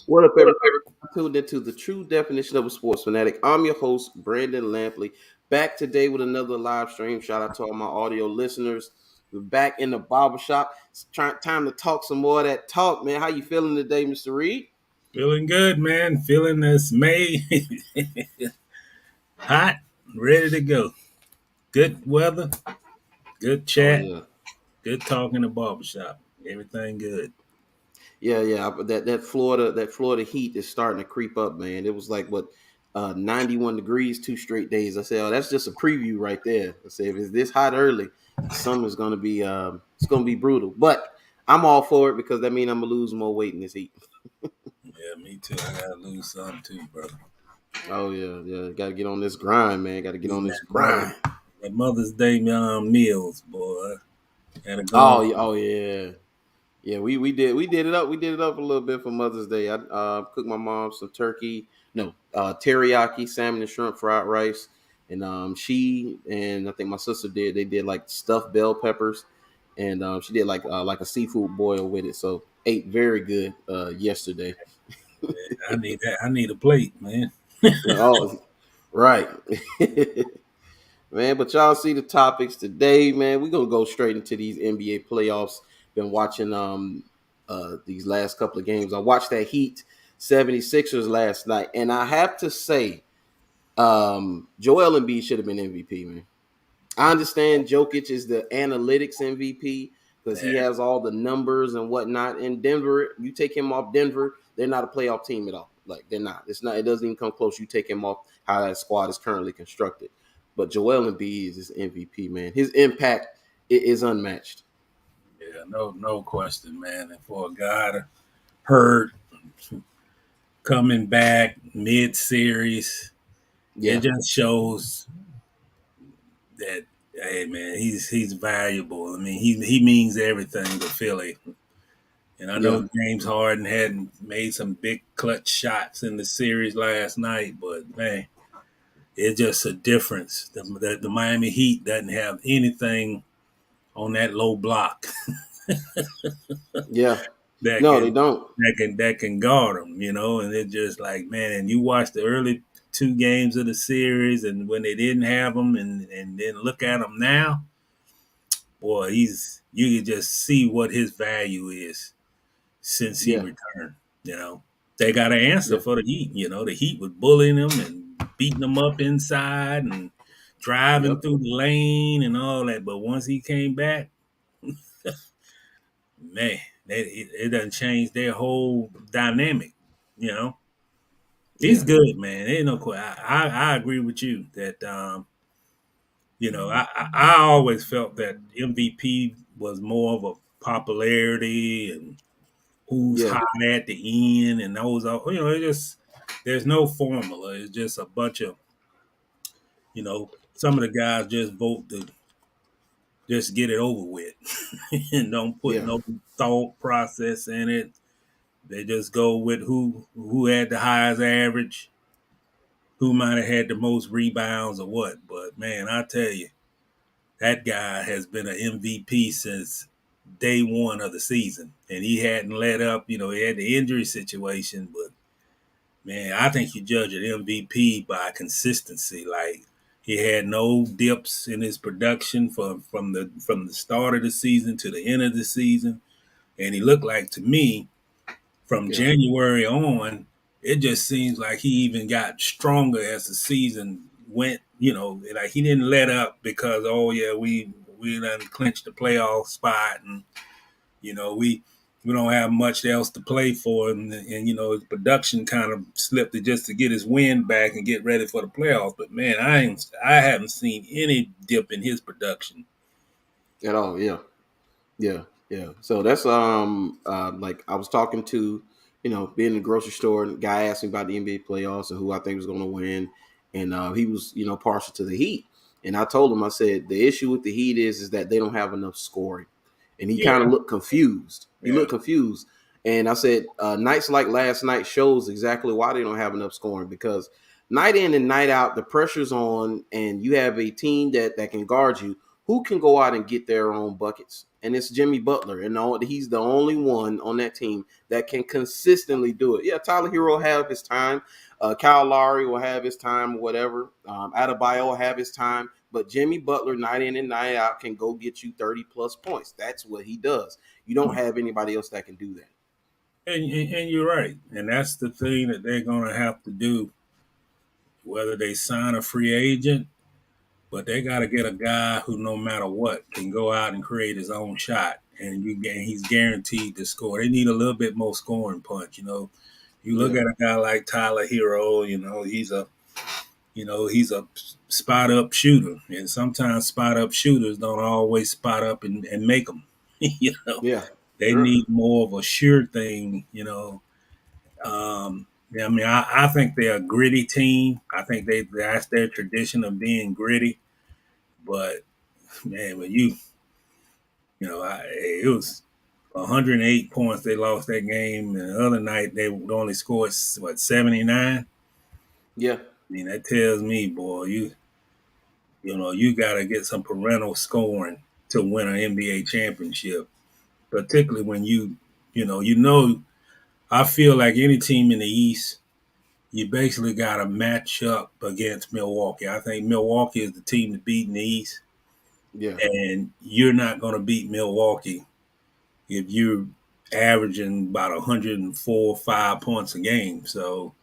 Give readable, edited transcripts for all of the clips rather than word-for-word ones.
What up, everybody? Tuned into the true definition of a sports fanatic. I'm your host, Brandon Lampley, back today with another live stream. Shout out to all my audio listeners. We're back in the barbershop. It's time to talk some more of that talk, man. How you feeling today, Mr. Reid? Feeling good, man. Feeling this May hot, ready to go. Good weather, good Oh chat, yeah, good talk in the barbershop. Everything good. yeah. That Florida heat is starting to creep up, man. It was like 91 degrees 2 straight days. I said, oh, that's just a preview right there. I said, if it's this hot early, the summer's gonna be it's gonna be brutal. But I'm all for it because that means I'm gonna lose more weight in this heat. Yeah, me too. I gotta lose some too, bro. Oh yeah. Got to get on this grind, man. Got to get on Eating this grind. that Mother's Day meals, boy. Gotta go. Oh yeah. We did it up a little bit for Mother's Day. I cooked my mom some turkey, no teriyaki salmon and shrimp fried rice, and she and I think my sister did. They did like stuffed bell peppers, and she did like a seafood boil with it. So ate very good yesterday. I need that. I need a plate, man. Oh, right. Man, but y'all see the topics today, man. We're gonna go straight into these NBA playoffs. Been watching these last couple of games. I watched that Heat 76ers last night, and I have to say, Joel Embiid should have been MVP, man. I understand Jokic is the analytics MVP because he Yeah, has all the numbers and whatnot. In Denver, you take him off Denver, they're not a playoff team at all. Like they're not. It's not. It doesn't even come close. You take him off how that squad is currently constructed. But Joel Embiid is his MVP, man. His impact is unmatched. yeah, no question, man. And for a guy to hurt, coming back mid-series, it Yeah, just shows that hey man, he's valuable. I mean, he means everything to Philly. And I yeah, know James Harden hadn't made some big clutch shots in the series last night, but man, it's just a difference. The Miami Heat doesn't have anything on that low block yeah. that No, they can don't. that can guard them, and it's just like man, and you watch the early two games of the series, and when they didn't have them, and then look at them now, boy, you can just see what his value is since he Yeah, returned. You know, they got an answer yeah, for the Heat. The Heat was bullying him and beating him up inside and driving yep, through the lane and all that. But once he came back, man, it doesn't change their whole dynamic. You know, he's yeah, good, man. Ain't no question. I agree with you that I always felt that MVP was more of a popularity and who's yeah, hot at the end, and those are it just there's no formula. It's just a bunch of some of the guys just vote to just get it over with and don't put yeah, no thought process in it. They just go with who had the highest average, who might have had the most rebounds or what. But man, I tell you, that guy has been an MVP since day one of the season, and he hadn't let up. He had the injury situation, but man, I think you judge an MVP by consistency. Like he had no dips in his production from the start of the season to the end of the season, and he looked like to me from yeah, January on, it just seems like he even got stronger as the season went. Like he didn't let up because oh yeah we done clinched the playoff spot and we don't have much else to play for, and his production kind of slipped it just to get his wind back and get ready for the playoffs. But man, I haven't seen any dip in his production. at all. Yeah. Yeah, yeah. So that's like I was talking to, being in the grocery store, and the guy asked me about the NBA playoffs and who I think was going to win, and he was partial to the Heat, and I told him, I said the issue with the Heat is that they don't have enough scoring, and he kind Yeah, of looked confused. He yeah, looked confused, and I said nights like last night shows exactly why they don't have enough scoring because night in and night out the pressure's on, and you have a team that can guard you who can go out and get their own buckets. and it's Jimmy Butler, and he's the only one on that team that can consistently do it. Yeah, Tyler Hero will have his time. Kyle Lowry will have his time or whatever. Adebayo will have his time. But Jimmy Butler, night in and night out, can go get you 30-plus points. That's what he does. You don't have anybody else that can do that. And you're right. And that's the thing that they're going to have to do, whether they sign a free agent, but they got to get a guy who, no matter what, can go out and create his own shot. And he's guaranteed to score. They need a little bit more scoring punch. You look Yeah, at a guy like Tyler Hero. He's a spot up shooter, and sometimes spot up shooters don't always spot up and make them. you know, yeah, they sure. need more of a sure thing. Yeah, I mean, I think they're a gritty team. I think that's their tradition of being gritty. But man, when it was 108 points they lost that game, and the other night they only scored 79. Yeah, I mean, that tells me, boy, you got to get some parental scoring to win an NBA championship, particularly when I feel like any team in the East, you basically got to match up against Milwaukee. I think Milwaukee is the team to beat in the East, yeah, and you're not going to beat Milwaukee if you're averaging about 104, 5 points a game. So,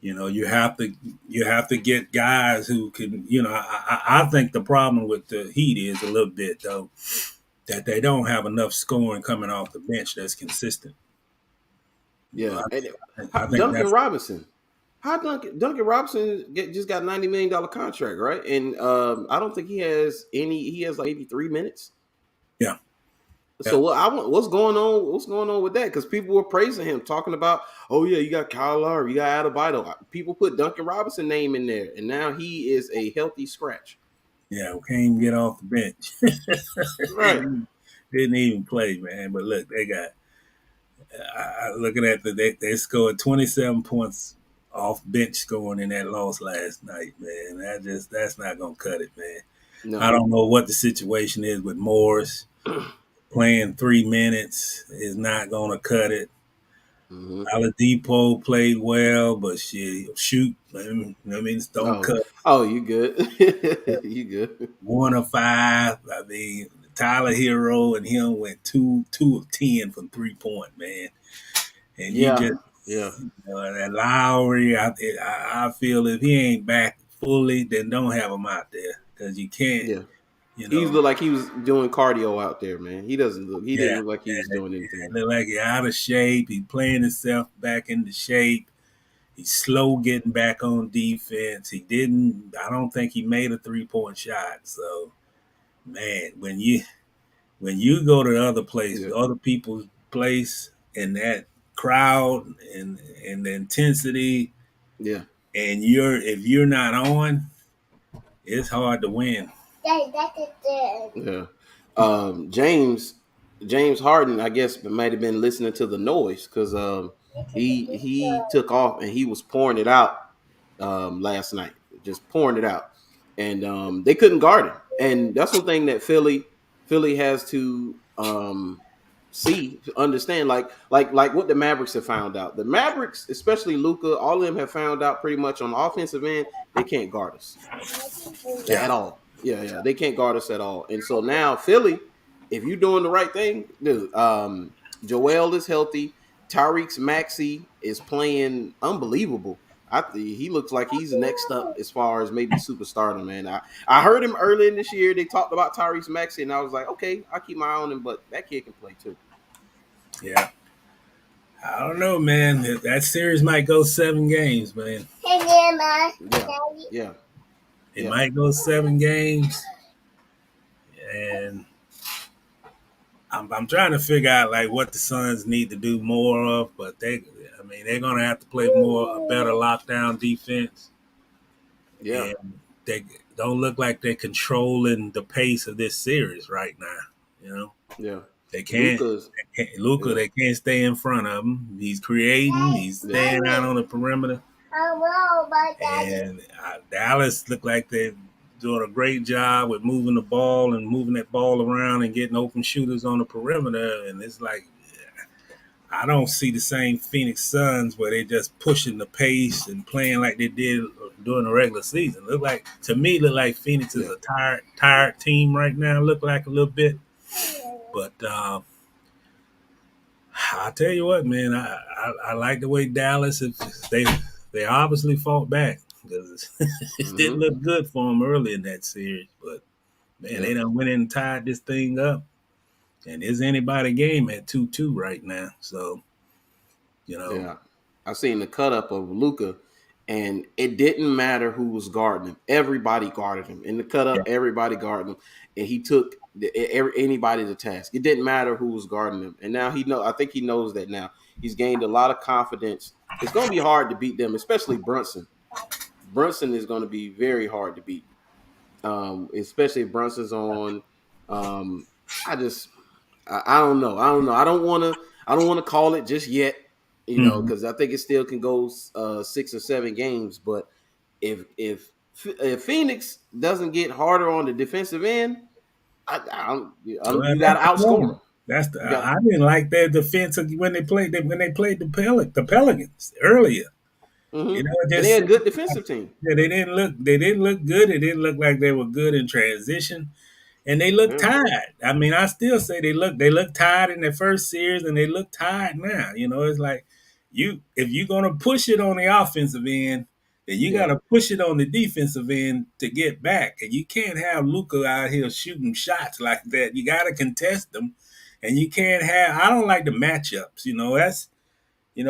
you have to get guys who can. I think the problem with the Heat is a little bit though that they don't have enough scoring coming off the bench that's consistent. yeah. And I think Duncan that's Robinson. How Duncan Robinson just got $90 million contract, right? And I don't think he has any. He has like maybe 3 minutes. yeah, yeah, So what's going on? What's going on with that? Because people were praising him, talking about, oh yeah, you got Kyle Lowry, you got Adebayo. People put Duncan Robinson name in there, and now he is a healthy scratch. yeah. We can't even get off the bench. Right. didn't even play, man. But look, they got. Looking at they scored 27 points off bench scoring in that loss last night, man. That's not gonna cut it, man. I No. don't know what the situation is with Morris. Playing 3 minutes is not gonna cut it. Mm-hmm. Oladipo played well, but shoot. Don't Oh, cut oh, you good? You good? 1 of 5. I mean, Tyler Hero and him went two of 10 from 3 point, man. And you Yeah, just yeah, that Lowry, I feel if he ain't back fully, then don't have him out there because you can't, yeah. you He know. looked like he was doing cardio out there, man. He doesn't look. He didn't Yeah, look like he was yeah, doing yeah. anything. Look like he's out of shape. He's playing himself back into shape. He's slow getting back on defense. He didn't. I don't think he made a 3 point shot. So, man, when you go to other places, Yeah, other people's place, and that crowd and the intensity, yeah, and if you're not on, it's hard to win. yeah. James Harden, I guess, might have been listening to the noise because he took off and he was pouring it out last night, just pouring it out, and they couldn't guard him. And that's one thing that Philly has to see, understand, like what the Mavericks have found out. The Mavericks, especially Luka, all of them have found out pretty much on the offensive end they can't guard us Yeah, at all. Yeah, yeah, they can't guard us at all. And so now Philly, if you're doing the right thing, dude, Joel is healthy. Tyrese Maxey is playing unbelievable. He looks like he's next up as far as maybe superstardom, man. I heard him early in this year. They talked about Tyrese Maxey, and I was like, okay, I'll keep my eye on him, but that kid can play too. yeah. I don't know, man. That series might go 7 games, man. Yeah, yeah, It yeah, might go 7 games, and I'm trying to figure out like what the Suns need to do more of. But they're gonna have to play a better lockdown defense, yeah, and they don't look like they're controlling the pace of this series right now. You know, yeah. they can't. Luca's, Luca, yeah, they can't stay in front of him. He's creating. He's yeah, staying out on the perimeter. And Dallas looked like they. doing a great job with moving the ball and moving that ball around and getting open shooters on the perimeter. And it's like I don't see the same Phoenix Suns where they just pushing the pace and playing like they did during the regular season. Look like Phoenix is Yeah. a tired team right now. Look like a little bit, but I'll tell you what, man, I like the way Dallas they they obviously fought back because it didn't Mm-hmm. look good for them early in that series, but man, Yeah. they done went in and tied this thing up, and is anybody game at 2-2 right now? So you know, Yeah. I seen the cut up of Luca, and it didn't matter who was guarding him. Everybody guarded him in the cut yeah, up. Everybody guarded him, and he took anybody to task. It didn't matter who was guarding him, and now he know. I think he knows that now. He's gained a lot of confidence. It's going to be hard to beat them, especially Brunson. Brunson is going to be very hard to beat, especially if Brunson's on. Um, I just I don't know. I don't know. I don't want to. I don't want to call it just yet. mm-hmm. Because I think it still can go 6 or 7 games. But if Phoenix doesn't get harder on the defensive end, Well, you got that's to the outscore problem. them. That's the You got I didn't like their defense when they played the Pelicans earlier. You know, it and they're just a good defensive team. yeah, they didn't look good. It didn't look like they were good in transition. And they look Yeah, tired. I mean, I still say they look tired in their first series, and they look tired now. You know, it's like if you're gonna push it on the offensive end, then you got yeah, to push it on the defensive end to get back. And you can't have Luka out here shooting shots like that. You got to contest them, and you can't have. I don't like the matchups. yeah,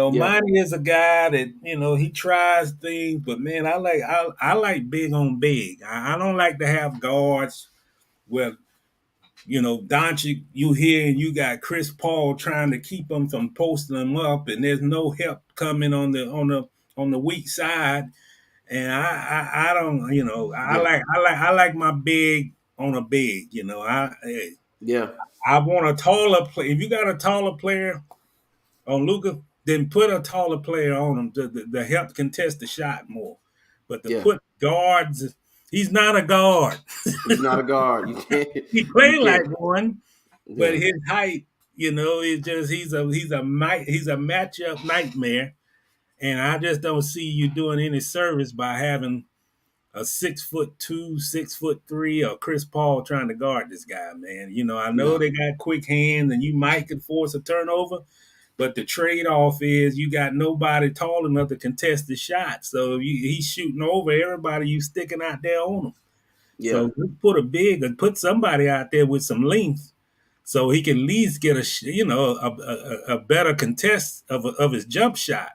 Monty is a guy that he tries things, but man, I like big on big. I don't like to have guards where Doncic, you hear and you got Chris Paul trying to keep them from posting them up, and there's no help coming on the weak side. And I don't, yeah, I like my big on a big. yeah, I want a taller player. If you got a taller player on Luka, then put a taller player on him to help contest the shot more. But to yeah. put guards, he's not a guard. He's not a guard. You can't. He You played can't. like one, but Yeah, his height, is just he's a matchup nightmare, and I just don't see you doing any service by having a 6'2", 6'3", or Chris Paul trying to guard this guy, man. I know no, they got quick hands, and you might could force a turnover, but the trade off is you got nobody tall enough to contest the shot. So he's shooting over everybody you sticking out there on him. yeah, So just put somebody out there with some length so he can at least get a better contest of his jump shot.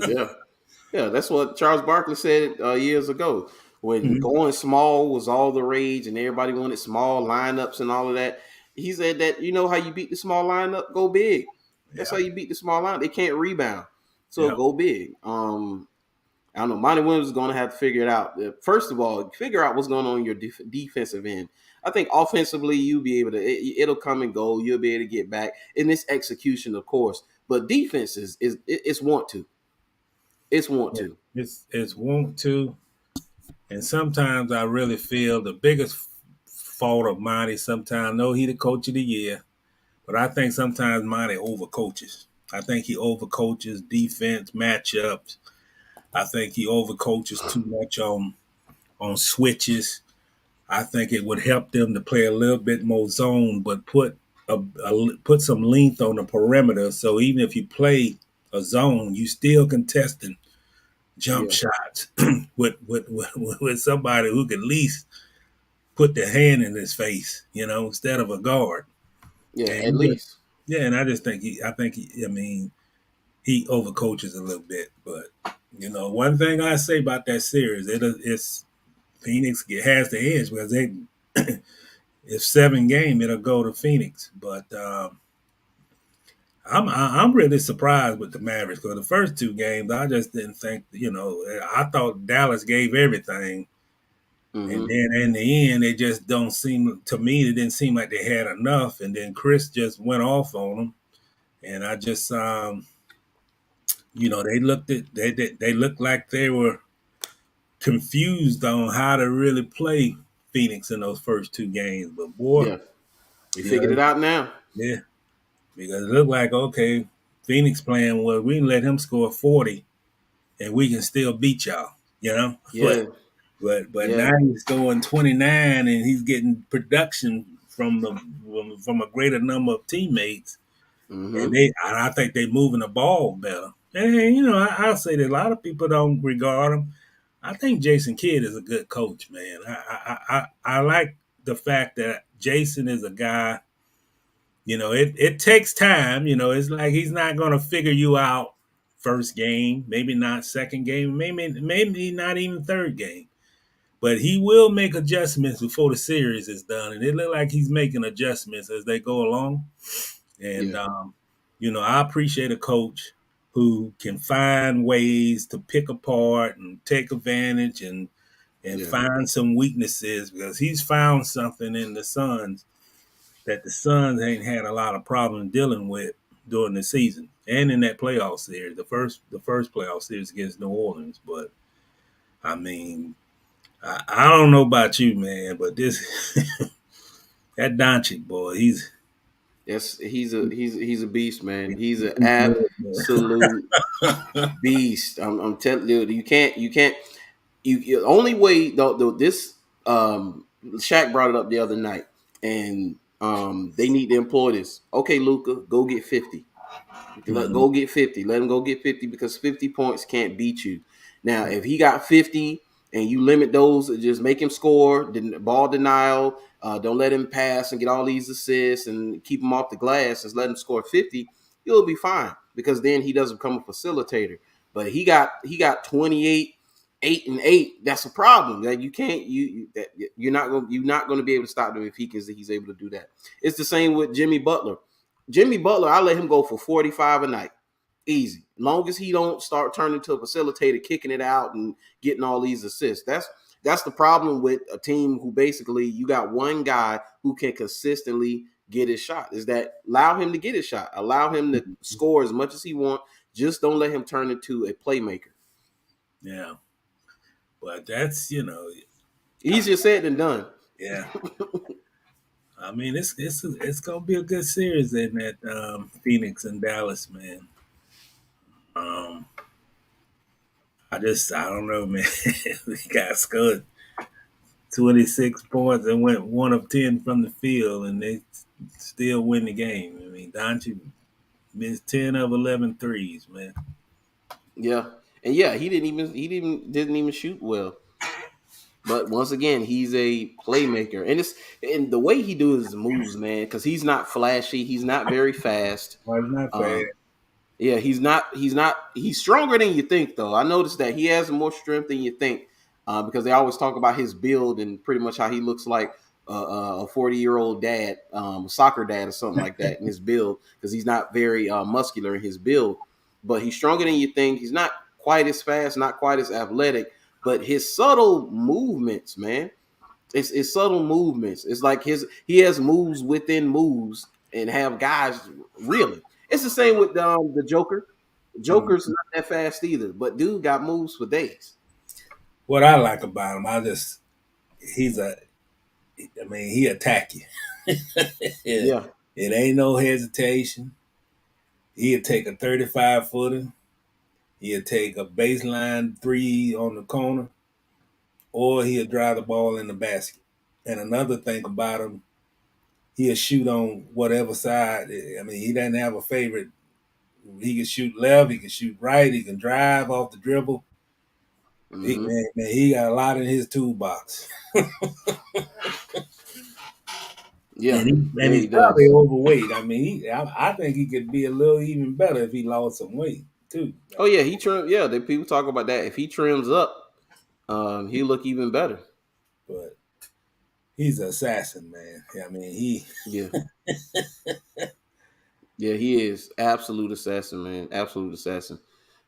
yeah. Yeah, that's what Charles Barkley said years ago when Mhm. going small was all the rage and everybody wanted small lineups and all of that. He said that you know how you beat the small lineup, go big. That's how Yeah, you beat the small line. They can't rebound, so yeah, go big. I don't know. Monty Williams is going to have to figure it out. First of all, figure out what's going on in your defensive end. I think offensively, you'll be able to. It'll come and go. You'll be able to get back in this execution, of course. But defense it's want to. It's want yeah. to. It's want to, and sometimes I really feel the biggest fault of Monty. Sometimes, no, he the coach of the year, but I think sometimes Monty overcoaches. I think he overcoaches defense matchups. I think he overcoaches too much on switches. I think it would help them to play a little bit more zone, but put some length on the perimeter. So even if you play a zone, you still contesting jump Yeah. shots with somebody who can at least put their hand in his face, instead of a guard. Yeah, And at least. and I just think I mean, he overcoaches a little bit. But one thing I say about that series, it's Phoenix has the edge because they if 7 game, it'll go to Phoenix. But I'm really surprised with the Mavericks because the first 2 games I just didn't think. I thought Dallas gave everything, and Mm-hmm. then in the end, it just don't seem to me. It didn't seem like they had enough, and then Chris just went off on them, and I just they looked like they were confused on how to really play Phoenix in those first two games. But boy, Yeah, we yeah, figured it out now. yeah, because it looked like okay, Phoenix playing well. We can let him score 40, and we can still beat y'all. You know, Yeah, but yeah. now he's scoring 29, and he's getting production from a greater number of teammates, and Mm-hmm. I think they're moving the ball better. And you know, I'll say that a lot of people don't regard him. I think Jason Kidd is a good coach, man. I like the fact that Jason is a guy. You know, it takes time. You know, it's like he's not going to figure you out first game, maybe not second game, maybe not even third game. But he will make adjustments before the series is done, and it looks like he's making adjustments as they go along. And Yeah, you know, I appreciate a coach who can find ways to pick apart and take advantage and yeah, find some weaknesses because he's found something in the Suns that the Suns ain't had a lot of problem dealing with during the season and in that playoff series, the first playoff series against New Orleans. But I mean, I don't know about you, man, but this that Doncic boy, yes. He's a beast, man. He's an he's good, absolute beast. I'm telling you, you can't. The only way though this Shaq brought it up the other night, and they need to employ this. Okay, Luca, go get 50. man. Go get 50. Let him go get 50 because 50 points can't beat you. Now, if he got 50 and you limit those, just make him score, ball denial, don't let him pass and get all these assists and keep him off the glass, just let him score 50, he'll be fine because then he doesn't become a facilitator. But he got 28, 8 and 8. That's a problem. That you can't you're not gonna be able to stop him if he's able to do that. It's the same with Jimmy Butler. Jimmy Butler, I let him go for 45 a night. Easy. Long as he don't start turning to a facilitator, kicking it out and getting all these assists. That's the problem with a team who basically you got one guy who can consistently get his shot. Is that allow him to get his shot. Allow him to score as much as he wants. Just don't let him turn into a playmaker. Yeah, but that's you know, Easier said than done. yeah. I mean, it's gonna be a good series in that Phoenix and Dallas, man. Um, I don't know, man. We got scored 26 points and went 1 of 10 from the field, and they still win the game. I mean, Doncic missed 10 of 11 threes, man. Yeah. And yeah, he didn't even shoot well. But once again, he's a playmaker, and the way he does his moves, man, because he's not flashy, he's not very fast. Well, it's not fair. Yeah, he's stronger than you think, though. I noticed that he has more strength than you think, because they always talk about his build and pretty much how he looks like a 40-year-old dad, soccer dad or something like that in his build, because he's not very muscular in his build, but he's stronger than you think. He's not quite as fast, not quite as athletic, but his subtle movements, man, it's subtle movements. It's like he has moves within moves and have guys reeling. It's the same with the Joker. Joker's Mhm. not that fast either, but dude got moves for days. What I like about him, he's a, I mean, he attack you. it, Yeah. it ain't no hesitation. He'll take a 35 footer. He'll take a baseline three on the corner, or he'll drive the ball in the basket. And another thing about him, he'll shoot on whatever side. I mean, he doesn't have a favorite. He can shoot left, he can shoot right, he can drive off the dribble. Mm-hmm. He got a lot in his toolbox. Yeah. And Yeah, he's he probably does. overweight. I mean, I think he could be a little even better if he lost some weight too. Oh yeah, he trim. Yeah, the people talk about that. If he trims up, he look even better. But he's an assassin, man. I mean, he Yeah. Yeah, he is absolute assassin, man. Absolute assassin.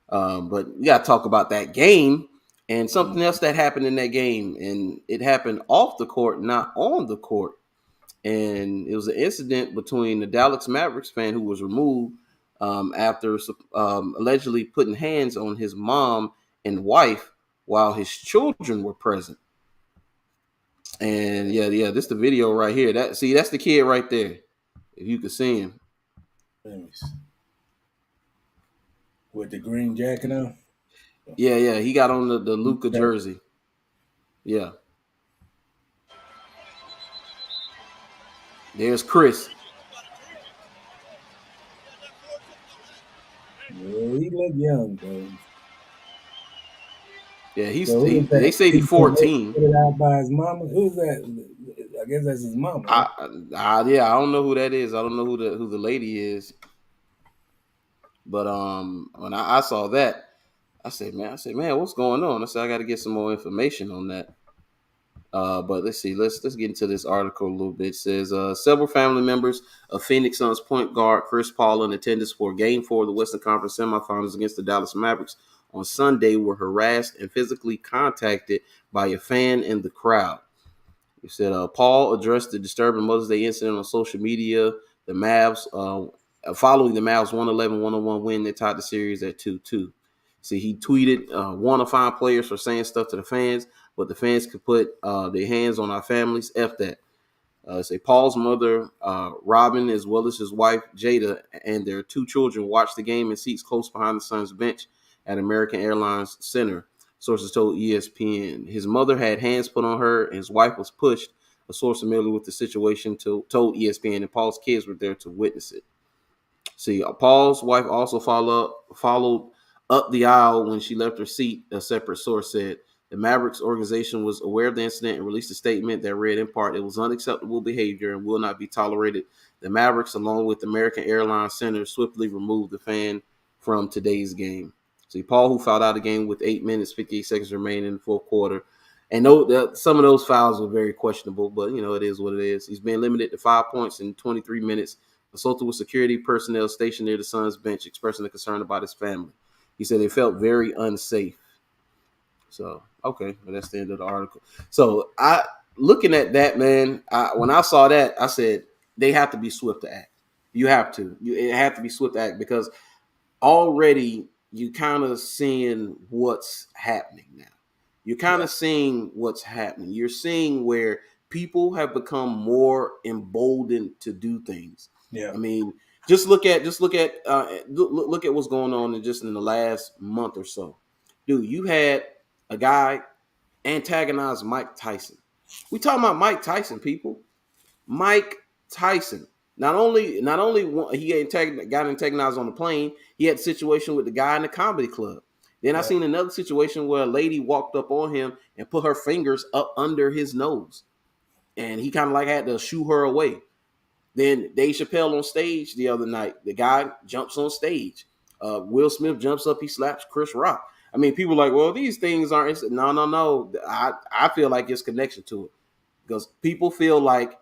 But we got to talk about that game and something else that happened in that game, and it happened off the court, not on the court. And it was an incident between the Dallas Mavericks fan who was removed after allegedly putting hands on his mom and wife while his children were present. And yeah, this the video right here. That's the kid right there. If you could see him. Let me see. With the green jacket on. Yeah, he got on the Luka jersey. Yeah. There's Chris. Yeah, he look young though. Yeah, So who is they that? say He he's 14. put it out by his mama. Who's that? I guess that's his mama. Huh? Yeah, I don't know who that is. I don't know who the lady is. But when I saw that, I said, man, what's going on? I said, I got to get some more information on that. But let's see, let's get into this article a little bit. It says several family members of Phoenix Suns point guard Chris Paul in attendance for Game 4 of the Western Conference semifinals against the Dallas Mavericks on Sunday were harassed and physically contacted by a fan in the crowd. He said Paul addressed the disturbing Mother's Day incident on social media. The Mavs, following the Mavs 111-101 win, they tied the series at 2-2. See, he tweeted, want to find players for saying stuff to the fans, but the fans could put their hands on our families. F that. Say Paul's mother, Robin, as well as his wife, Jada, and their two children watched the game in seats close behind the Suns bench at American Airlines Center. Sources told ESPN. His mother had hands put on her, and his wife was pushed. A source familiar with the situation told ESPN, and Paul's kids were there to witness it. See, Paul's wife also followed up the aisle when she left her seat, a separate source said. The Mavericks organization was aware of the incident and released a statement that read in part, it was unacceptable behavior and will not be tolerated. The Mavericks, along with American Airlines Center, swiftly removed the fan from today's game. See, Paul, who fouled out the game with 8 minutes, 58 seconds remaining in the fourth quarter. And some of those fouls were very questionable, but, it is what it is. He's been limited to 5 points in 23 minutes. Consulted with security personnel stationed near the Suns bench, expressing a concern about his family. He said they felt very unsafe. So, okay, well, that's the end of the article. So, looking at that, man, when I saw that, I said they have to be swift to act. You have to. It have to be swift to act because already you kind of seeing what's happening now. You're kind of seeing what's happening. You're seeing where people have become more emboldened to do things. Yeah. I mean, look at what's going on in the last month or so. Dude, you had a guy antagonize Mike Tyson. We talking about Mike Tyson, people. Mike Tyson. Not only he got antagonized on the plane, he had a situation with the guy in the comedy club. Then I seen another situation where a lady walked up on him and put her fingers up under his nose, and he kind of like had to shoo her away. Then Dave Chappelle on stage the other night, the guy jumps on stage. Will Smith jumps up, he slaps Chris Rock. I mean, people are like, well, these things aren't. No. I feel like it's connection to it because people feel like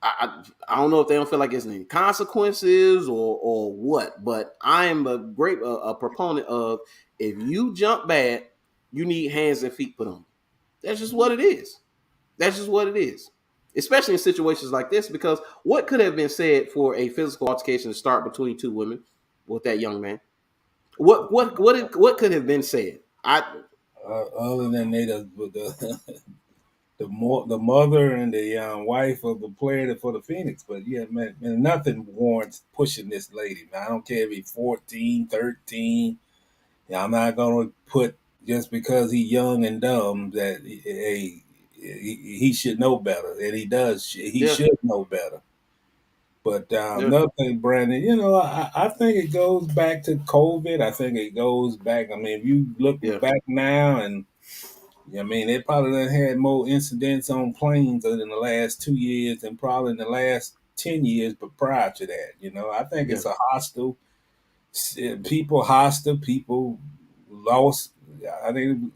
I don't know if they don't feel like it's any consequences or what, but I am a great a proponent of if you jump bad, you need hands and feet put on. That's just what it is. That's just what it is. Especially in situations like this, because what could have been said for a physical altercation to start between two women with that young man? What could have been said? Other than the mother and the wife of the player for the Phoenix. But yeah, man, nothing warrants pushing this lady, man. I don't care if he's 14, 13. Yeah, I'm not going to put just because he's young and dumb that he should know better. And he does. He should know better. But another thing, Brandon, I think it goes back to COVID. I think it goes back. I mean, if you look back now and I mean, they probably done had more incidents on planes in the last 2 years than probably in the last 10 years, but prior to that, I think it's a hostile, people lost. I think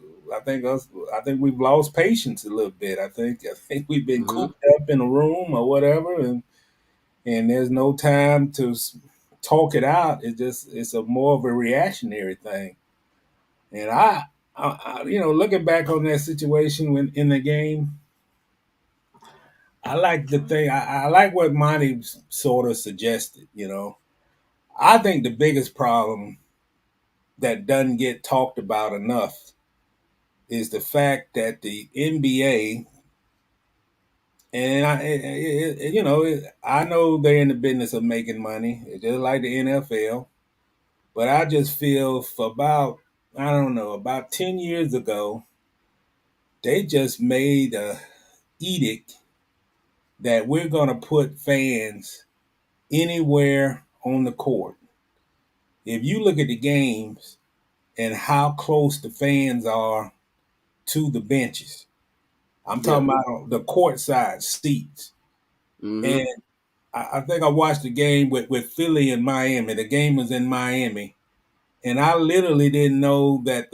we've lost patience a little bit. I think we've been cooped up in a room or whatever, and there's no time to talk it out. It's a more of a reactionary thing, and I looking back on that situation when in the game, I like the thing. I like what Monty sort of suggested. I think the biggest problem that doesn't get talked about enough is the fact that the NBA, and I know they're in the business of making money, just like the NFL. But I just feel for about, I don't know, about 10 years ago, they just made a edict that we're going to put fans anywhere on the court. If you look at the games and how close the fans are to the benches, I'm Yeah. talking about the courtside seats. And Mm-hmm. I think I watched the game with Philly and Miami. The game was in Miami. And I literally didn't know that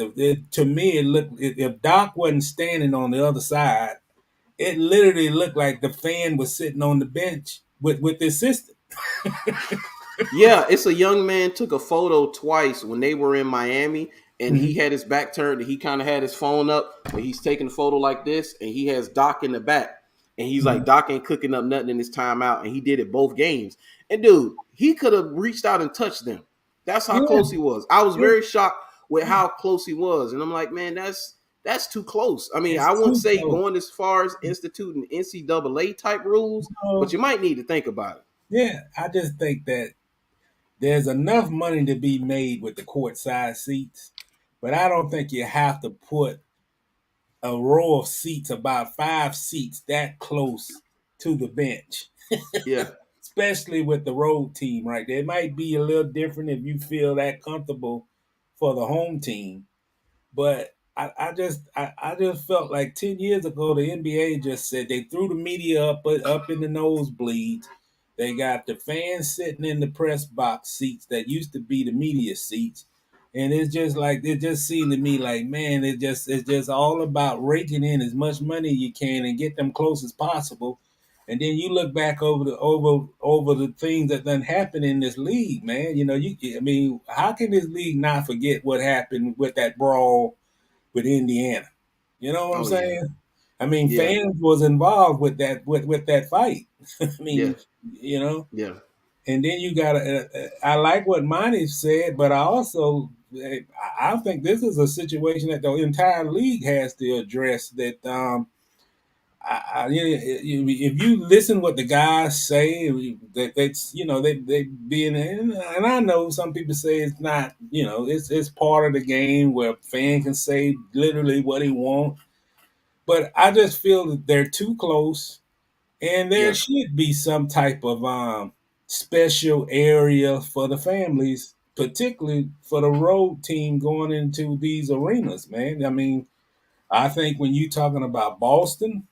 to me, it looked, if Doc wasn't standing on the other side, it literally looked like the fan was sitting on the bench with the assistant. Yeah, it's a young man took a photo twice when they were in Miami, and he Mhm. had his back turned. And he kind of had his phone up, but he's taking a photo like this, and he has Doc in the back, and he's like, Mhm. Doc ain't cooking up nothing in his timeout, and he did it both games. And dude, he could have reached out and touched them. That's how Yeah, close he was. I was yeah, very shocked with yeah. how close he was, and I'm like, man, that's too close. I mean, It's I wouldn't too say close. going as far as instituting NCAA type rules, but No, you might need to think about it. yeah, I just think that there's enough money to be made with the courtside seats, but I don't think you have to put a row of seats, about 5 seats, that close to the bench, Yeah, especially with the road team right there. It might be a little different if you feel that comfortable for the home team. But I just felt like 10 years ago the NBA just said they threw the media up in the nosebleeds. They got the fans sitting in the press box seats that used to be the media seats. And it's just like it just seemed to me like, man, it's just all about raking in as much money you can and get them close as possible. And then you look back over the things that done happened in this league, man. I mean, how can this league not forget what happened with that brawl with Indiana? You know what I'm oh yeah, saying? I mean, yeah, fans was involved with that fight. I yeah. mean, you know, Yeah, and then you got to. I like what Monty said, but I also I think this is a situation that the entire league has to address. That if you listen what the guys say, that that's they being and I know some people say it's not, it's part of the game where a fan can say literally what he wants, but I just feel that they're too close, and there yeah, should be some type of special area for the families, particularly for the road team going into these arenas. Man, I mean, I think when you talking about Boston.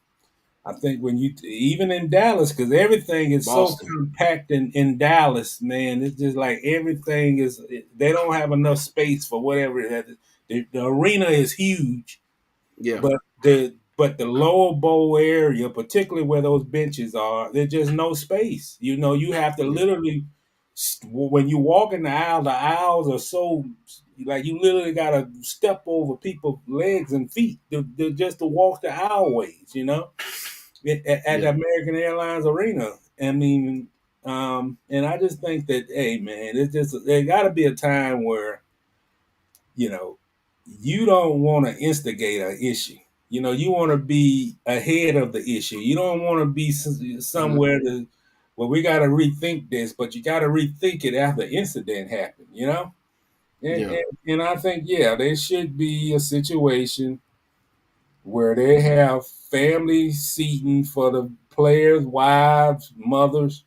I think when you even in Dallas, because everything is so Boston. compact in Dallas, man. It's just like everything is. They don't have enough space for whatever it is. The arena is huge, Yeah, but the lower bowl area, particularly where those benches are, there's just no space. You have to yeah, literally when you walk in the aisles are so like you literally got to step over people's legs and feet just to walk the aisleways. At the yeah, American Airlines Arena. I mean, and I just think that, hey, man, it's just there got to be a time where you know you don't want to instigate an issue. You want to be ahead of the issue. You don't want to be mhm, somewhere to well, we got to rethink this, but you got to rethink it after the incident happened. And, yeah, and and I think yeah, there should be a situation where they have family seating for the players, wives, mothers.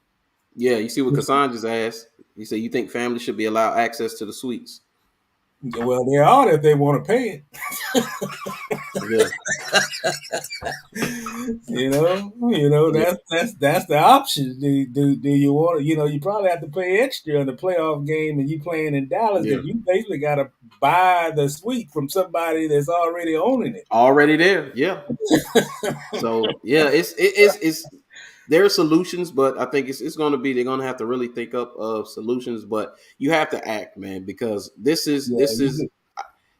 yeah. You see what Cassandra's asked? He said, "You think families should be allowed access to the suites?" Well, they are if they want to pay Yeah, it. yeah, That's the option. Do you want to? You probably have to pay extra in the playoff game, and you playing in Dallas yeah. because you basically got to buy the suite from somebody that's already owning it. Already there. Yeah. So yeah, it's there are solutions, but I think it's going to be they're going to have to really think up of solutions. But you have to act, man, because Yeah, this you is do.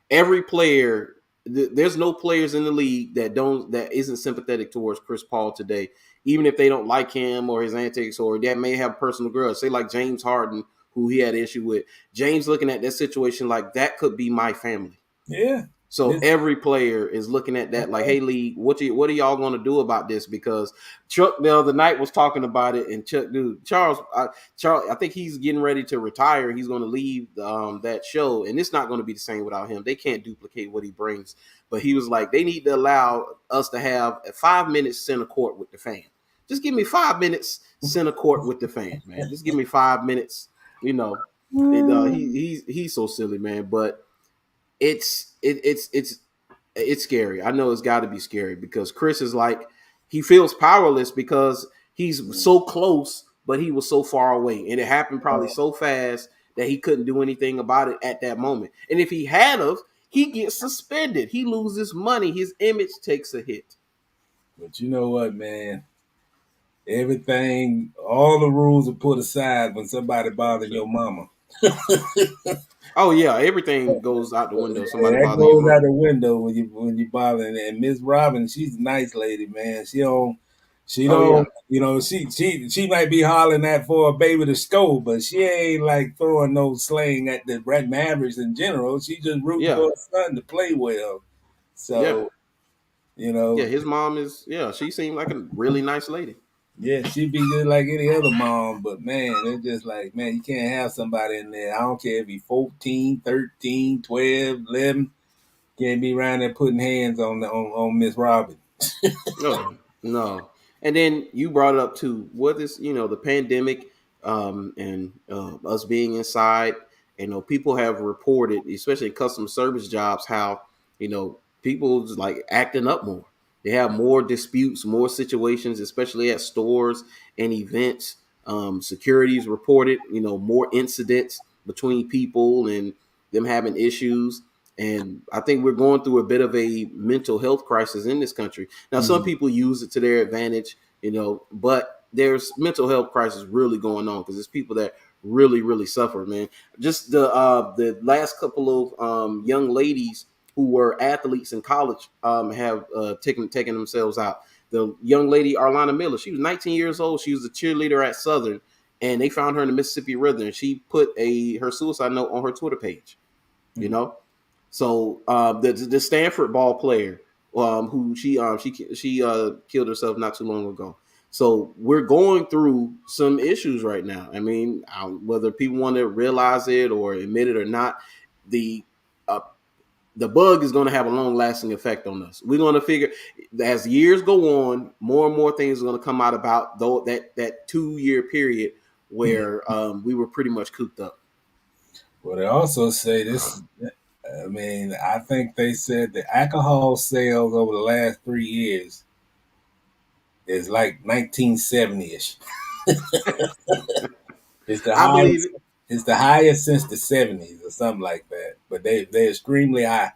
every player. There's no players in the league that isn't sympathetic towards Chris Paul today, even if they don't like him or his antics or that may have personal grudge. Say like James Harden, who he had an issue with. James looking at that situation like that could be my family. Yeah, So This every player is looking at that like, hey, league, what are y'all going to do about this? Because Chuck the other night was talking about it, and Chuck, dude, Charles, I think he's getting ready to retire. He's going to leave that show, and it's not going to be the same without him. They can't duplicate what he brings. But he was like, they need to allow us to have a 5 minutes center court with the fan. Just give me 5 minutes center court with the fan, man. Just give me 5 minutes. You know, he's so silly, man. But it's scary. I know it's got to be scary because Chris is like he feels powerless because he's so close, but he was so far away, and it happened probably so fast that he couldn't do anything about it at that moment. And if he had of, he gets suspended. He loses money. His image takes a hit. But you know what, man? Everything, all the rules are put aside when somebody bothers your mama. Oh yeah, everything goes out the window. Somebody That bother your goes out mom. the window when you bother. And Miss Robin, she's a nice lady, man. She Oh yeah, don't, she might be hollering at for a baby to scold, but she ain't like throwing no slang at the Red Mavericks in general. She just rooting yeah, for her son to play well. yeah, So, yeah. His mom is yeah. She seemed like a really nice lady. yeah, she'd be just like any other mom, but man, it's just like, man, you can't have somebody in there. I don't care if he's 14, 13, 12, 11. Can't be around there putting hands on Miss Robin. No, no. And then you brought it up to what is the pandemic, and us being inside. People have reported, especially in customer service jobs, how people just like acting up more. They have more disputes, more situations, especially at stores and events. Securities reported, more incidents between people and them having issues. And I think we're going through a bit of a mental health crisis in this country. Now, some Mm-hmm. people use it to their advantage, but there's mental health crisis really going on because there's people that really, really suffer, man. Just the last couple of young ladies who were athletes in college have taken themselves out. The young lady Arlana Miller, she was 19 years old. She was a cheerleader at Southern, and they found her in the Mississippi River, and she put her suicide note on her Twitter page. You know, so the Stanford ball player, who she killed herself not too long ago. So we're going through some issues right now. I mean, whether people want to realize it or admit it or not, the uh, the bug is going to have a long lasting effect on us. We're going to figure as years go on, more and more things are going to come out about though that 2 year period where we were pretty much cooped up. Well, they also say this. I mean, I think they said the alcohol sales over the last 3 years is like 1970ish. It's the I believe highest. it. It's the highest since the 70s or something like that. But they're extremely high.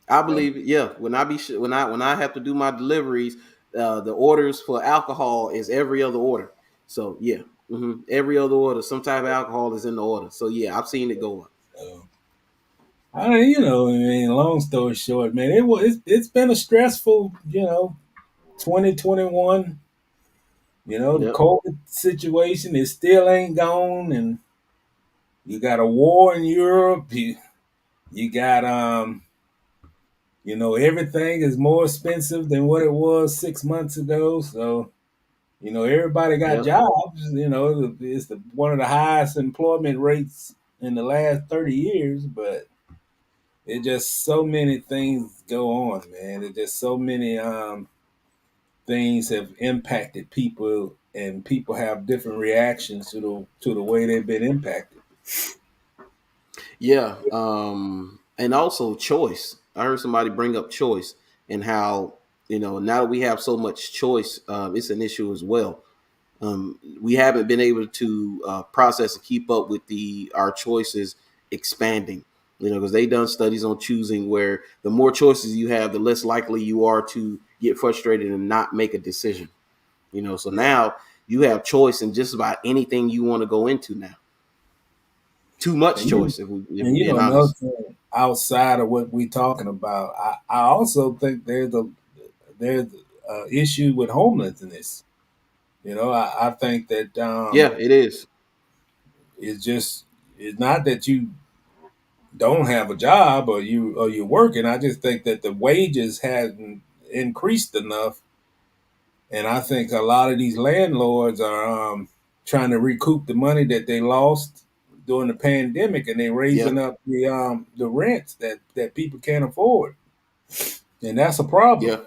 I believe it. Yeah, when I have to do my deliveries, the orders for alcohol is every other order. So yeah, every other order, some type of alcohol is in the order. So yeah, I've seen it go up. So, I mean, long story short, man, it's been a stressful, 2021. The Yep. COVID situation, it still ain't gone, and you got a war in Europe. You got everything is more expensive than what it was 6 months ago. So, everybody got Yep. jobs. It's one of the highest employment rates in the last 30 years, but it just so many things go on, man. It just so many things have impacted people, and people have different reactions to the way they've been impacted. Yeah. And also choice. I heard somebody bring up choice and how now that we have so much choice, it's an issue as well. We haven't been able to process and keep up with our choices expanding. Because they done studies on choosing where the more choices you have, the less likely you are to get frustrated and not make a decision. So Yeah. now you have choice in just about anything you want to go into now. Too much And you, choice, if and we're being another honest. thing outside of what we're talking about, I also think there's a issue with homelessness. I think that Yeah, it is. it's just it's not that you don't have a job or you're working. I just think that the wages hasn't increased enough, and I think a lot of these landlords are trying to recoup the money that they lost during the pandemic, and they're Yeah, raising up the rents that people can't afford, and that's a problem. yeah,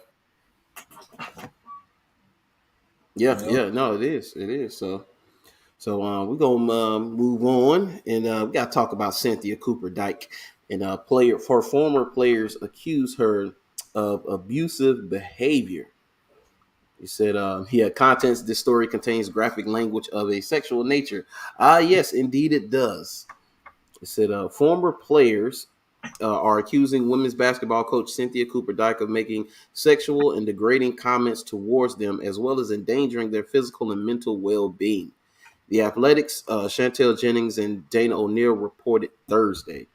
yeah, You know, yeah. No, it is. It is. We're gonna move on, and we got to talk about Cynthia Cooper-Dyke, and player for former players accuse her of abusive behavior. He said, "Yeah, contents. This story contains graphic language of a sexual nature. Ah, yes, indeed, it does." It said, "Former players are accusing women's basketball coach Cynthia Cooper-Dyke of making sexual and degrading comments towards them, as well as endangering their physical and mental well-being." The Athletics, Chantel Jennings and Dana O'Neill reported Thursday.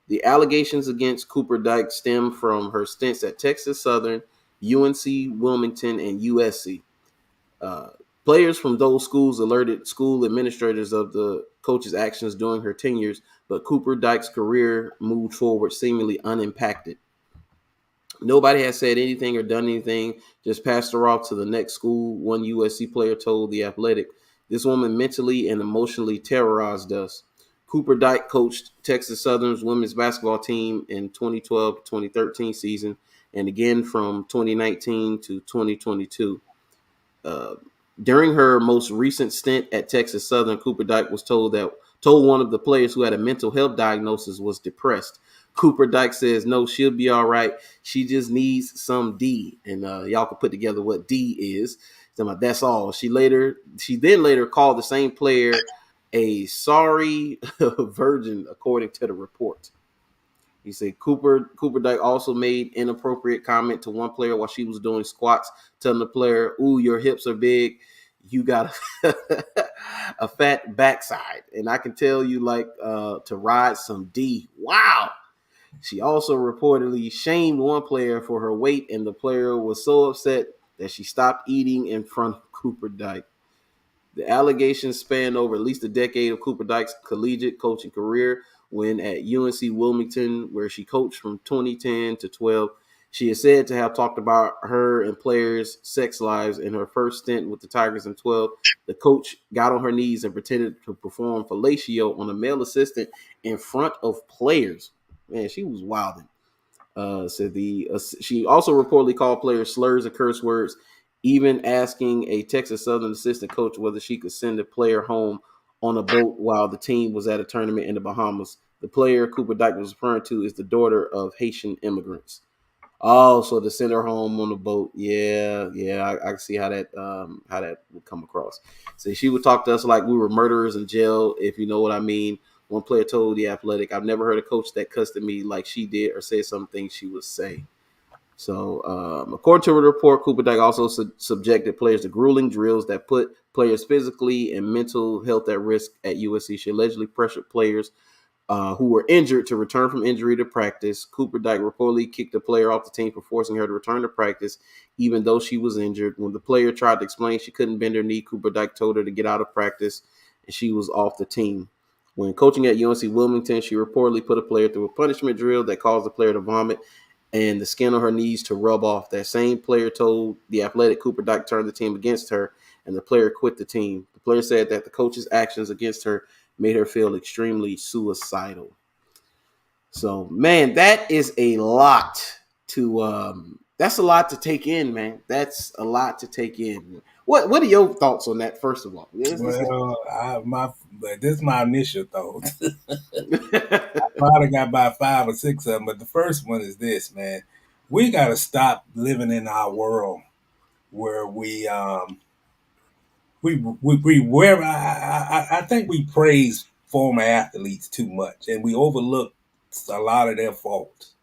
The allegations against Cooper-Dyke stem from her stints at Texas Southern, UNC Wilmington, and USC. Uh, Players from those schools alerted school administrators of the coach's actions during her tenures, but Cooper-Dyke's career moved forward seemingly unimpacted. Nobody has said anything or done anything, just passed her off to the next school, one USC player told The Athletic. This woman mentally and emotionally terrorized us. Cooper-Dyke coached Texas Southern's women's basketball team in 2012-2013 season and again from 2019 to 2022. Uh, During her most recent stint at Texas Southern, Cooper-Dyke was told one of the players who had a mental health diagnosis was depressed. Cooper-Dyke says, "No, she'll be all right. She just needs some D," and y'all can put together what D is. That's all. She then later called the same player a sorry virgin, according to the report. He said Cooper-Dyke also made inappropriate comment to one player while she was doing squats, telling the player, "Ooh, your hips are big. You got a fat backside, and I can tell you like to ride some D." Wow. She also reportedly shamed one player for her weight, and the player was so upset that she stopped eating in front of Cooper-Dyke. The allegations span over at least a decade of Cooper-Dyke's collegiate coaching career. When at UNC Wilmington, where she coached from 2010 to 12, she is said to have talked about her and players' sex lives in her first stint with the Tigers in 12. The coach got on her knees and pretended to perform fellatio on a male assistant in front of players. Man, she was wilding. She also reportedly called players slurs and curse words, even asking a Texas Southern assistant coach whether she could send a player home on a boat while the team was at a tournament in the Bahamas. The player Cooper-Dyke was referring to is the daughter of Haitian immigrants. Oh, so to send her home on a boat, yeah, yeah, I can see how that would come across. So she would talk to us like we were murderers in jail, if you know what I mean. One player told The Athletic, "I've never heard a coach that cussed at me like she did or said something she would say." So, according to the report, Cooper-Dyke also subjected players to grueling drills that put players' physically and mental health at risk at USC. She allegedly pressured players who were injured to return from injury to practice. Cooper-Dyke reportedly kicked a player off the team for forcing her to return to practice, even though she was injured. When the player tried to explain she couldn't bend her knee, Cooper-Dyke told her to get out of practice, and she was off the team. When coaching at UNC Wilmington, she reportedly put a player through a punishment drill that caused the player to vomit and the skin on her knees to rub off. That same player told The Athletic Cooper-Dyke turned the team against her, and the player quit the team. The player said that the coach's actions against her made her feel extremely suicidal. So, man, that is a lot that's a lot to take in, man. That's a lot to take in. What are your thoughts on that, first of all? well, this is my initial thought. Probably got about 5 or 6 of them, but the first one is this, man. We got to stop living in our world where we where I think we praise former athletes too much, and we overlook a lot of their faults.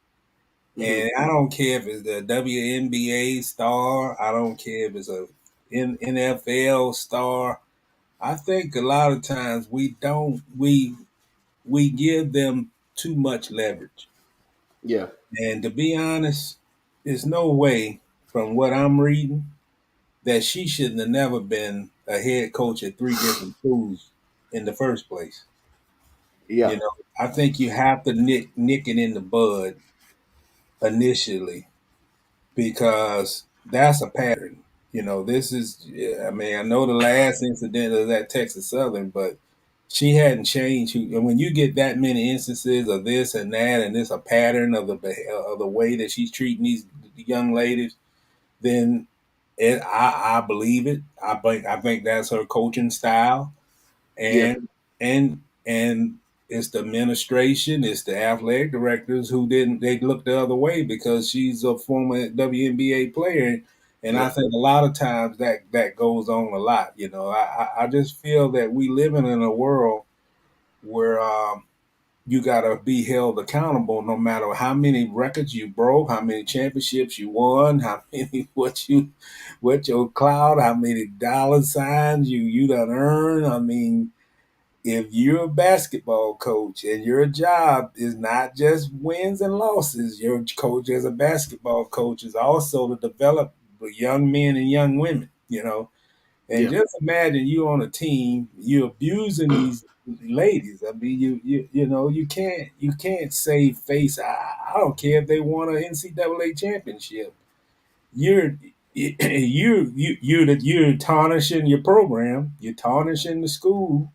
Mm-hmm. And I don't care if it's the WNBA star, I don't care if it's a NFL star. I think a lot of times we give them too much leverage. Yeah. And to be honest, there's no way from what I'm reading that she shouldn't have never been a head coach at 3 different schools in the first place. Yeah. You know, I think you have to nick it in the bud initially because that's a pattern. You know, this is. I mean, I know the last incident of that Texas Southern, but she hadn't changed. And when you get that many instances of this and that, and this a pattern of the way that she's treating these young ladies, then I believe it. I think that's her coaching style, Yeah, and it's the administration, it's the athletic directors who didn't they look the other way because she's a former WNBA player, and I yeah, think a lot of times that goes on a lot. You know, I just feel that we living in a world where you got to be held accountable no matter how many records you broke, how many championships you won, how many what your cloud, how many dollar signs you done earned. I mean, if you're a basketball coach and your job is not just wins and losses, your coach as a basketball coach is also to develop young men and young women, you know. And yeah, just imagine you on a team, you abusing these ladies. I mean, you can't save face. I don't care if they won an NCAA championship. You're you're tarnishing your program. You're tarnishing the school,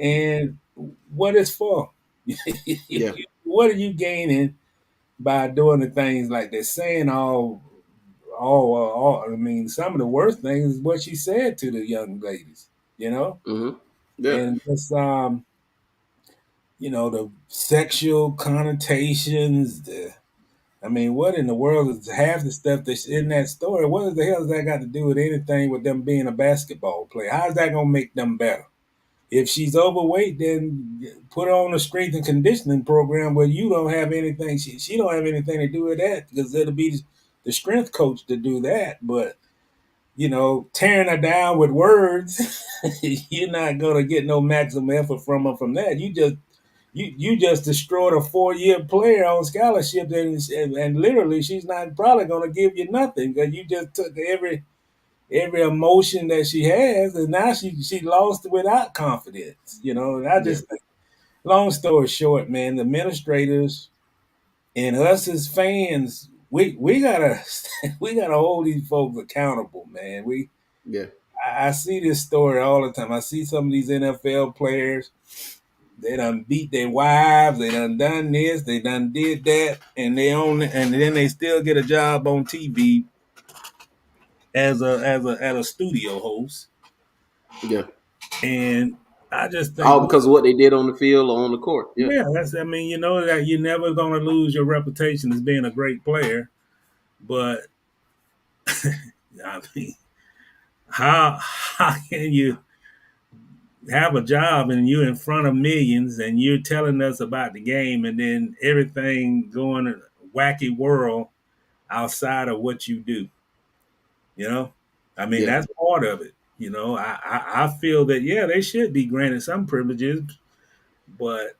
and what it's for? yeah, What are you gaining by doing the things like that? Saying all. I mean, some of the worst things is what she said to the young ladies. You know, hmm, yeah, and just the sexual connotations. I mean, what in the world is half the stuff that's in that story? What the hell has that got to do with anything with them being a basketball player? How's that gonna make them better? If she's overweight, then put her on a strength and conditioning program where you don't have anything. She don't have anything to do with that because it'll be the strength coach to do that. But tearing her down with words, you're not gonna get no maximum effort from her from that. You just destroyed a 4-year player on scholarship, and literally she's not probably gonna give you nothing because you just took every emotion that she has, and now she lost it without confidence. And I yeah, just think, long story short, man, the administrators and us as fans, we gotta we gotta hold these folks accountable, man. yeah, I see this story all the time. I see some of these NFL players. They done beat their wives. They done this. They done did that, and then they still get a job on TV as a studio host. yeah. And I just think, All because of what they did on the field or on the court. Yeah, yeah, I mean, that you're never going to lose your reputation as being a great player. But I mean, how can you have a job and you're in front of millions and you're telling us about the game and then everything going a wacky world outside of what you do? You know, I mean, yeah, that's part of it. I feel that yeah, they should be granted some privileges, but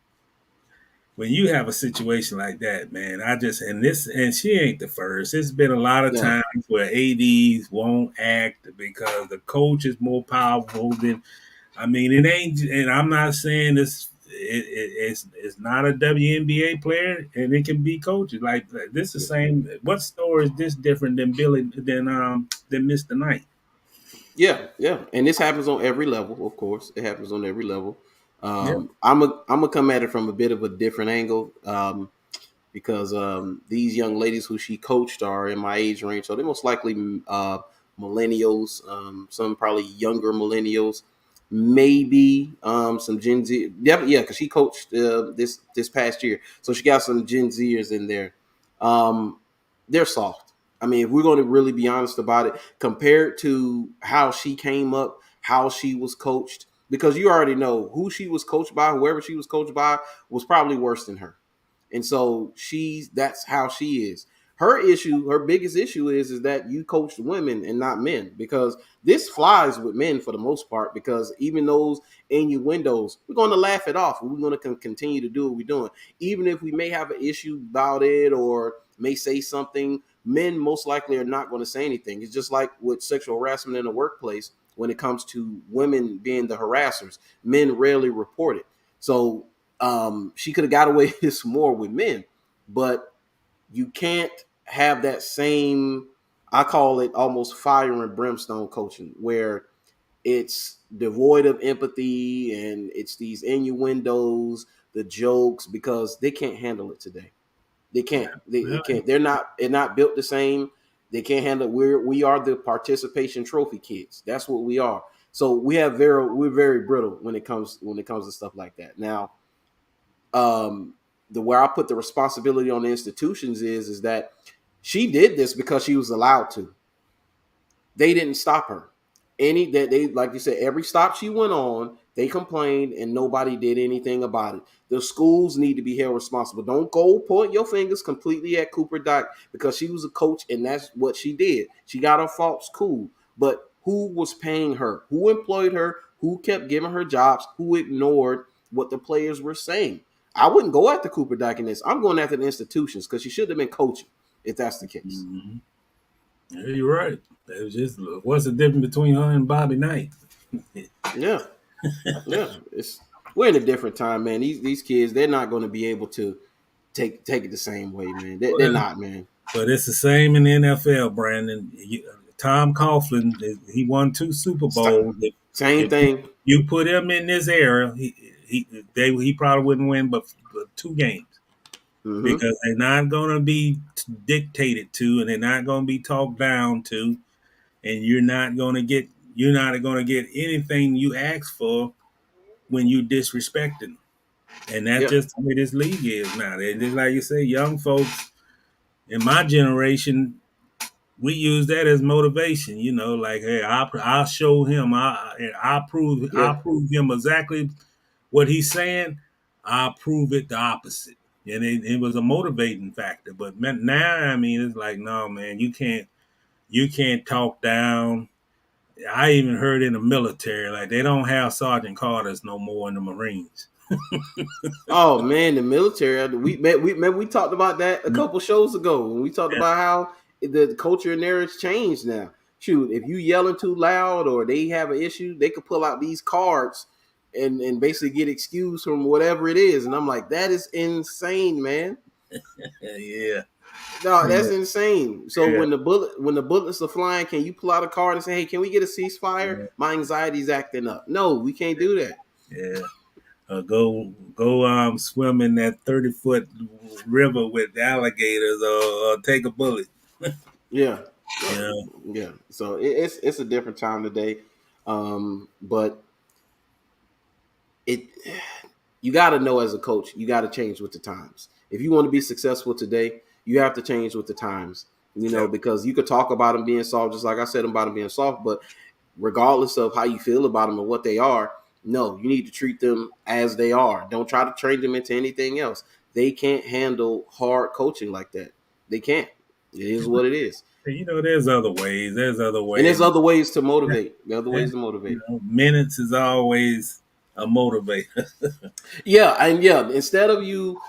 when you have a situation like that, man, and she ain't the first. It's been a lot of no, times where ADs won't act because the coach is more powerful than. I mean, it ain't, and I'm not saying this. It's not a WNBA player, and it can be coaches like this. The yeah. same. What story is this different than than Mr. Knight? Yeah, yeah, and this happens on every level. Of course, it happens on every level. Yeah, I'm gonna come at it from a bit of a different angle. Because these young ladies who she coached are in my age range, so they're most likely millennials, some probably younger millennials, maybe some Gen Z. Yeah, because she coached this past year, so she got some Gen Zers in there. Um, they're soft. I mean, if we're going to really be honest about it, compared to how she came up, how she was coached, because you already know who she was coached by, whoever she was coached by was probably worse than her. And so that's how she is. Her biggest issue is that you coach women and not men, because this flies with men for the most part, because even those innuendos, we're going to laugh it off. We're going to continue to do what we're doing. Even if we may have an issue about it or may say something, men most likely are not going to say anything. It's just like with sexual harassment in the workplace. When it comes to women being the harassers, men rarely report it. So She could have got away with this more with men, but you can't have that same, I call it almost fire and brimstone coaching, where it's devoid of empathy and it's these innuendos, the jokes, because they can't handle it today. They can't. They Well, can't. They're not built the same. They can't handle. We are the participation trophy kids. That's what we are. So we're very brittle when it comes to stuff like that. Now, the where I put the responsibility on the institutions is that she did this because she was allowed to. They didn't stop her. Any that they like you said, every stop she went on, they complained and nobody did anything about it. The schools need to be held responsible. Don't go point your fingers completely at Cooper-Dyke because she was a coach and that's what she did. She got her faults, cool. But who was paying her? Who employed her? Who kept giving her jobs? Who ignored what the players were saying? I wouldn't go after Cooper-Dyke in this. I'm going after the institutions because she should have been coaching if that's the case. mm-hmm. Yeah, you're right. It was just what's the difference between her and Bobby Knight? Yeah. Yeah, we're in a different time, man. These kids, they're not going to be able to take it the same way, man. They're Well, not, man. but it's the same in the NFL, Brandon. Tom Coughlin, he won 2 Super Bowls. Same If thing. you put him in this era, he probably wouldn't win but 2 games Mm-hmm. because they're not going to be dictated to, and they're not going to be talked down to, and you're not going to get anything you ask for when you disrespect them. And that's Yeah. just the way this league is now. They just like you say, young folks in my generation, we use that as motivation. Like, hey, I'll show him. Yeah. I'll prove him exactly what he's saying. I'll prove it the opposite. And it was a motivating factor. But now, I mean, it's like, no, man, you can't talk down. I even heard in the military, like they don't have Sergeant Carters no more in the Marines. Oh man, the military. We talked about that a couple shows ago when we talked Yeah, about how the culture in there has changed now. Shoot, if you yelling too loud or they have an issue, they could pull out these cards and basically get excused from whatever it is. And I'm like, that is insane, man. yeah, No, that's yeah, insane. So yeah. when the bullets are flying, can you pull out a card and say, "Hey, can we get a ceasefire? Yeah. My anxiety's acting up." No, we can't do that. Yeah. Go swim in that 30-foot river with alligators, or take a bullet. Yeah, You no, know. yeah. So it's a different time today, but it you got to know as a coach, you got to change with the times. If you want to be successful today, you have to change with the times. Yep. Because you could talk about them being soft, just like I said about them being soft, but regardless of how you feel about them and what they are, no, you need to treat them as they are. Don't try to train them into anything else. They can't handle hard coaching like that. They can't. It is what it is. There's other ways. There's other And there's ways. other ways to motivate. There are other ways to motivate. Minutes is always a motivator. Yeah, and yeah, instead of you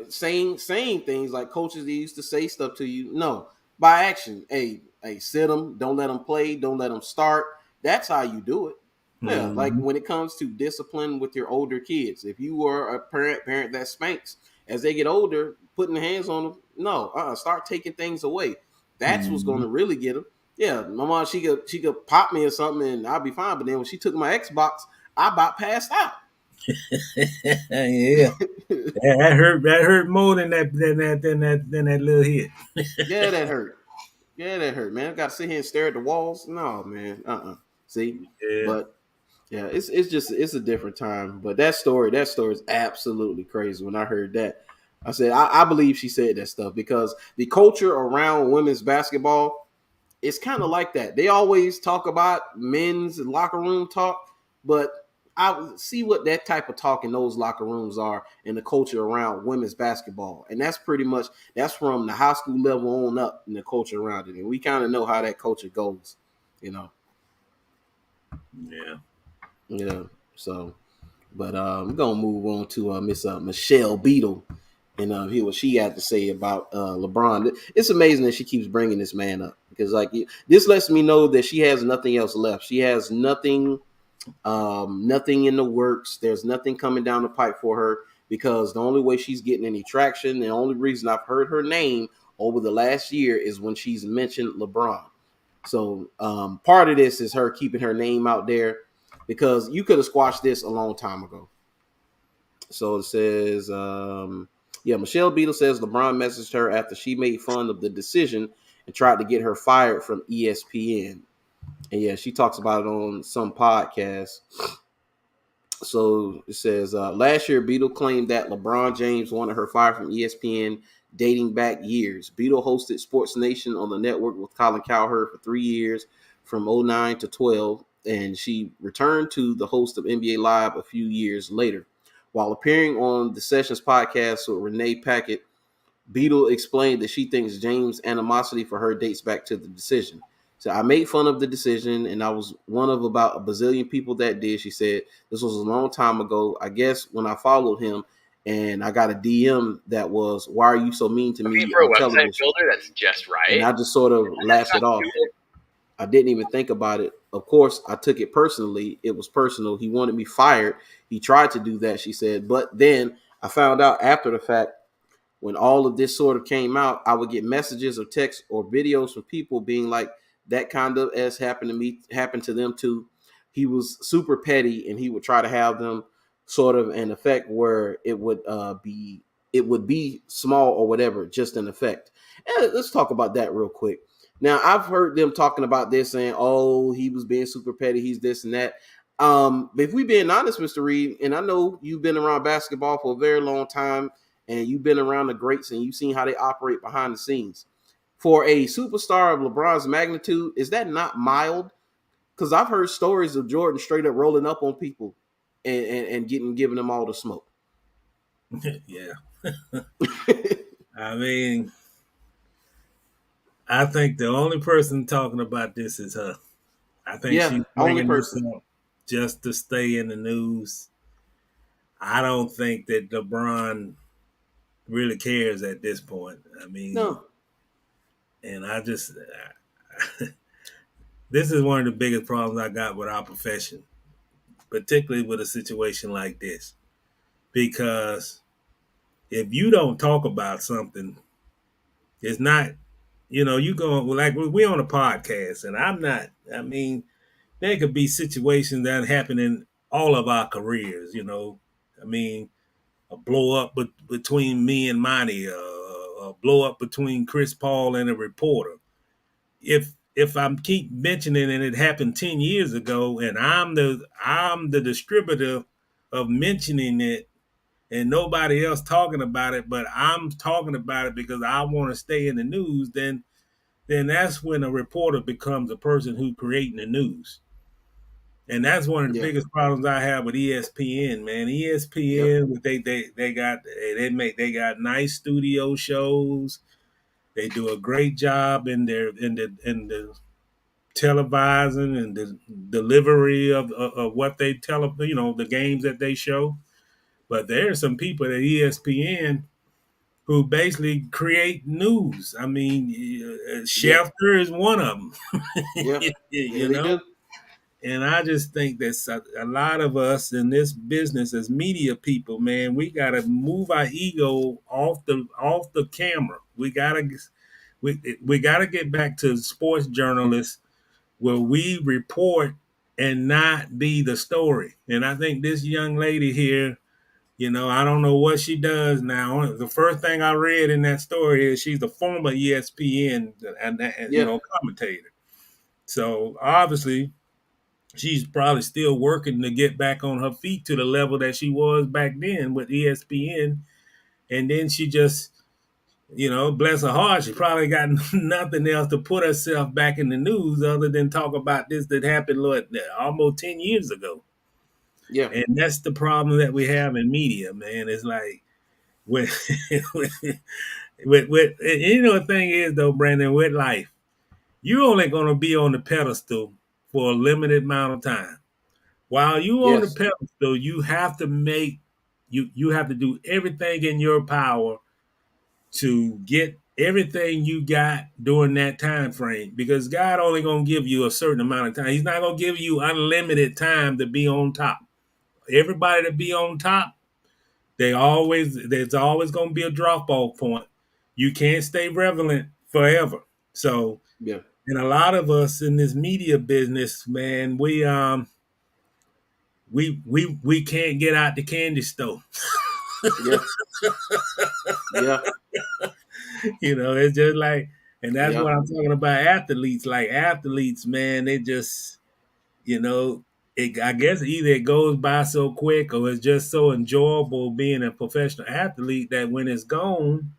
saying things like coaches they used to say stuff to you, no, by action. Hey, sit them. Don't let them play. Don't let them start. That's how you do it. Yeah, like Mm-hmm. when it comes to discipline with your older kids, if you were a parent that spanks as they get older, putting hands on them, no, start taking things away. That's what's going Mm-hmm. to really get them. Yeah, my mom, she could pop me or something and I'll be fine. But then when she took my Xbox, I about passed out. Yeah, that hurt. That hurt more than that little hit. Yeah, that hurt. Yeah, that hurt, man. I got to sit here and stare at the walls. No, man. See, Yeah. but yeah, it's a different time. But that story is absolutely crazy. When I heard that, I said I believe she said that stuff because the culture around women's basketball, it's kind of like that. They always talk about men's locker room talk, but I see what that type of talk in those locker rooms are and the culture around women's basketball. And that's from the high school level on up in the culture around it. And we kind of know how that culture goes, you know. Yeah. You know. So but we're gonna move on to Miss Michelle Beadle and hear what she had to say about LeBron. It's amazing that she keeps bringing this man up because like this lets me know that she has nothing else left. She has nothing in the works. There's nothing coming down the pipe for her. because the only way she's getting any traction, the only reason I've heard her name over the last year is when she's mentioned LeBron. So part of this is her keeping her name out there because you could have squashed this a long time ago. So it says, Michelle Beadle says LeBron messaged her after she made fun of the decision and tried to get her fired from ESPN. And yeah, she talks about it on some podcast. So it says, last year, Beadle claimed that LeBron James wanted her fired from ESPN dating back years. Beadle hosted Sports Nation on the network with Colin Cowherd for 3 years from 09 to 12, and she returned to the host of NBA Live a few years later. While appearing on the Sessions podcast with Renee Paquette, Beadle explained that she thinks James' animosity for her dates back to the decision. So I made fun of the decision, and I was one of about a bazillion people that did. She said this was a long time ago. I guess when I followed him, and I got a DM that was, "Why are you so mean to me For a on website television?" builder, that's just right. And I just sort of laughed it off. I didn't even think about it. Of course, I took it personally. It was personal. He wanted me fired. He tried to do that, she said. But then I found out after the fact, when all of this sort of came out, I would get messages or texts or videos from people being like, that kind of as happened to me, happened to them too. He was super petty and he would try to have them sort of an effect where it would be small or whatever, just an effect. And let's talk about that real quick. Now, I've heard them talking about this saying, oh, he was being super petty, he's this and that. But if we being honest, Mr. Reid, and I know you've been around basketball for a very long time, and you've been around the greats and you've seen how they operate behind the scenes. For a superstar of LeBron's magnitude, is that not mild? Because I've heard stories of Jordan straight up rolling up on people and giving them all the smoke. Yeah. I mean, I think the only person talking about this is her. I think she's bringing this up just to stay in the news. I don't think that LeBron really cares at this point. I mean, no. And I just, this is one of the biggest problems I got with our profession, particularly with a situation like this. Because if you don't talk about something, it's not, you go, like we're on a podcast and there could be situations that happen in all of our careers, a blow up between me and Monty, a blow up between Chris Paul and a reporter. If I keep mentioning and it happened 10 years ago and I'm the distributor of mentioning it and nobody else talking about it, but I'm talking about it because I want to stay in the news, then that's when a reporter becomes a person who's creating the news. And that's one of the biggest problems I have with ESPN, man. ESPN, they got nice studio shows. They do a great job in the televising and the delivery of what they the games that they show. But there are some people at ESPN who basically create news. I mean, Schefter is one of them. They do. And I just think that a lot of us in this business as media people, man, we got to move our ego off the camera. We got to get back to sports journalists where we report and not be the story. And I think this young lady here, I don't know what she does now. The first thing I read in that story is she's a former ESPN and commentator. So obviously she's probably still working to get back on her feet to the level that she was back then with ESPN. And then she just, bless her heart, she probably got nothing else to put herself back in the news other than talk about this that happened almost 10 years ago. Yeah. And that's the problem that we have in media, man. It's like, the thing is, though, Brandon, with life, you're only going to be on the pedestal for a limited amount of time. While you're on the pedestal, you have to you have to do everything in your power to get everything you got during that time frame, because God only going to give you a certain amount of time. He's not going to give you unlimited time to be on top. Everybody to be on top, There's always going to be a drop off point. You can't stay relevant forever. So, Yeah. and a lot of us in this media business, man, we can't get out the candy store. Yeah. Yeah. It's just like, and that's Yeah. what I'm talking about. Athletes, like athletes, man, they just, you know, I guess either it goes by so quick or it's just so enjoyable being a professional athlete that when it's gone,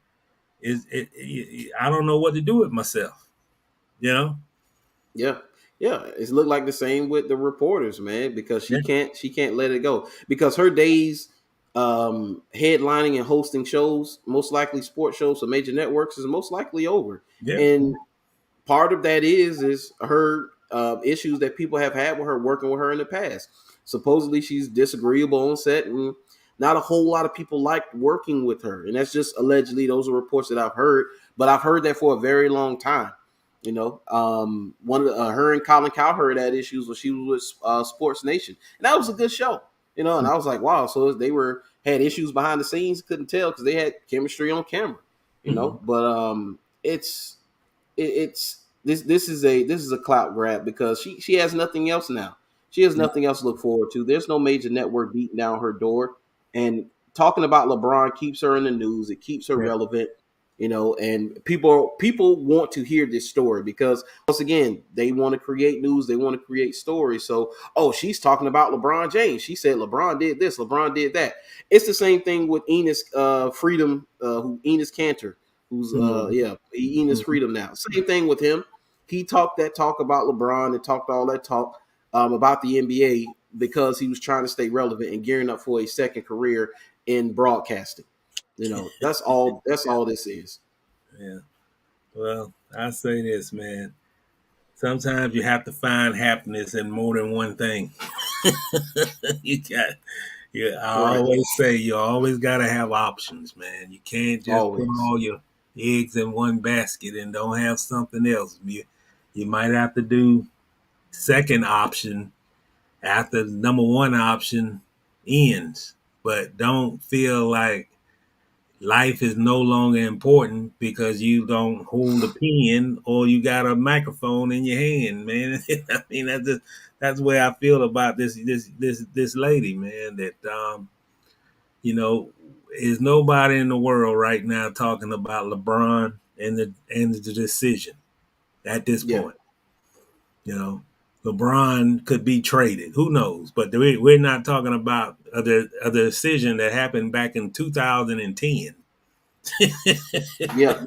I don't know what to do with myself. You know? Yeah. Yeah. It's looked like the same with the reporters, man, because Yeah. she can't let it go. Because her days headlining and hosting shows, most likely sports shows for major networks, is most likely over. Yeah. And part of that is her issues that people have had with her working with her in the past. Supposedly she's disagreeable on set, and not a whole lot of people liked working with her. And that's just allegedly; those are reports that I've heard. But I've heard that for a very long time. One of her and Colin Cowherd had issues when she was with Sports Nation, and that was a good show. And I was like, wow. So they had issues behind the scenes, couldn't tell because they had chemistry on camera. Mhm. But it's it's this is a clout grab because she has nothing else now. She has Yeah. nothing else to look forward to. There's no major network beating down her door, and talking about LeBron keeps her in the news. It keeps her Yeah. relevant, and people want to hear this story because once again they want to create news. They want to create stories. So, oh, she's talking about LeBron James. She said LeBron did this, LeBron did that. It's the same thing with Enos Freedom, who Enos Cantor, who's Mhm. Enos Mhm. Freedom now. Same thing with him. He talked that talk about LeBron and talked all that talk about the NBA because he was trying to stay relevant and gearing up for a second career in broadcasting. That's all. That's all this is. Yeah. Well, I say this, man. Sometimes you have to find happiness in more than one thing. you got Yeah, I Right. always say you always gotta have options, man. You can't just put Always. all your eggs in one basket and don't have something else. You might have to do second option after number one option ends, but don't feel like life is no longer important because you don't hold a pen or you got a microphone in your hand, man. I mean, that's the way I feel about this lady, man. That you know, is nobody in the world right now talking about LeBron and the decision at this Yeah. point. You know, LeBron could be traded. Who knows? But we're not talking about a decision that happened back in 2010. Yeah.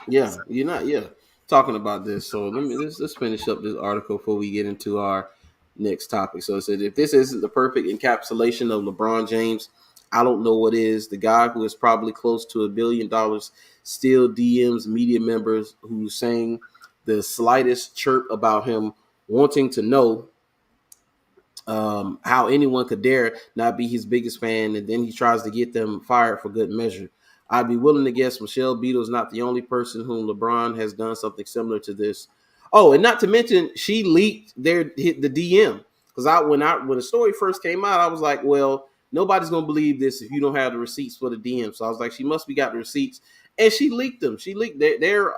Yeah. You're not. Yeah. Talking about this. So let's finish up this article before we get into our next topic. So it said, if this isn't the perfect encapsulation of LeBron James, I don't know what is. The guy who is probably close to $1 billion still DMs media members who saying the slightest chirp about him, wanting to know how anyone could dare not be his biggest fan, and then he tries to get them fired for good measure. I'd be willing to guess Michelle Beadle is not the only person whom LeBron has done something similar to this. Oh, and not to mention, she leaked the DM because when the story first came out, I was like, well, nobody's gonna believe this if you don't have the receipts for the DM. So I was like, she must be got the receipts, and she leaked them. She leaked they're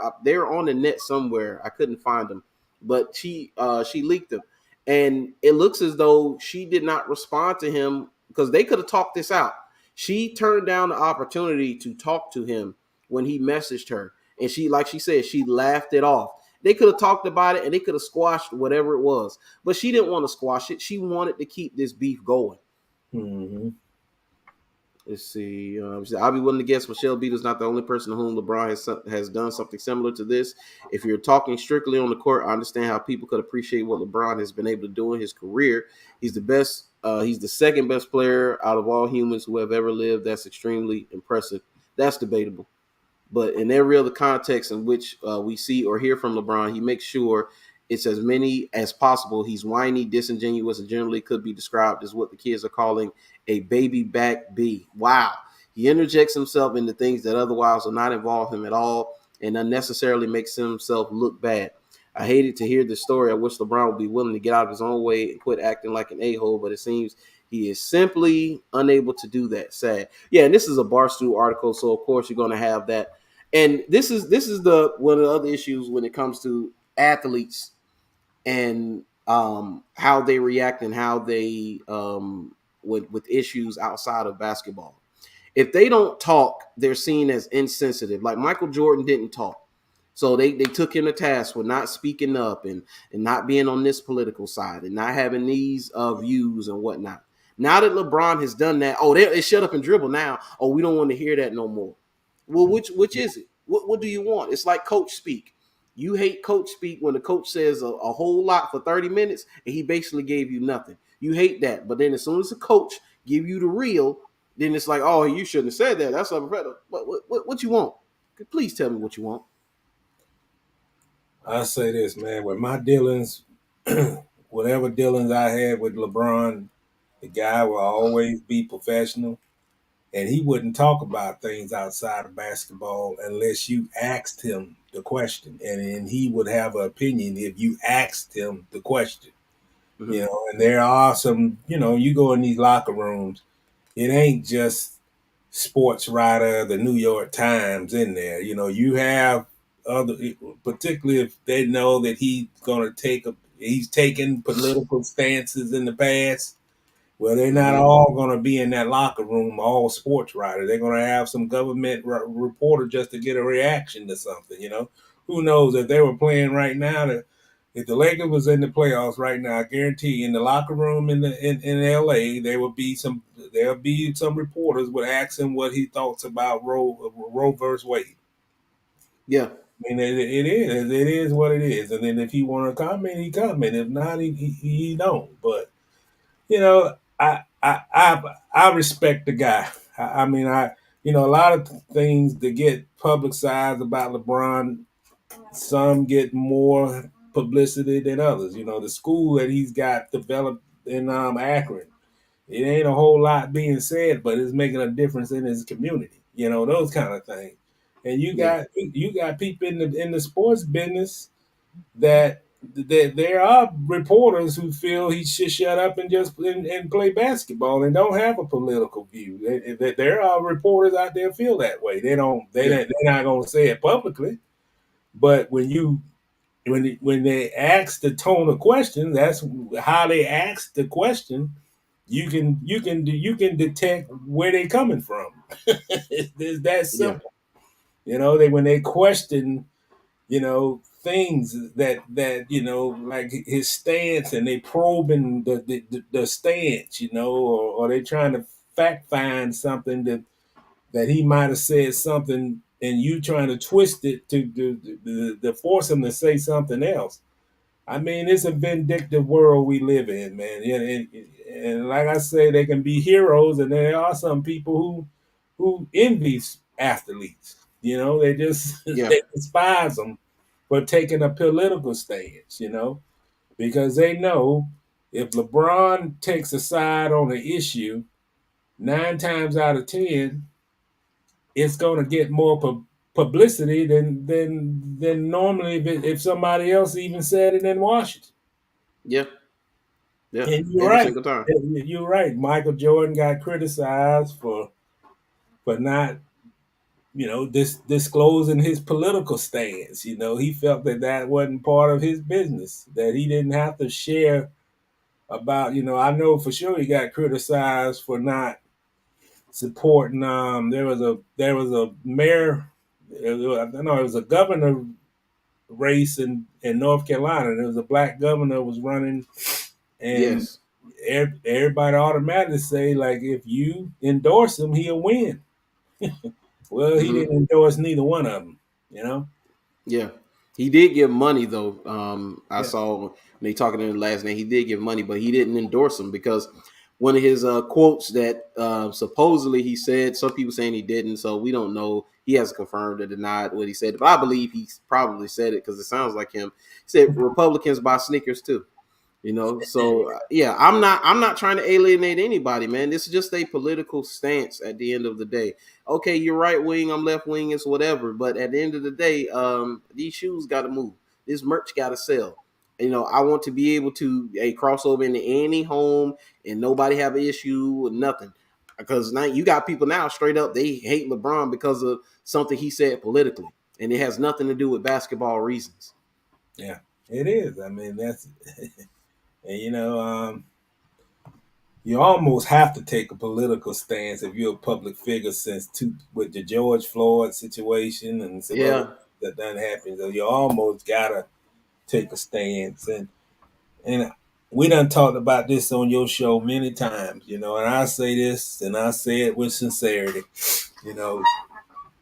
on the net somewhere. I couldn't find them, but she leaked them, and it looks as though she did not respond to him because they could have talked this out. She turned down the opportunity to talk to him when he messaged her. And she, like she said, she laughed it off. They could have talked about it and they could have squashed whatever it was. But she didn't want to squash it. She wanted to keep this beef going. Mm-hmm. Let's see. I'll be willing to guess Michelle Beadle's not the only person to whom LeBron has done something similar to this. If you're talking strictly on the court, I understand how people could appreciate what LeBron has been able to do in his career. He's the best. He's the second best player out of all humans who have ever lived. That's extremely impressive. That's debatable. But in every other context in which we see or hear from LeBron, he makes sure it's as many as possible. He's whiny, disingenuous, and generally could be described as what the kids are calling a baby back B. Wow. He interjects himself into things that otherwise will not involve him at all and unnecessarily makes himself look bad. I hated to hear this story. I wish LeBron would be willing to get out of his own way and quit acting like an a-hole, but it seems He is simply unable to do that. Sad. Yeah, and this is a Barstool article, so of course you're going to have that. And this is the one of the other issues when it comes to athletes and how they react and how they with issues outside of basketball. If they don't talk, they're seen as insensitive. Like Michael Jordan didn't talk. So they took him to task for not speaking up and not being on this political side and not having these views and whatnot. Now that LeBron has done that, oh, they shut up and dribble now. Oh, we don't want to hear that no more. Well, which is it? What do you want? It's like coach speak. You hate coach speak when the coach says a whole lot for 30 minutes and he basically gave you nothing. You hate that. But then as soon as the coach give you the real, then it's like, oh, you shouldn't have said that. That's unfair. What you want? Please tell me what you want. I say this, man, with my dealings, whatever dealings I had with LeBron, the guy will always be professional, and he wouldn't talk about things outside of basketball unless you asked him the question, and then he would have an opinion if you asked him the question. Mm-hmm. And there are some, you go in these locker rooms, it ain't just sports writer, the New York Times in there. You have other, particularly if they know that he's taken political stances in the past. Well, they're not Mm-hmm. all going to be in that locker room, all sports writers. They're going to have some government reporter just to get a reaction to something. Who knows if they were playing right now? If the Lakers was in the playoffs right now, I guarantee in the locker room in LA, there'll be some reporters would ask him what he thoughts about Roe versus Wade. Yeah. I mean, it is what it is. And then if he want to comment, he comment. If not, he don't. But I respect the guy. I mean, a lot of things that get publicized about LeBron, some get more publicity than others. The school that he's got developed in Akron, it ain't a whole lot being said, but it's making a difference in his community. Those kind of things. And Yeah. you got people in the sports business that there are reporters who feel he should shut up and just and play basketball and don't have a political view. There are reporters out there feel that way. They don't. Yeah. They're not going to say it publicly, but when they ask the tone of question, that's how they ask the question. You can detect where they're coming from. It's that Yeah. simple. When they question things that like his stance, and they probing the stance, or they trying to fact find something that he might have said something, and you trying to twist it to force him to say something else. I mean, it's a vindictive world we live in, man. And like I say, they can be heroes, and there are some people who envy athletes. They just Yeah. they despise them for taking a political stance. Because they know if LeBron takes a side on an issue, 9 times out of 10, it's going to get more publicity than normally if somebody else even said it in Washington. Yeah. Yeah. And you're Every right. single time. You're right. Michael Jordan got criticized for not, disclosing his political stance. He felt that wasn't part of his business, that he didn't have to share about. I know for sure he got criticized for not supporting. There was a mayor. I know it was a governor race in North Carolina. There was a black governor was running, and Yes. everybody automatically say, like, if you endorse him, he'll win. Well, he Mm-hmm. didn't endorse neither one of them. You know. Yeah. He did give money though. I Yeah. saw when they talking in the last name, he did give money, but he didn't endorse him because one of his quotes that supposedly he said, some people saying he didn't, so we don't know. He hasn't confirmed or denied what he said, but I believe he probably said it because it sounds like him. He said Republicans buy sneakers too. So yeah, I'm not trying to alienate anybody, man. This is just a political stance at the end of the day. Okay, you're right wing, I'm left wing, it's whatever, but at the end of the day, these shoes got to move, this merch got to sell. I want to be able to cross over into any home and nobody have an issue with nothing. Because now you got people now straight up they hate LeBron because of something he said politically, and it has nothing to do with basketball reasons. Yeah, it is. I mean, that's and you almost have to take a political stance if you're a public figure, since with the George Floyd situation and some other Yeah, that done happened. So you almost gotta take a stance, and we done talked about this on your show many times, and I say this and I say it with sincerity. You know,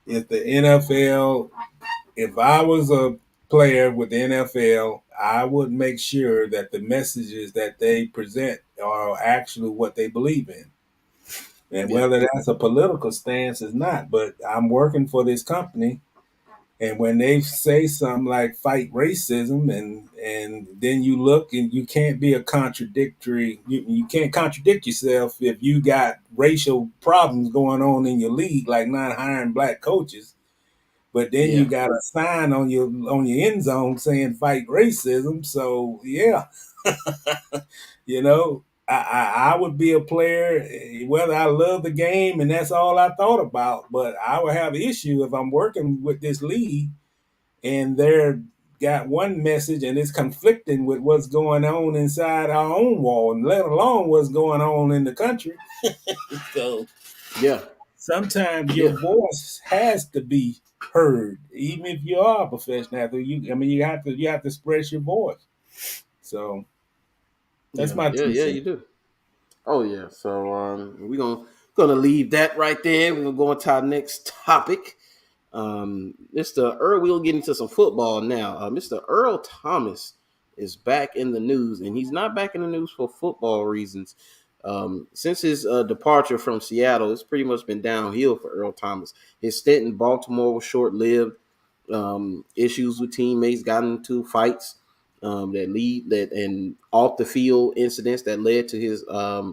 if the NFL, if I was a player with the NFL, I would make sure that the messages that they present are actually what they believe in. And yeah, whether that's a political stance is not, but I'm working for this company. And when they say something like fight racism, and then you look and you can't be a contradictory, you can't contradict yourself if you got racial problems going on in your league, like not hiring black coaches. But then you yeah, got a sign on your end zone saying fight racism. So yeah, I would be a player whether I love the game and that's all I thought about. But I would have an issue if I'm working with this league and they're got one message and it's conflicting with what's going on inside our own wall, and let alone what's going on in the country. So yeah, sometimes your yeah, voice has to be heard, even if you are a professional athlete. You have to express your voice. So that's yeah, my yeah, two yeah. cents. You do. Oh yeah. So we're gonna leave that right there. We're gonna go into our next topic. Mr. Earl, we'll get into some football now. Mr. Earl Thomas is back in the news, and he's not back in the news for football reasons. Since his departure from Seattle, it's pretty much been downhill for Earl Thomas. His stint in Baltimore was short lived. Issues with teammates, got into fights and off the field incidents that led to his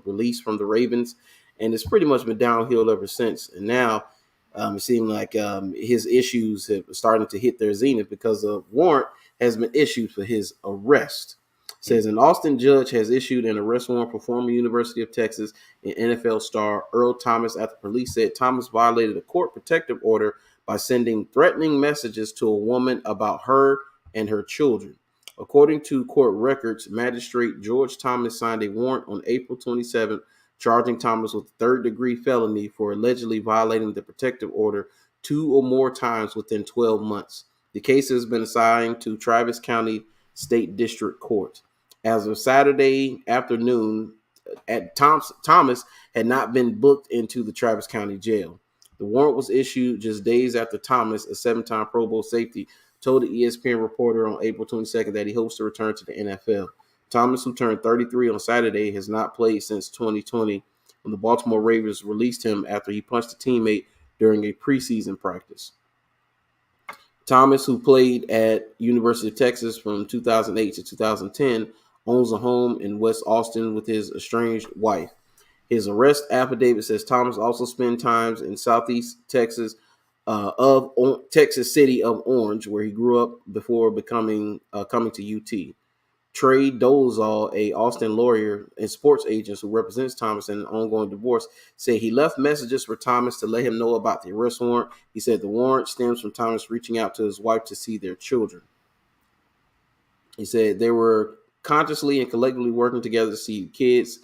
release from the Ravens, and it's pretty much been downhill ever since. And now it seemed like his issues have started to hit their zenith because a warrant has been issued for his arrest. It says an Austin judge has issued an arrest warrant for former University of Texas and NFL star Earl Thomas after police said Thomas violated a court protective order by sending threatening messages to a woman about her and her children. According to court records, Magistrate George Thomas signed a warrant on April 27th, charging Thomas with third-degree felony for allegedly violating the protective order 2 or more times within 12 months. The case has been assigned to Travis County State District Court. As of Saturday afternoon, Thomas had not been booked into the Travis County Jail. The warrant was issued just days after Thomas, a seven-time Pro Bowl safety, told the ESPN reporter on April 22nd that he hopes to return to the NFL. Thomas, who turned 33 on Saturday, has not played since 2020 when the Baltimore Ravens released him after he punched a teammate during a preseason practice. Thomas, who played at University of Texas from 2008 to 2010, owns a home in West Austin with his estranged wife. His arrest affidavit says Thomas also spent times in Southeast Texas, Texas city of Orange, where he grew up before coming to UT. Trey Dolezal, a Austin lawyer and sports agent who represents Thomas in an ongoing divorce, said he left messages for Thomas to let him know about the arrest warrant. He said the warrant stems from Thomas reaching out to his wife to see their children. He said they were consciously and collectively working together to see kids.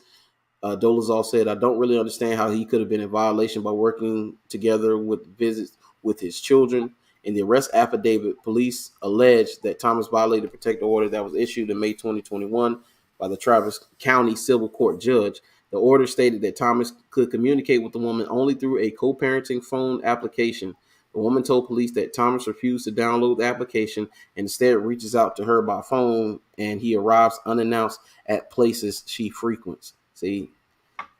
Dolezal said, I don't really understand how he could have been in violation by working together with visits with his children. In the arrest affidavit, police alleged that Thomas violated a protective order that was issued in May 2021 by the Travis County Civil Court judge. The order stated that Thomas could communicate with the woman only through a co-parenting phone application. The woman told police that Thomas refused to download the application and instead reaches out to her by phone, and he arrives unannounced at places she frequents. See,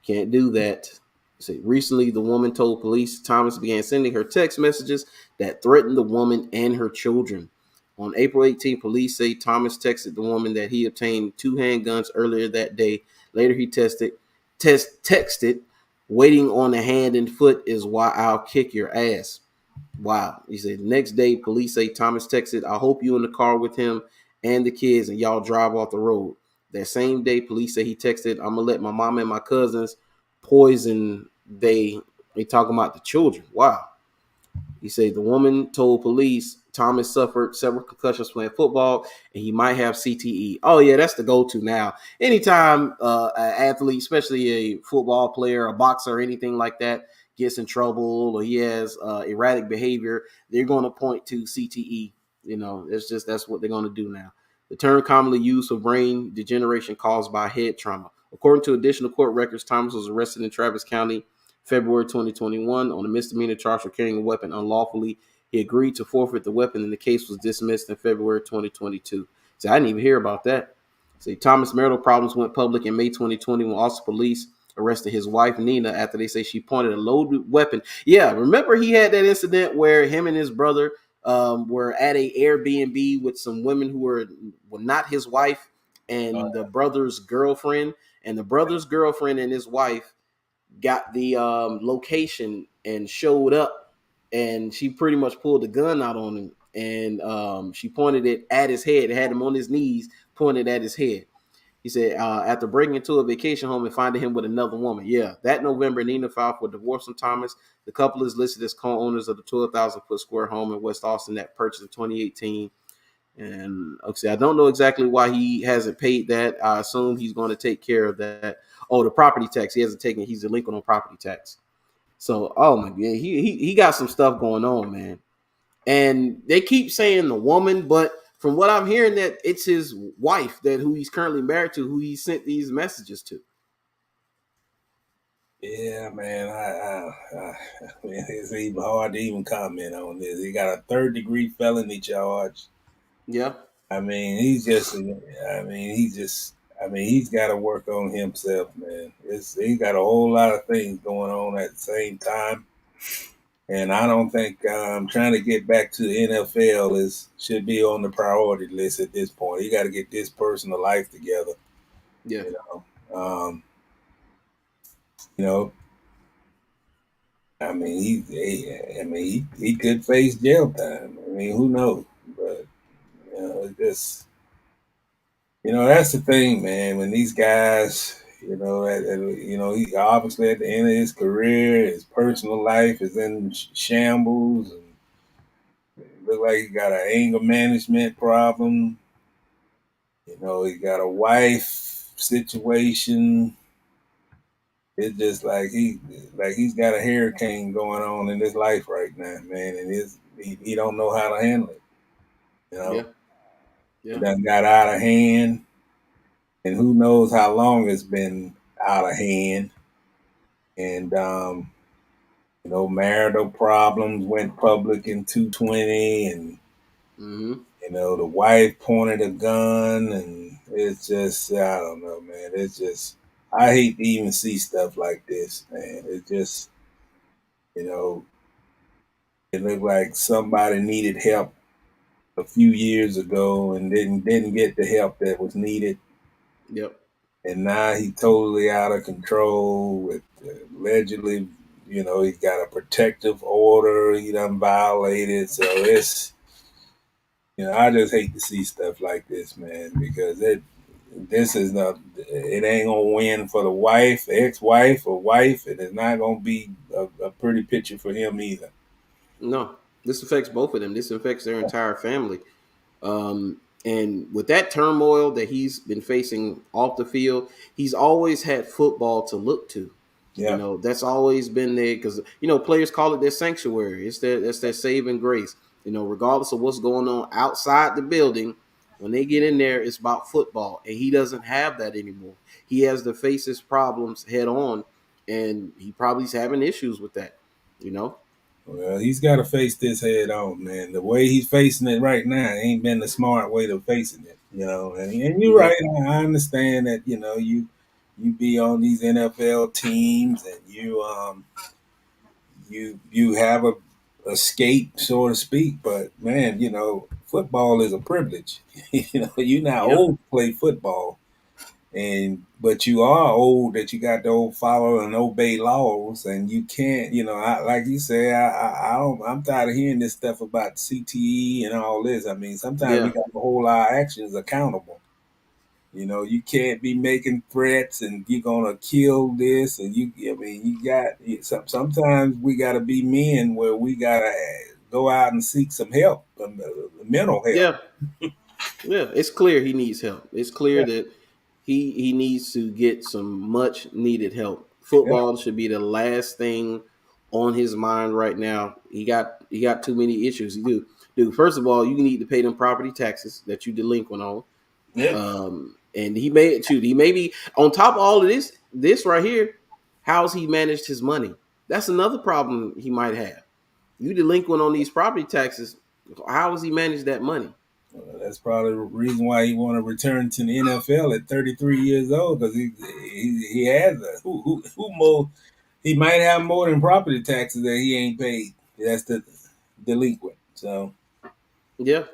can't do that. See, recently, the woman told police Thomas began sending her text messages that threatened the woman and her children. On April 18th, police say Thomas texted the woman that he obtained 2 handguns earlier that day. Later, he texted, waiting on the hand and foot is why I'll kick your ass. Wow. He said, next day, police say Thomas texted, I hope you in the car with him and the kids, and y'all drive off the road. That same day, police say he texted, "I'm gonna let my mom and my cousins poison they talking about the children." Wow. He said the woman told police Thomas suffered several concussions playing football and he might have CTE. Oh yeah, that's the go-to now. Anytime an athlete, especially a football player, a boxer, or anything like that, gets in trouble or he has erratic behavior, they're going to point to CTE. You know, it's just that's what they're going to do now. The term commonly used for brain degeneration caused by head trauma. According to additional court records, Thomas was arrested in Travis County February 2021 on a misdemeanor charge for carrying a weapon unlawfully. He agreed to forfeit the weapon and the case was dismissed in February 2022. So I didn't even hear about that. See, Thomas' marital problems went public in May 2020 when Austin police arrested his wife, Nina, after they say she pointed a loaded weapon. Yeah, remember he had that incident where him and his brother were at a Airbnb with some women who were not his wife and the brother's girlfriend. And the brother's girlfriend and his wife got the location and showed up, and she pretty much pulled the gun out on him, and she pointed it at his head, had him on his knees, pointed at his head. He said after breaking into a vacation home and finding him with another woman. Yeah, that November, Nina filed for divorce from Thomas. The couple is listed as co-owners of the 12,000 foot square home in West Austin that purchased in 2018. And okay, I don't know exactly why he hasn't paid that. I assume he's going to take care of that. Oh, the property tax. He hasn't taken. He's delinquent on property tax. So, oh my god, he got some stuff going on, man. And they keep saying the woman, but from what I'm hearing, that it's his wife that who he's currently married to, who he sent these messages to. Yeah, man. Man, it's even hard to even comment on this. He got a third-degree felony charge. Yeah, I mean, he's just. I mean, he's just. I mean, he's got to work on himself, man. He's got a whole lot of things going on at the same time, and I don't think trying to get back to the NFL is should be on the priority list at this point. He got to get this personal life together. yeah, You know, you know. I mean, he could face jail time. I mean, who knows? But it's just that's the thing, man. When these guys, he obviously at the end of his career, his personal life is in shambles, and it look like he got an anger management problem. He got a wife situation. It's just he's got a hurricane going on in his life right now, man, and he don't know how to handle it. You yeah, know, it yeah. done got out of hand, and who knows how long it's been out of hand. And marital problems went public in 220, and Mm-hmm. the wife pointed a gun, and it's just I don't know, man. It's just I hate to even see stuff like this, man. It just you know it looked like somebody needed help a few years ago and didn't get the help that was needed, Yep. and now he's totally out of control with allegedly, he's got a protective order he done violated. So it's, I just hate to see stuff like this, man, because this is not, it ain't gonna win for the wife, ex-wife, or wife, and it's not gonna be a pretty picture for him either. No, this affects both of them. This affects their entire family. And with that turmoil that he's been facing off the field, he's always had football to look to. You Yeah. know, that's always been there because players call it their sanctuary. It's their saving grace. Regardless of what's going on outside the building, when they get in there, it's about football, and he doesn't have that anymore. He has to face his problems head on, and he probably's having issues with that. You know, Well, he's got to face this head on, man. The way he's facing it right now ain't been the smart way to facing it, And you're yeah, right. I understand that you be on these NFL teams and you have a escape, so to speak. But man, football is a privilege. You're not yeah, old to play football, And but you are old that you got to follow and obey laws, and you can't, like you say, I don't, I'm tired of hearing this stuff about CTE and all this. I mean, sometimes we Yeah, got to hold our actions accountable. You can't be making threats and you're gonna kill this, and I mean, sometimes we gotta be men where we gotta go out and seek some help, mental help. yeah, yeah. It's clear he needs help. It's clear Yeah, that he needs to get some much needed help. yeah, Football should be the last thing on his mind right now. He got too many issues. He do. Dude, first of all, you need to pay them property taxes that you delinquent on. yeah. And he may it too. He may be on top of all of this right here. How's he managed his money? That's another problem he might have. You delinquent on these property taxes. How has he managed that money? That's probably the reason why he want to return to the NFL at 33 years old, because he has who more, he might have more than property taxes that he ain't paid. That's the delinquent. So Yeah,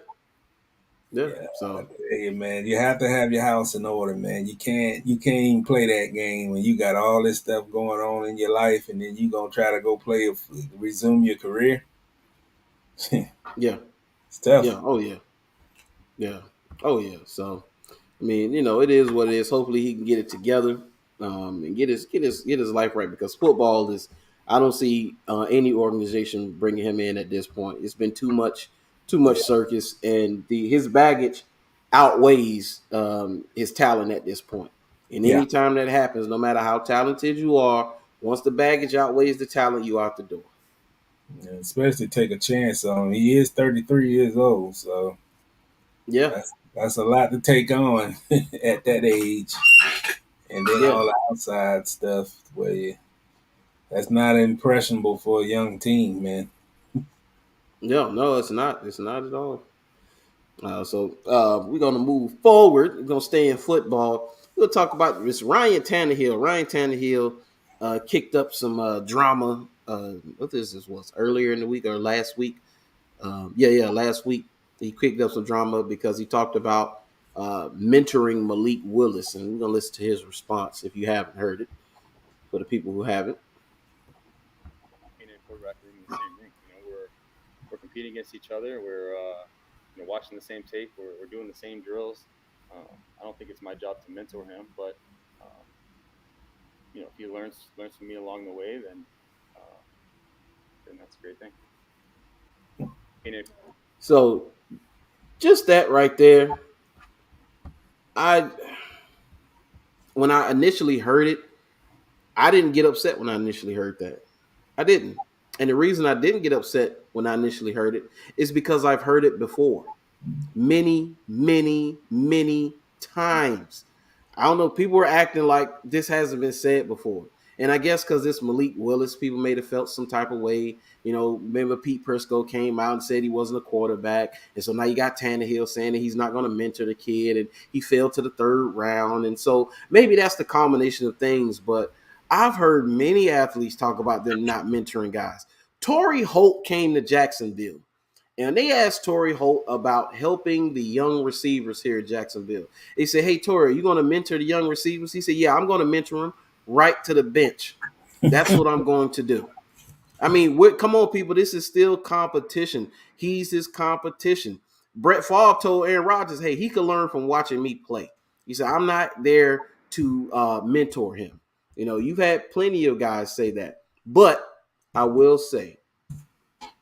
yeah. yeah, So hey man, you have to have your house in order, man. You can't even play that game when you got all this stuff going on in your life, and then you gonna try to go resume your career. yeah, It's tough. yeah. Oh yeah, yeah. Oh yeah. So I mean, it is what it is. Hopefully, he can get it together, and get his life right. Because football is, I don't see any organization bringing him in at this point. It's been too much Yeah, circus, and his baggage outweighs his talent at this point. And yeah. anytime that happens, no matter how talented you are, once the baggage outweighs the talent, you out the door. And especially take a chance on him. He is 33 years old, so Yeah, that's a lot to take on at that age. And then yeah, all the outside stuff that's not impressionable for a young team, man. yeah. No, it's not. It's not at all. So we're gonna move forward. We're gonna stay in football. We'll talk about this Ryan Tannehill. Ryan Tannehill kicked up some drama. What this was earlier in the week or last week? Yeah, last week he kicked up some drama because he talked about mentoring Malik Willis, and we're gonna listen to his response if you haven't heard it. For the people who haven't, and quarterback are in the same ring. We're competing against each other. We're watching the same tape. We're doing the same drills. I don't think it's my job to mentor him, but if he learns from me along the way, uh, then that's a great thing. And if so just that right there, I when I initially heard it, I didn't get upset when I initially heard that. I didn't. And the reason I didn't get upset when I initially heard it is because I've heard it before many, many, many times. I don't know. People were acting like this hasn't been said before. And I guess because this Malik Willis, people may have felt some type of way. Remember Pete Prisco came out and said he wasn't a quarterback. And so now you got Tannehill saying that he's not going to mentor the kid and he fell to the third round. And so maybe that's the combination of things. But I've heard many athletes talk about them not mentoring guys. Torrey Holt came to Jacksonville and they asked Torrey Holt about helping the young receivers here at Jacksonville. They said, "Hey, Torrey, are you going to mentor the young receivers?" He said, "Yeah, I'm going to mentor them right to the bench. That's what I'm going to do." I mean, come on, people. This is still competition. He's his competition. Brett Favre told Aaron Rodgers, "Hey, he could learn from watching me play." He said, "I'm not there to mentor him." You've had plenty of guys say that. But I will say,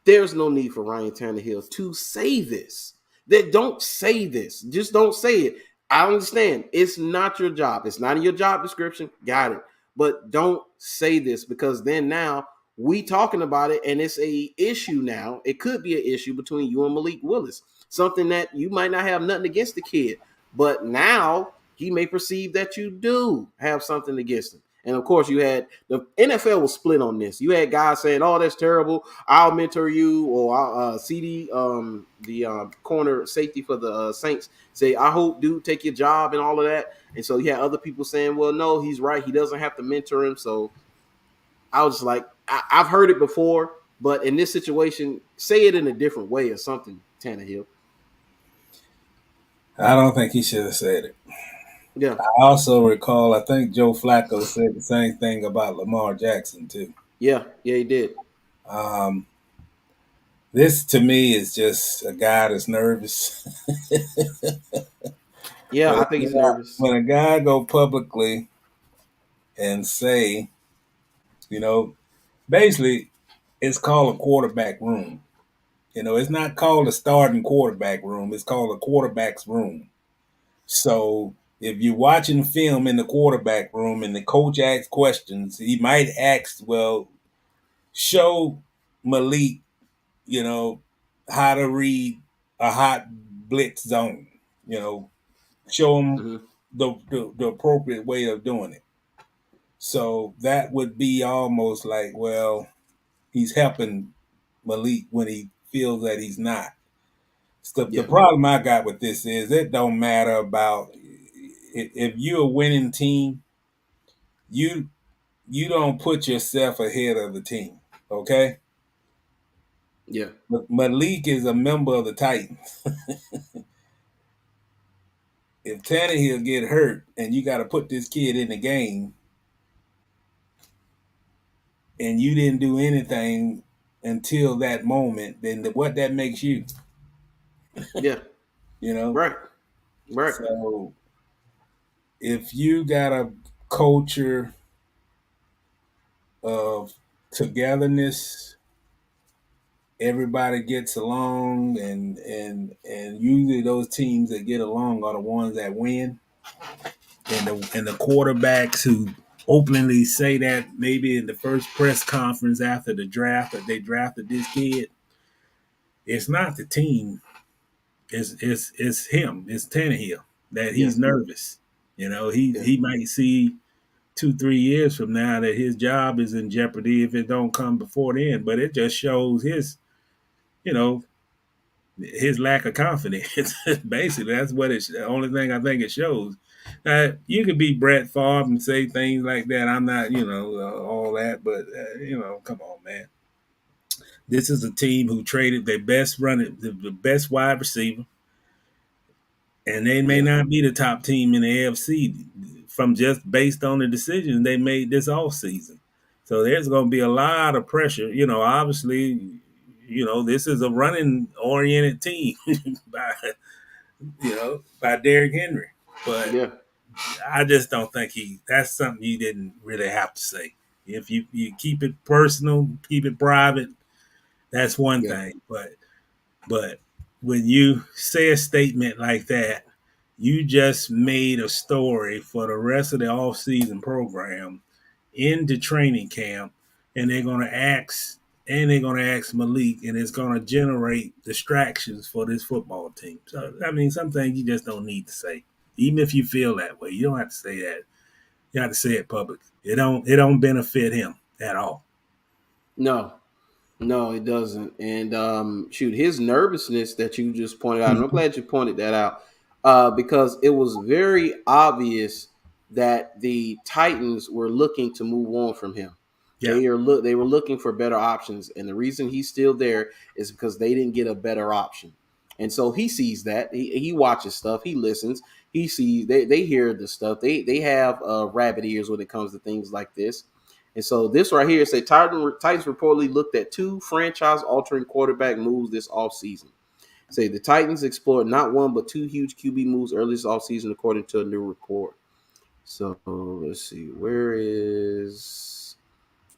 there's no need for Ryan Tannehill to say this. That don't say this. Just don't say it. I understand. It's not your job. It's not in your job description. Got it. But don't say this because then now we talking about it and it's a issue now. It could be an issue between you and Malik Willis. Something that you might not have nothing against the kid, but now he may perceive that you do have something against him. And of course, you had the NFL was split on this. You had guys saying, "Oh, that's terrible. I'll mentor you," or CD, the corner safety for the Saints, say, "I hope, dude, take your job," and all of that. And so you had other people saying, "Well, no, he's right. He doesn't have to mentor him." So I was just like, I've heard it before, but in this situation, say it in a different way or something, Tannehill. I don't think he should have said it. Yeah. I also recall, I think Joe Flacco said the same thing about Lamar Jackson too. Yeah. Yeah. He did. Um, this to me is just a guy that's nervous. Yeah. I think he's nervous. When a guy go publicly and say, you know, basically it's called a quarterback room. It's not called a starting quarterback room. It's called a quarterback's room. So if you're watching film in the quarterback room and the coach asks questions, he might ask, well, show Malik, you know, how to read a hot blitz zone. You know, show him Hmm. the appropriate way of doing it. So that would be almost like, well, he's helping Malik when he feels that he's not. The Yeah. problem I got with this is it don't matter about if you're a winning team, you you don't put yourself ahead of the team. Okay, Yeah. Malik is a member of the Titans. If Tannehill get hurt and you got to put this kid in the game, and you didn't do anything until that moment, then what that makes you, Yeah. you know. Right. Right. So if you got a culture of togetherness, everybody gets along, and usually those teams that get along are the ones that win. And the quarterbacks who openly say that maybe in the first press conference after the draft that they drafted this kid, it's not the team, it's him, it's Tannehill that Yeah. he's nervous. He Yeah. he might see 2-3 years from now that his job is in jeopardy if it don't come before then. But it just shows you know, his lack of confidence. Basically, that's what it's the only thing I think it shows. You could be Brett Favre and say things like that. I'm not, all that, but come on, man. This is a team who traded their best running, the best wide receiver, and they may Yeah. not be the top team in the AFC from just based on the decisions they made this off season. So there's going to be a lot of pressure. Obviously, this is a running oriented team by by Derrick Henry. But Yeah. I just don't think that's something you didn't really have to say. If you keep it personal, keep it private, that's one Yeah. thing. But when you say a statement like that, you just made a story for the rest of the off-season program into training camp, and they're gonna ask Malik, and it's gonna generate distractions for this football team. So I mean, some things you just don't need to say, even if you feel that way. You don't have to say that. You have to say it public. It don't benefit him at all. No. No, it doesn't. And shoot, his nervousness that you just pointed out, and I'm Mm-hmm. glad you pointed that out, because it was very obvious that the Titans were looking to move on from him. Yeah. They were looking for better options, and the reason he's still there is because they didn't get a better option. And so he sees that. He watches stuff, he listens, he sees they hear the stuff. They have rabbit ears when it comes to things like this. And so this right here say Titans reportedly looked at two franchise-altering quarterback moves this offseason. Say the Titans explored not one but two huge QB moves early this offseason, according to a new report. So let's see, where is?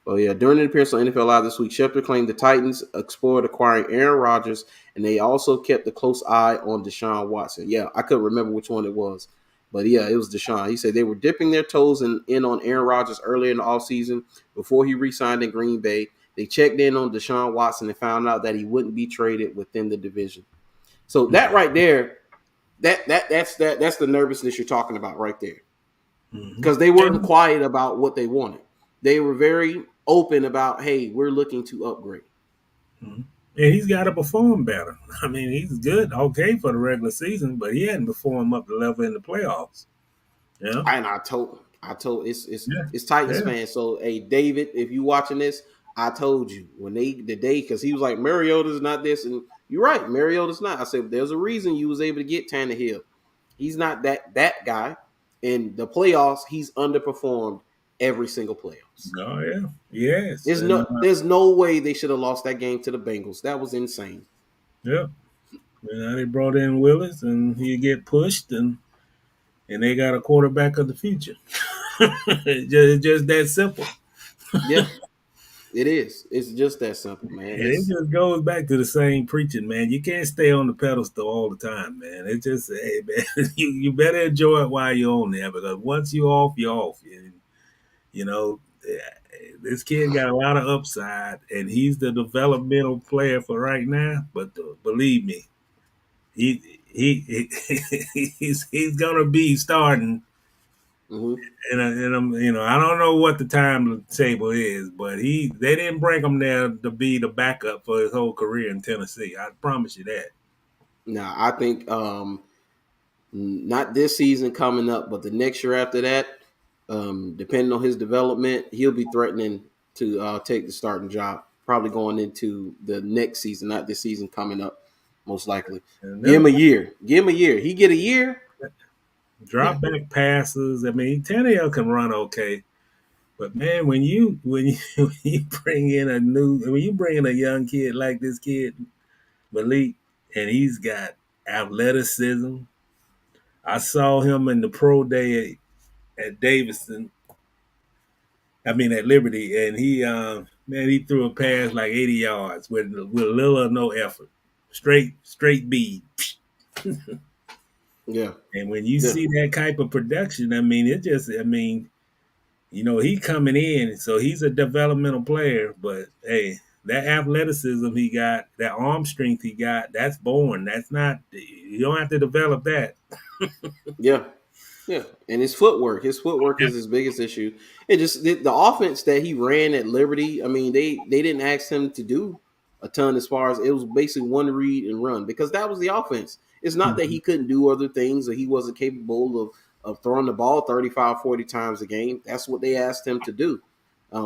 Oh yeah, during an appearance on NFL Live this week, Schefter claimed the Titans explored acquiring Aaron Rodgers, and they also kept a close eye on Deshaun Watson. Yeah, I couldn't remember which one it was, but yeah, it was Deshaun. He said they were dipping their toes in on Aaron Rodgers earlier in the offseason before he re-signed in Green Bay. They checked in on Deshaun Watson and found out that he wouldn't be traded within the division. So that Mm-hmm. right there, that's the nervousness you're talking about right there, Mm-hmm. because they weren't quiet about what they wanted. They were very open about, hey, we're looking to upgrade. Mm-hmm. And he's got to perform better. I mean, he's good, okay, for the regular season, but he hadn't performed up the level in the playoffs. Yeah, And I told yeah, it's Titans yeah. fans. So hey, David, if you watching this, I told you when the day, because he was like, Mariota's not this, and you're right, Mariota's not. I said there's a reason you was able to get Tannehill. He's not that guy. In the playoffs, he's underperformed every single playoffs. Oh yeah, yes, and There's no way they should have lost that game to the Bengals. That was insane. yeah. They brought in Willis, and he get pushed, and they got a quarterback of the future. It's just that simple. Yeah, it is. It's just that simple, man. And it just goes back to the same preaching, man. You can't stay on the pedestal all the time, man. It just, hey, man, you better enjoy it while you're on there, because once you're off, you're off. And, you know, this kid got a lot of upside, and he's the developmental player for right now. But believe me, he's gonna be starting. Mm-hmm. And I don't know what the timetable is, but they didn't bring him there to be the backup for his whole career in Tennessee. I promise you that. Now, I think not this season coming up, but the next year after that, depending on his development, he'll be threatening to take the starting job, probably going into the next season, not this season coming up, most likely. Give him a year. Give him a year. He get a year. Drop back passes. I mean, Tannehill can run okay, but man, when you when you bring in a young kid like this kid Malik, and he's got athleticism. I saw him in the pro day at Davidson. I mean at Liberty, and he threw a pass like 80 yards with little or no effort, straight bead. Yeah. And when you Yeah. see that type of production, he coming in, so he's a developmental player. But hey, that athleticism he got, that arm strength he got, that's born. That's not, you don't have to develop that. Yeah. Yeah, and his footwork. His footwork is his biggest issue. It just the offense that he ran at Liberty. I mean, they didn't ask him to do a ton as far as it was basically one read and run because that was the offense. It's not that he couldn't do other things or he wasn't capable of throwing the ball 35, 40 times a game. That's what they asked him to do.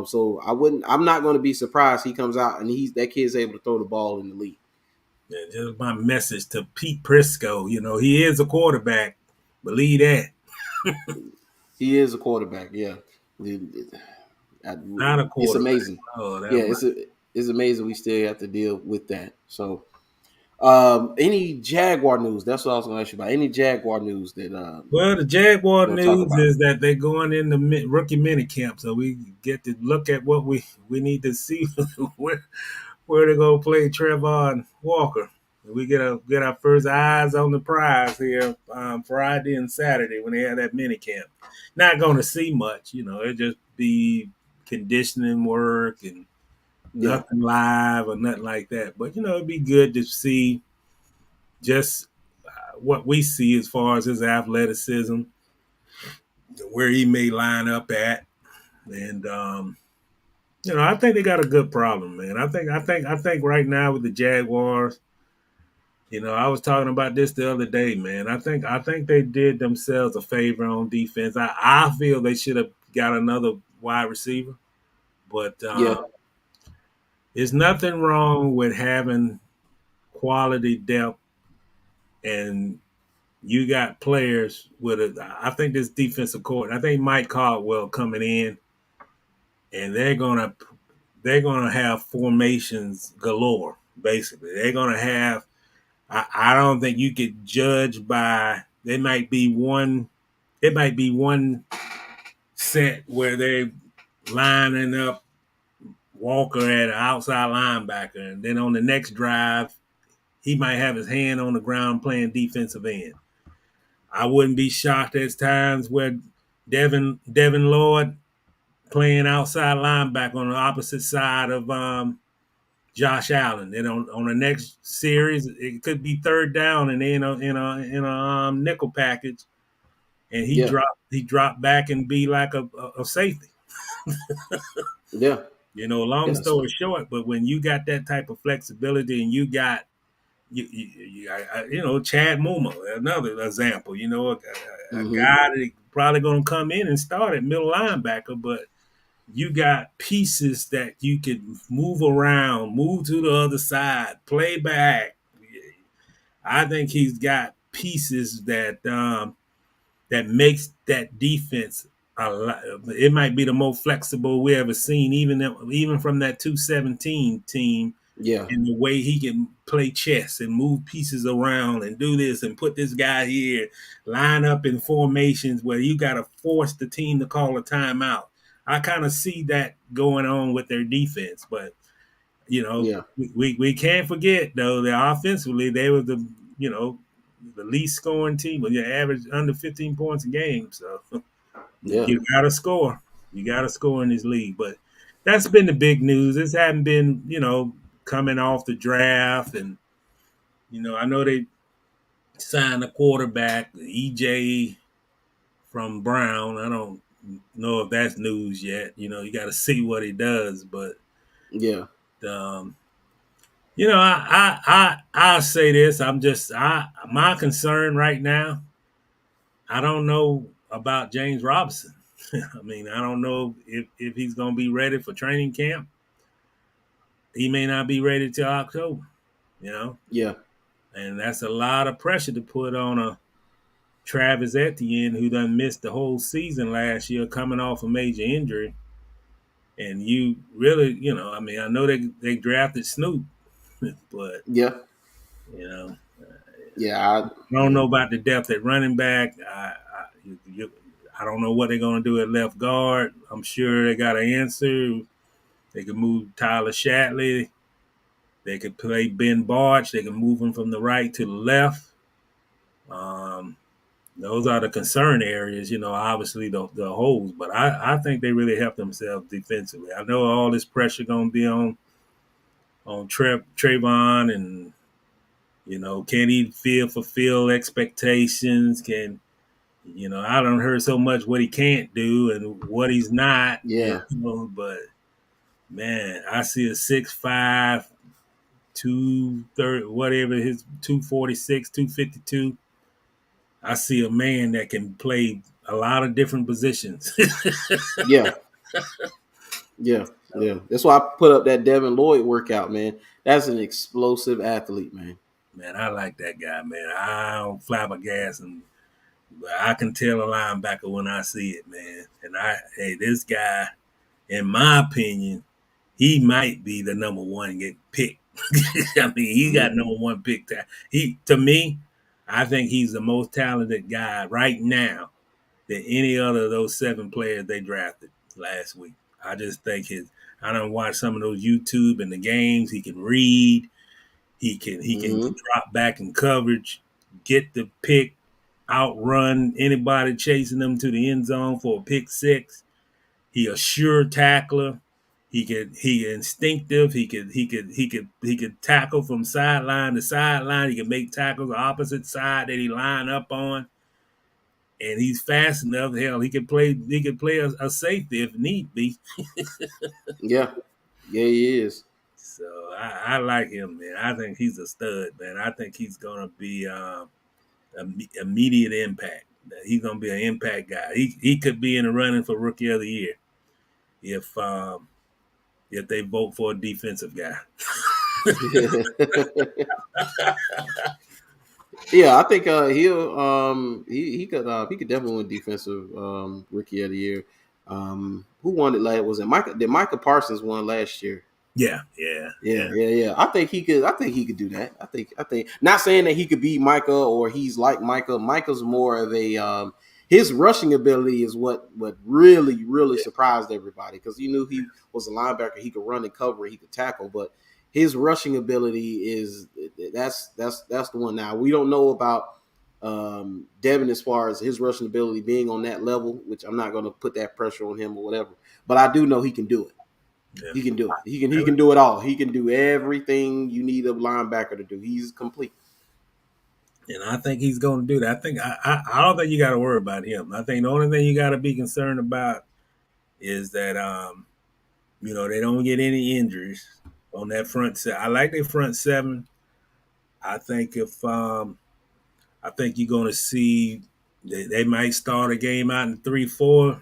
So I'm not going to be surprised he comes out and that kid's able to throw the ball in the league. Yeah, just my message to Pete Prisco. He is a quarterback. Believe that. He is a quarterback. Yeah. Not a quarterback. It's amazing. Oh, Yeah, it's amazing we still have to deal with that. So, any Jaguar news? That's what I was going to ask you about. Any Jaguar news that? Well, the Jaguar news is that they're going in the rookie mini camp, so we get to look at what we need to see where to go play Trevor Walker. We get our first eyes on the prize here Friday and Saturday when they have that mini camp. Not going to see much, it just be conditioning work and nothing live or nothing like that. But it'd be good to see just what we see as far as his athleticism, where he may line up at, and I think they got a good problem, man. I think right now with the Jaguars. I was talking about this the other day, man. I think they did themselves a favor on defense. I feel they should have got another wide receiver, but there's nothing wrong with having quality depth, and you got players with I think this defensive coordinator, I think Mike Caldwell coming in, and they're gonna have formations galore. Basically, they're gonna have. I don't think you could judge by. It might be one set where they lining up Walker at an outside linebacker, and then on the next drive, he might have his hand on the ground playing defensive end. I wouldn't be shocked at times where Devin Lloyd playing outside linebacker on the opposite side of Josh Allen. Then on the next series, it could be third down and in a nickel package, and he dropped back and be like a safety. Yeah. Long story short, but when you got that type of flexibility and you got Chad Muma, another example, a guy that probably going to come in and start at middle linebacker, but you got pieces that you can move around, move to the other side, play back. I think he's got pieces that that makes that defense a lot. It might be the most flexible we ever seen, even from that 217 team. Yeah. And the way he can play chess and move pieces around and do this and put this guy here, line up in formations where you got to force the team to call a timeout. I kind of see that going on with their defense, but Yeah. we can't forget though that offensively they were the least scoring team, but you average under 15 points a game. So Yeah. you got to score. You got to score in this league. But that's been the big news. This hadn't been, coming off the draft. And, I know they signed a quarterback, EJ from Brown. I don't know if that's news yet. You got to see what he does. But, Yeah. um, I'll say this. My concern right now, I don't know about James Robinson. I mean, I don't know if he's going to be ready for training camp. He may not be ready till October, you know, Yeah. and that's a lot of pressure to put on a Travis Etienne who done missed the whole season last year, coming off a major injury. And you really, I mean, I know they drafted Snoop, but Yeah. you know, Yeah. I don't know about the depth at running back. I don't know what they're going to do at left guard. I'm sure they got an answer. They could move Tyler Shatley. They could play Ben Barch. They can move him from the right to the left. Um, those are the concern areas, obviously the holes. But I think they really helped themselves defensively. I know all this pressure going to be on Trayvon and, can he fulfill expectations? I don't heard so much what he can't do and what he's not, Yeah. but man, I see a 6'5", 230, whatever his 246, 252. I see a man that can play a lot of different positions. Yeah. Yeah. Yeah. That's why I put up that Devin Lloyd workout, man. That's an explosive athlete, man. Man, I like that guy, man. I don't flabbergasted, but I can tell a linebacker when I see it, man. And this guy, in my opinion, he might be the number one get picked. I mean, he got number one pick. To me, I think he's the most talented guy right now than any other of those 7 players they drafted last week. I just think I don't watch some of those YouTube and the games. He can read. He can Mm-hmm. drop back in coverage, get the pick, outrun anybody chasing them to the end zone for a pick six. He a sure tackler. He instinctive. He could tackle from sideline to sideline. He can make tackles the opposite side that he line up on. And he's fast enough. Hell, he could play a safety if need be. Yeah. Yeah, he is. So I like him, man. I think he's a stud, man. I think he's gonna be immediate impact. He's gonna be an impact guy. He could be in the running for rookie of the year if they vote for a defensive guy. Yeah, I think he could definitely win defensive rookie of the year. Who won it last? Was it Micah? Did Micah Parsons won last year? Yeah. Yeah. I think he could. I think he could do that. I think. Not saying that he could beat Micah or he's like Micah. Micah's more of a. His rushing ability is what really surprised everybody because you knew he was a linebacker. He could run and cover. He could tackle, but his rushing ability is that's the one. Now we don't know about Devin as far as his rushing ability being on that level, which I'm not going to put that pressure on him or whatever. But I do know he can do it. Yeah. He can do it. He can do it all. He can do everything you need a linebacker to do. He's complete. And I think he's going to do that. I think I don't think you got to worry about him. I think the only thing you got to be concerned about is that they don't get any injuries on that front set. I like their front seven. I think I think you're going to see they might start a game out in 3-4.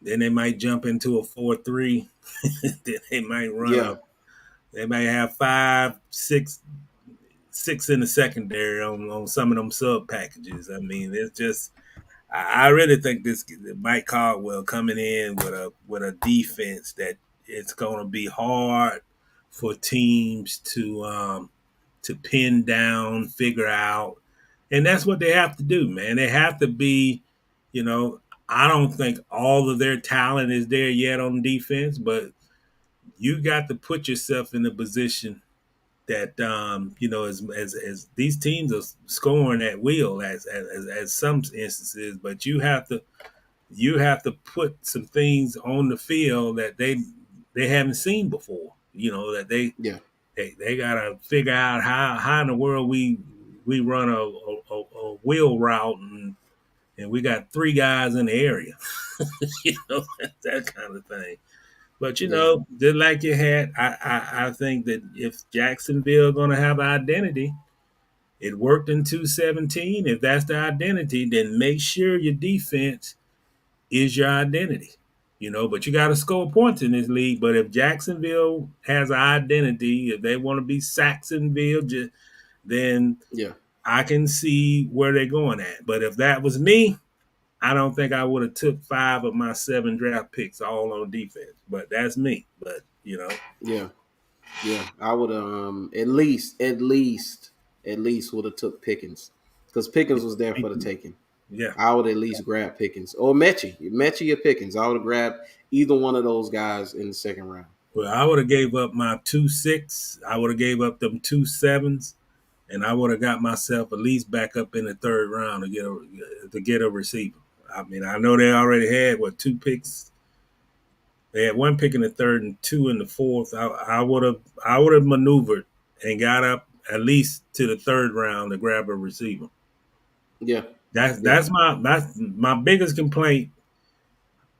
Then they might jump into a 4-3. Then they might run Yeah. They might have 5, 6 in the secondary on some of them sub packages. I mean, it's just I really think this Mike Caldwell coming in with a defense that it's going to be hard for teams to pin down, figure out, and that's what they have to do, man. They have to be, you know. I don't think all of their talent is there yet on defense, but you got to put yourself in a position that as these teams are scoring at will as some instances, but you have to put some things on the field that they haven't seen before. That Yeah, they gotta figure out how in the world we run a wheel route and we got three guys in the area, that kind of thing. But yeah, just like you had, I think that if Jacksonville gonna have identity, it worked in 217. If that's the identity, then make sure your defense is your identity. But you got to score points in this league. But if Jacksonville has an identity, if they want to be Saxonville, then yeah, I can see where they're going at. But if that was me, I don't think I would have took 5 of my 7 draft picks all on defense. But that's me. But yeah, yeah. I would at least would have took Pickens because Pickens was there for the taking. yeah. I would at least grab Pickens or Mechie or Pickens. I would have grabbed either one of those guys in the second round. Well, I would have gave up my 2-6. I would have gave up them 2-7s, and I would have got myself at least back up in the third round to get a receiver. I mean, I know they already had 2 picks. They had 1 pick in the third and 2 in the fourth. I would have maneuvered and got up at least to the third round to grab a receiver. Yeah, That's yeah, that's my biggest complaint.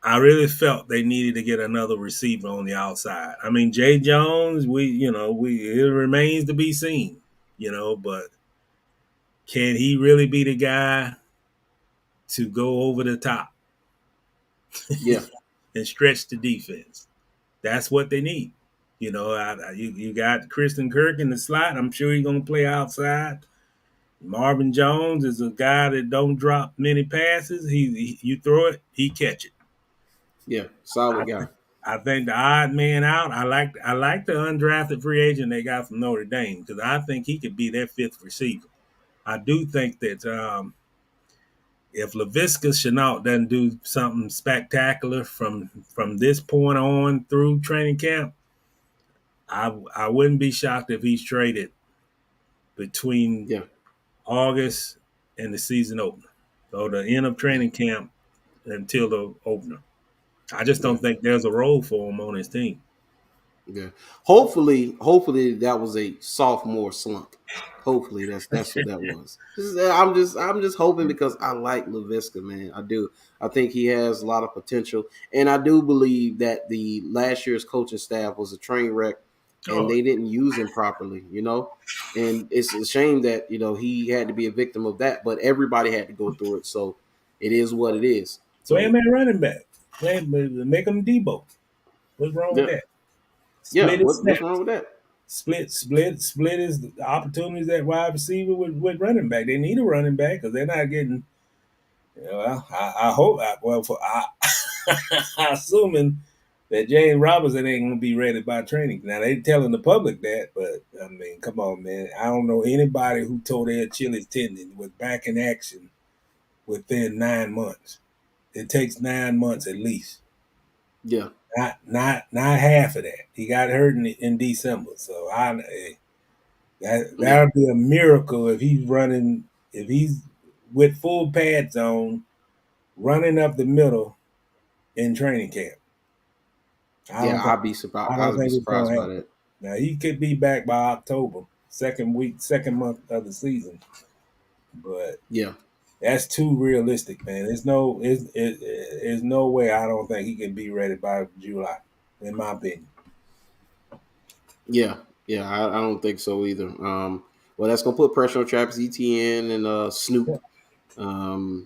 I really felt they needed to get another receiver on the outside. I mean, Jay Jones, it remains to be seen, but can he really be the guy to go over the top yeah, and stretch the defense? That's what they need. You got Kristen Kirk in the slot. I'm sure he's gonna play outside. Marvin Jones is a guy that don't drop many passes. You throw it, he catch it. yeah. Solid I, guy. I think the odd man out. I like the undrafted free agent they got from Notre Dame because I think he could be their fifth receiver. I do think that if Laviska Chenault doesn't do something spectacular from this point on through training camp, I wouldn't be shocked if he's traded between Yeah, August and the season opener, so the end of yeah, training camp until the opener. I just yeah. don't think there's a role for him on his team. Yeah. Hopefully that was a sophomore slump. Hopefully that's what that was. I'm just hoping because I like Laviska, man. I do. I think he has a lot of potential, and I do believe that the last year's coaching staff was a train wreck, and Oh, they didn't use him properly. And it's a shame that he had to be a victim of that, but everybody had to go through it. So it is what it is. play him So at running back. Make him Debo. What's wrong with yeah, that? yeah. Split his What's wrong snaps. with that? Split his opportunities at wide receiver with running back. They need a running back because they're not getting. I hope. Assuming that James Robinson ain't gonna be ready by training. Now they telling the public that, but I mean, come on, man. I don't know anybody who told their Achilles tendon was back in action within 9 months. It takes 9 months at least. Yeah, Not half of that. He got hurt in December, so yeah. that'll be a miracle if he's with full pads on running up the middle in training camp. I don't Yeah, think I'd be surprised. I don't I'd be think it's surprised gonna by happen. that. Now he could be back by October, second week, second month of the season, but Yeah, that's too realistic, man. There's no way I don't think he can be ready by July, in my opinion. yeah, yeah. I don't think so either. Well, that's gonna put pressure on Travis Etienne and Yeah. Snoop.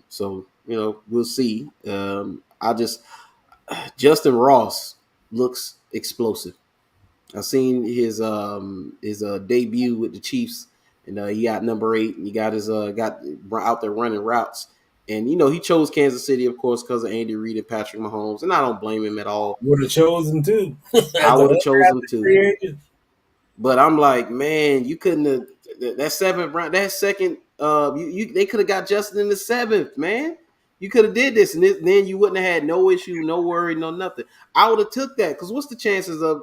So we'll see. I just Justin Ross looks explosive. I've seen his debut with the Chiefs, and he got number 8, and he got his got out there running routes. And he chose Kansas City, of course, because of Andy Reid and Patrick Mahomes, and I don't blame him at all. Would have chosen too I as an would have chosen undrafted to. free agent. But I'm like, man, you couldn't have that seventh round, that second. They could have got Justin in the seventh, man. You could have did this, and then you wouldn't have had no issue, no worry, no nothing. I would have took that because what's the chances of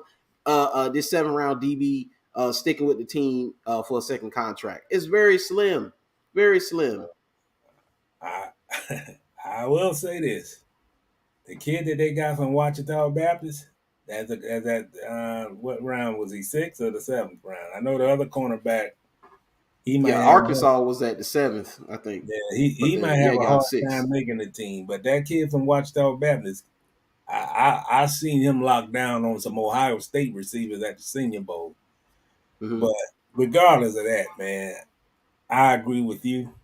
this 7th round DB sticking with the team for a second contract? It's very slim, very slim. I I will say this: the kid that they got from Ouachita Baptist, what round was he? 6th or the 7th round? I know the other cornerback. He might Yeah, have a hard, Arkansas was at the 7th, I think, yeah, but he the might have a hard Jaguars 6th. time making the team. But that kid from Ouachita Baptist, I seen him locked down on some Ohio State receivers at the Senior Bowl. Mm-hmm. But regardless of that, man, I agree with you.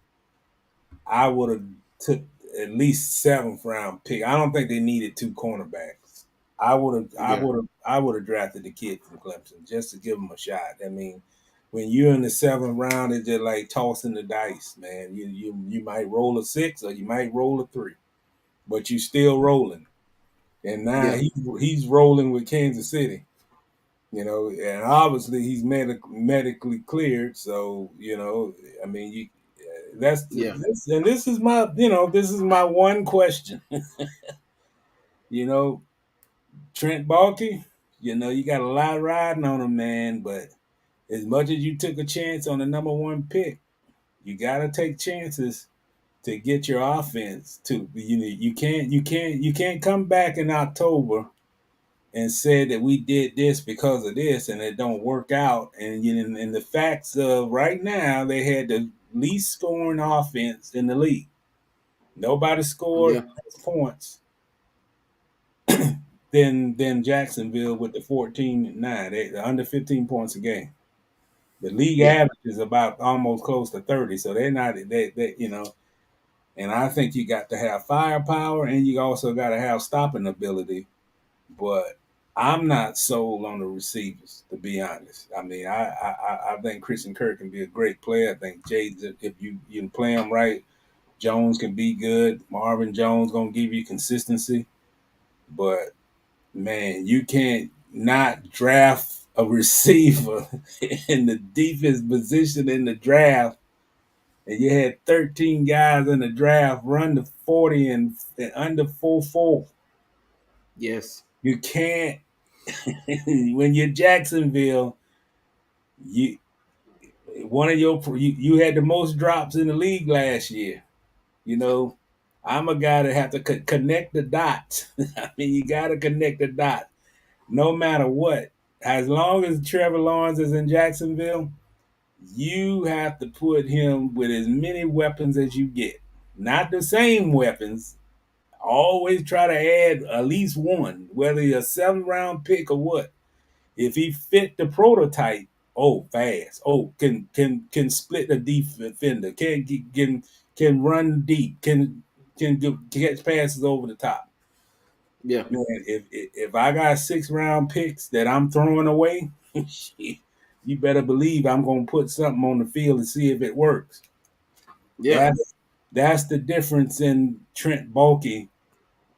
I would have took at least 7th round pick. I don't think they needed 2 cornerbacks. Yeah, I would have drafted the kid from Clemson just to give him a shot. I mean, when you're in the 7th round, it's just like tossing the dice, man. You might roll a 6 or you might roll a 3, but you still rolling. And now yeah, he's rolling with Kansas City. And obviously he's medically cleared. So I mean, that's yeah, this, and this is my one question. you know, Trent Baalke, you got a lot riding on him, man. But as much as you took a chance on the number 1 pick, you got to take chances to get your offense to. You can't come back in October and said that we did this because of this and it don't work out. And the facts of right now, they had the least scoring offense in the league. Nobody scored yeah, less points than Jacksonville with the 14-9. They're under 15 points a game. The league yeah, average is about almost close to 30. So they're not and I think you got to have firepower and you also got to have stopping ability. But I'm not sold on the receivers, to be honest. I mean, I think Christian Kirk can be a great player. I think Jay, if you can play him right, Jones can be good. Marvin Jones gonna give you consistency, but man, you can't not draft a receiver in the deepest position in the draft. And you had 13 guys in the draft run to 40 and under 4.4. yes, You can't when you're Jacksonville, you one of you had the most drops in the league last year. You know, I'm a guy that have to connect the dots. I mean, you got to connect the dots, no matter what. As long as Trevor Lawrence is in Jacksonville, you have to put him with as many weapons as you get. Not the same weapons. Always try to add at least one, whether you're a 7th round pick or what. If he fit the prototype, fast. Can split the defender. Can run deep. Can catch passes over the top. yeah, Man, if I got 6th round picks that I'm throwing away, you better believe I'm gonna put something on the field and see if it works. yeah, That's the difference in Trent Baalke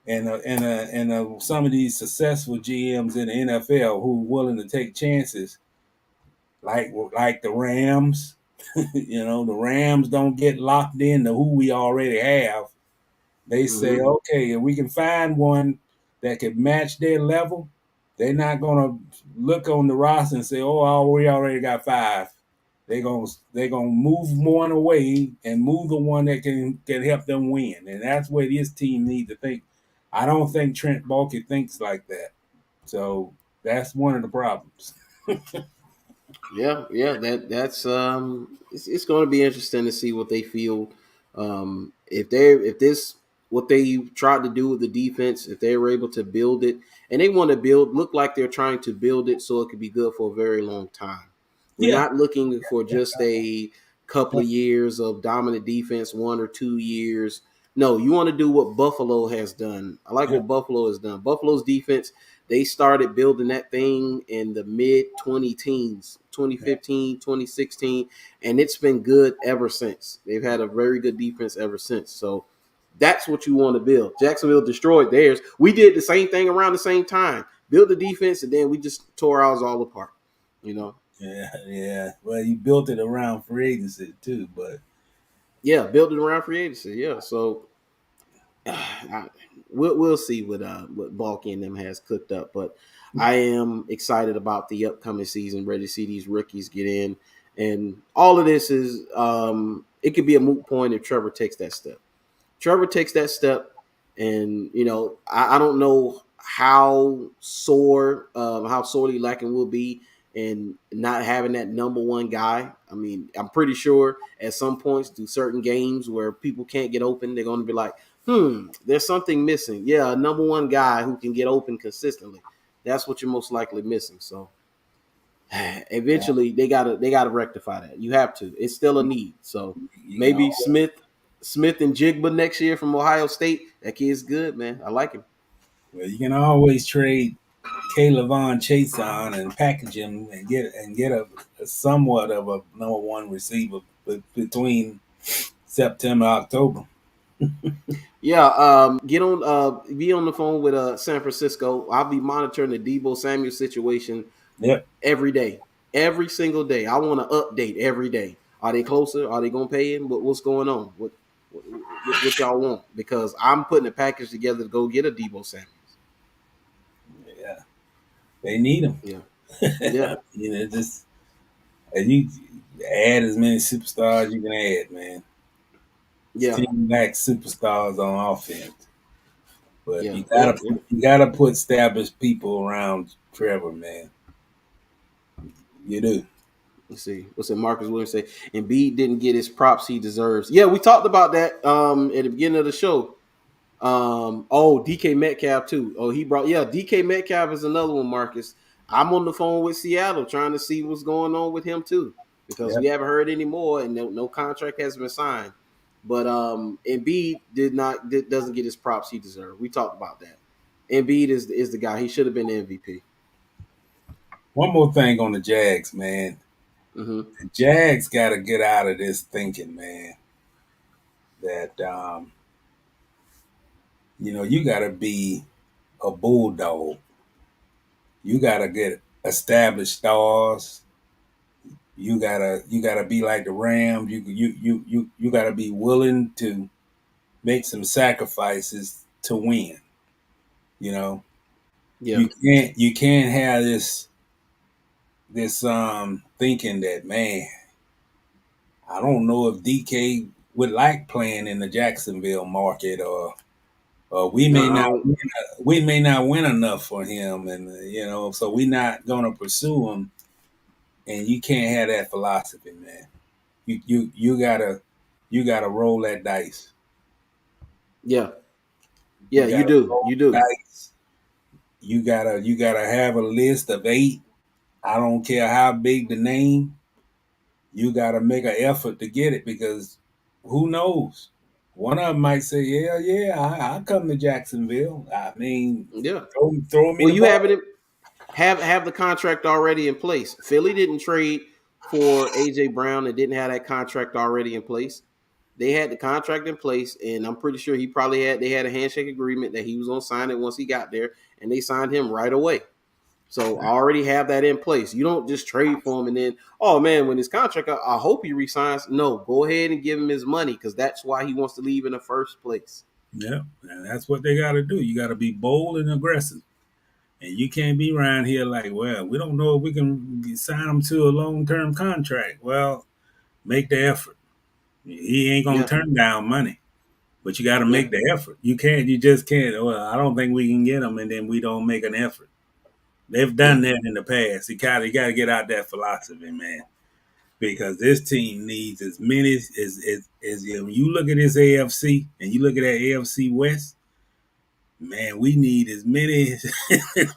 and some of these successful GMs in the NFL who are willing to take chances, like the Rams. The Rams don't get locked into who we already have. They say, mm-hmm. okay, if we can find one that can match their level, they're not gonna look on the roster and say, we already got 5. They're gonna move one away and move the one that can help them win. And that's where this team needs to think. I don't think Trent Baalke thinks like that. So that's one of the problems. Yeah. That's it's going to be interesting to see what they feel. If this what they tried to do with the defense, if they were able to build it, and they want to look like they're trying to build it so it could be good for a very long time. We're Yeah. not looking for just a couple of years of dominant defense, 1 or 2 years. No, you want to do what Buffalo has done. I like Yeah. what Buffalo has done. Buffalo's defense, they started building that thing in the mid 20 teens, 2015, 2016, and it's been good ever since. They've had a very good defense ever since. So That's what you want to build. Jacksonville destroyed theirs. We did the same thing around the same time. Build the defense, and then we just tore ours all apart. You know. Yeah. Well, you built it around free agency too, but Yeah, build it around free agency. Yeah, so we'll see what Balky and them has cooked up, but I am excited about the upcoming season. Ready to see these rookies get in, and all of this is it could be a moot point if Trevor takes that step. Trevor takes that step, and I don't know how sorely lacking will be in not having that number one guy. I mean, I'm pretty sure at some points through certain games where people can't get open, they're going to be like, there's something missing. Yeah, a number one guy who can get open consistently. That's what you're most likely missing. So eventually they gotta rectify that. You have to. It's still a need. So you can maybe always, Smith and Jigba next year from Ohio State. That kid's good, man. I like him. you can always trade Kaylavon Chase on and package him and get a somewhat of a number one receiver between September October. Yeah, be on the phone with San Francisco. I'll be monitoring the Debo Samuel situation Yep. every day, every single day. I want to update every day. Are they closer? Are they gonna pay him? What's going on? What y'all want? Because I'm putting a package together to go get a Debo Samuels. Yeah. They need him. Yeah, yeah, Just and you add as many superstars you can add, man. This yeah, team lacks superstars on offense, but yeah, yeah, yeah. you gotta put established people around Trevor, man. You do. Let's see. What's it? Marcus Williams say? Embiid didn't get his props he deserves. Yeah, we talked about that at the beginning of the show. DK Metcalf too. Oh, he brought DK Metcalf is another one, Marcus. I'm on the phone with Seattle trying to see what's going on with him too, because we Yep. haven't heard any more and no contract has been signed. But Embiid doesn't get his props he deserved. We talked about that. Embiid is the guy. He should have been the MVP. One more thing on the Jags, man. Mm-hmm. The Jags got to get out of this thinking, man, that you got to be a bulldog. You got to get established stars. You gotta be like the Rams. You gotta be willing to make some sacrifices to win. You know, Yeah, you can't have this thinking that, man, I don't know if DK would like playing in the Jacksonville market, or no, I don't. we may not win enough for him, and so we're not gonna pursue him. And you can't have that philosophy, man. You gotta roll that dice. Yeah, You yeah, you gotta do, roll you the do. dice. You gotta have a list of 8. I don't care how big the name. You gotta make an effort to get it, because who knows? One of them might say, "Yeah, I come to Jacksonville. I mean, Yeah. throw me Well, the you ball." have the contract already in place. Philly didn't trade for AJ Brown and didn't have that contract already in place. They had the contract in place, and I'm pretty sure they had a handshake agreement that he was gonna sign it once he got there, and they signed him right away. So I already have that in place. You don't just trade for him and then, oh man, when his contract, I hope he resigns. No, go ahead and give him his money because that's why he wants to leave in the first place. Yeah, and that's what they got to do. You got to be bold and aggressive. And you can't be around here like, well, we don't know if we can sign him to a long-term contract. Well, make the effort. He ain't gonna Yeah, turn down money, but you got to yeah, make the effort. You just can't. Well, I don't think we can get him, and then we don't make an effort. They've yeah, done that in the past. You got to get out that philosophy, man, because this team needs as many as when you look at this AFC and you look at that AFC West. Man, we need as many.